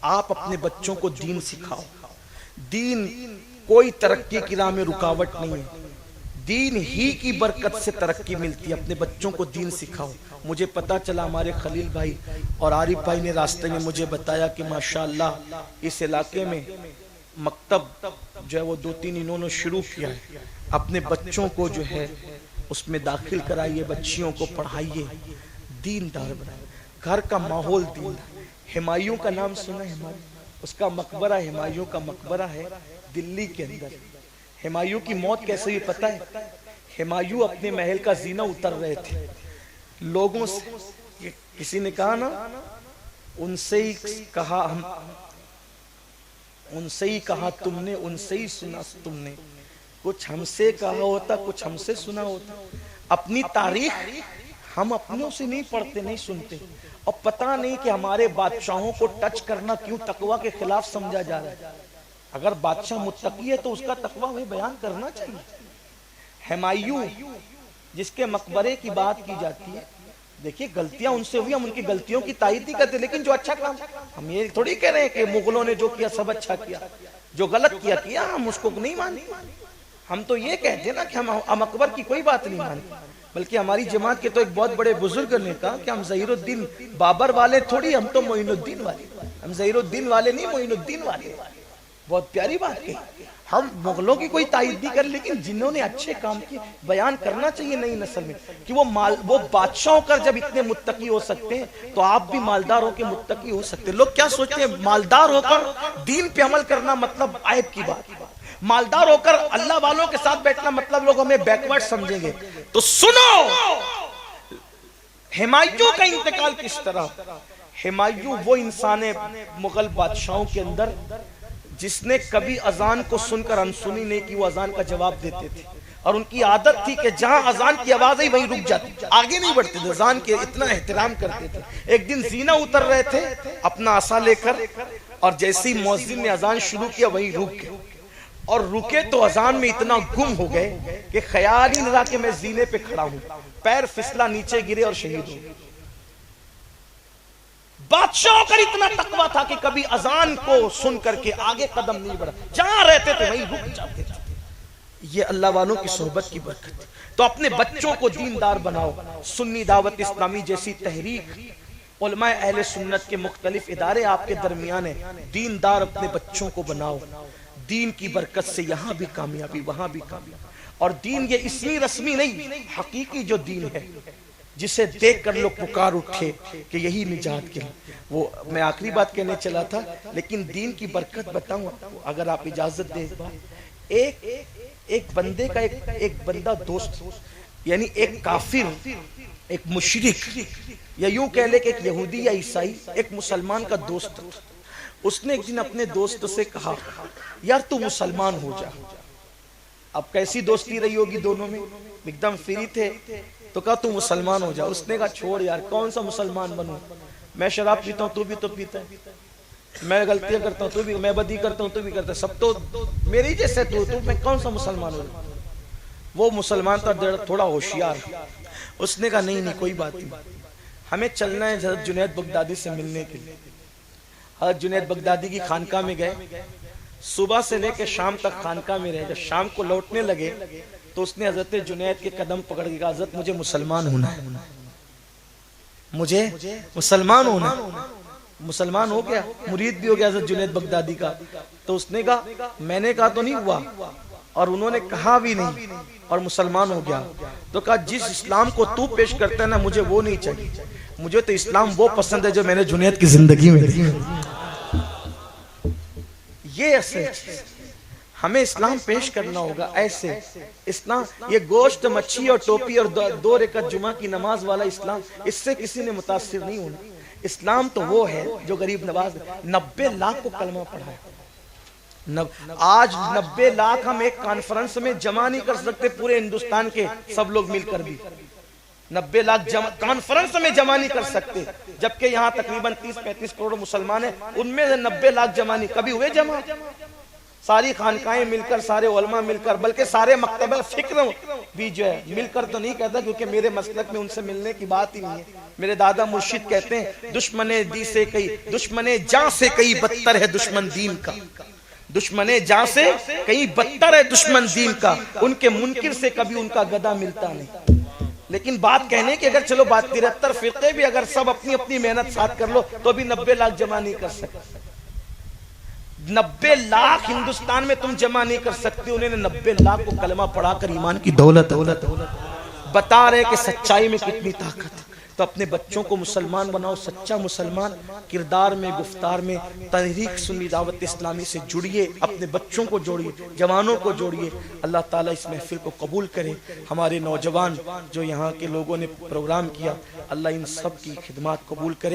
آپ اپنے بچوں کو دین سکھاؤ. دین کوئی ترقی کی راہ میں رکاوٹ نہیں ہے، دین ہی کی برکت سے ترقی ملتی ہے. اپنے بچوں کو دین سکھاؤ. مجھے پتا چلا ہمارے خلیل بھائی اور عارف بھائی نے راستے میں مجھے بتایا کہ ماشاءاللہ اس علاقے میں مکتب جو ہے وہ 2-3 انہوں نے شروع کیا ہے. اپنے بچوں کو جو ہے اس میں داخل کرائیے، بچیوں کو پڑھائیے، دین دار بنائیے. گھر کا ماحول دین. ہمایوں کا نام سنا ہے؟ اس کا مقبرہ ہمایوں کا مقبرہ ہے دلی کے اندر. ہمایوں کی موت کیسے ہوئی پتہ ہے؟ ہمایوں اپنے محل کا زینہ اتر رہے تھے, لوگوں سے کسی نے کہا نا, ان سے ہی کہا تم نے, ان سے ہی سنا تم نے, کچھ ہم سے کہا ہوتا, کچھ ہم سے سنا ہوتا. اپنی تاریخ ہم اپنوں سے نہیں پڑھتے, نہیں سنتے, اور پتہ نہیں کہ ہمارے بادشاہوں کو ٹچ کرنا کیوں تقوی کے خلاف سمجھا جا رہا ہے. اگر بادشاہ متقی ہے تو اس کا تقوی ہمیں بیان کرنا چاہیے. ہمایوں جس کے مقبرے کی بات کی جاتی ہے, دیکھیے غلطیاں ان سے ہوئی, ہم ان کی غلطیوں کی تائید نہیں کرتے, لیکن جو اچھا کام, ہم یہ تھوڑی کہہ رہے ہیں کہ مغلوں نے جو کیا سب اچھا کیا, جو غلط کیا ہم اس کو نہیں مانتے. ہم تو یہ کہتے ہیں نا کہ ہم اکبر کی کوئی بات نہیں مانتے, بلکہ ہماری جماعت کے تو ایک بہت بڑے بزرگ نے کہا کہ ہم ظہیر الدین بابر والے تھوڑی, ہم تو معین الدین والے, ہم ظہیر الدین والے نہیں, معین الدین والے. بہت پیاری بات کہی. ہم مغلوں کی کوئی تائید نہیں کر, لیکن جنہوں نے اچھے کام کیے بیان کرنا چاہیے نئی نسل میں کہ وہ بادشاہ ہو کر جب اتنے متقی ہو سکتے ہیں تو آپ بھی مالدار ہو کے متقی ہو سکتے ہیں. لوگ کیا سوچتے ہیں مالدار ہو کر دین پہ عمل کرنا مطلب عیب کی بات, مالدار ہو کر اللہ والوں کے ساتھ بیٹھنا مطلب لوگ ہمیں بیکورڈ سمجھیں گے. تو سنو ہمایوں کا انتقال کس طرح. ہمایوں وہ انسان ہے مغل بادشاہوں کے اندر جس نے کبھی اذان کو سن کر انسنی نہیں کی, وہ اذان کا جواب دیتے تھے, اور ان کی عادت تھی کہ جہاں اذان کی آواز آئی وہیں رک جاتے, آگے نہیں بڑھتے تھے, اذان کے اتنا احترام کرتے تھے. ایک دن زینہ اتر رہے تھے اپنا عصا لے کر, اور جیسے ہی مؤذن نے اذان شروع کیا وہیں رک گئے, اور رکے تو اذان میں اتنا گم ہو گئے کہ خیال ہی نہ رہا کہ میں زینے پہ کھڑا ہوں, پیر پھسلا نیچے گرے اور شہید ہو گئے. بادشاہوں کا اتنا تقویٰ تھا کہ کبھی اذان کو سن کر کے آگے قدم نہیں بڑھا, جہاں رہتے تھے وہیں رک جاتے تھے. یہ اللہ والوں کی صحبت کی برکت ہے. تو اپنے بچوں کو دیندار بناؤ. سنی دعوت اسلامی جیسی تحریک, علماء اہل سنت کے مختلف ادارے آپ کے درمیان ہیں, دیندار اپنے بچوں کو بناؤ. دین کی برکت سے یہاں بھی کامیابی, وہاں بھی کامیابی. اور دین یہ اسمی رسمی نہیں, حقیقی جو دین ہے جسے دیکھ کر لوگ پکار اٹھے کہ یہی نجات کے لیے. وہ میں آخری بات کہنے چلا تھا, لیکن دین کی برکت بتاؤں اگر آپ اجازت دیں. ایک بندے کا ایک بندہ دوست, یعنی ایک کافر, ایک مشرک, یا یوں کہہ لے کہ ایک یہودی یا عیسائی ایک مسلمان کا دوست. اس نے ایک دن اپنے دوست سے کہا یار تو مسلمان ہو جا. اب کیسی دوستی رہی ہوگی دونوں میں, ایک دم فری تھے, تو کہا تو مسلمان ہو جا. اس نے کہا چھوڑ یار, کون سا مسلمان بنوں, میں شراب پیتا ہوں تو بھی تو پیتا ہے, میں غلطیاں کرتا ہوں تو بھی, میں بدی کرتا ہوں تو بھی کرتا ہے, سب تو میری جیسے تو میں کون سا مسلمان ہوں. وہ مسلمان تھا تھوڑا ہوشیار. اس نے کہا نہیں کوئی بات نہیں, ہمیں چلنا ہے حضرت جنید بغدادی سے ملنے کے لیے. حضرت جنید بغدادی کی خانقاہ میں گئے, صبح سے لے کے شام تک خانقاہ میں رہے. جب شام کو لوٹنے لگے تو اس نے حضرت جنید کے قدم پکڑ کے کہا حضرت مجھے مسلمان ہونا ہے, مجھے مسلمان ہونا. مسلمان ہو گیا, مرید بھی ہو گیا حضرت جنید بغدادی کا. تو اس نے کہا میں نے کہا تو نہیں ہوا, اور انہوں نے کہا بھی نہیں, اور مسلمان ہو گیا. تو کہا جس اسلام کو تو پیش کرتا ہے نا مجھے وہ نہیں چاہیے, مجھے تو اسلام وہ پسند ہے جو میں نے جنید کی زندگی میں دی. یہ اصل ہمیں اسلام پیش کرنا ہوگا ایسے. اسلام یہ گوشت مچھی اور ٹوپی اور 2 رکعت جمعہ کی نماز والا اسلام, اس سے کسی نے متاثر نہیں ہونا. اسلام تو وہ ہے جو غریب نواز 90 لاکھ کو کلمہ پڑھا ہے. آج 90 لاکھ ہم ایک کانفرنس میں جمع نہیں کر سکتے پورے ہندوستان کے سب لوگ مل کر بھی. 90 لاکھ کانفرنس میں جمع نہیں کر سکتے, جبکہ یہاں تقریباً 30-35 کروڑ مسلمان ہیں, ان میں سے 90 لاکھ جمع نہیں. کبھی ہوئے جمع ساری خانقاہیں مل کر, سارے علماء مل کر, بلکہ سارے مکتب فکر بھی جو ہے مل کر تو نہیں کہتا, کیونکہ میرے مسلک میں ان سے ملنے کی بات ہی نہیں ہے. میرے دادا مرشد کہتے ہیں دشمن دی سے کئی, دشمن جاں سے کئی بدتر ہے دشمن دین کا. دشمن جاں سے کئی بدتر ہے دشمن دین کا, ان کے منکر سے کبھی ان کا گدا ملتا نہیں. لیکن بات کہنے کہ اگر چلو بات 73 فرقے بھی اگر سب اپنی اپنی محنت ساتھ کر لو تو بھی 90 لاکھ جمع نہیں کر سکتے. 90 لاکھ ہندوستان میں تم جمع نہیں کر سکتے. انہوں نے 90 لاکھ کو کلمہ پڑھا کر ایمان کی دولت بتا رہے کہ سچائی میں کتنی طاقت ہے. تو اپنے بچوں کو مسلمان بناؤ، سچا مسلمان، کردار میں، گفتار میں تحریک سنی دعوت اسلامی سے جڑیے، اپنے بچوں کو جوڑیے، جوانوں کو جوڑیے۔ اللہ تعالیٰ اس محفل کو قبول کرے۔ ہمارے نوجوان جو یہاں کے لوگوں نے پروگرام کیا، اللہ ان سب کی خدمات قبول کرے۔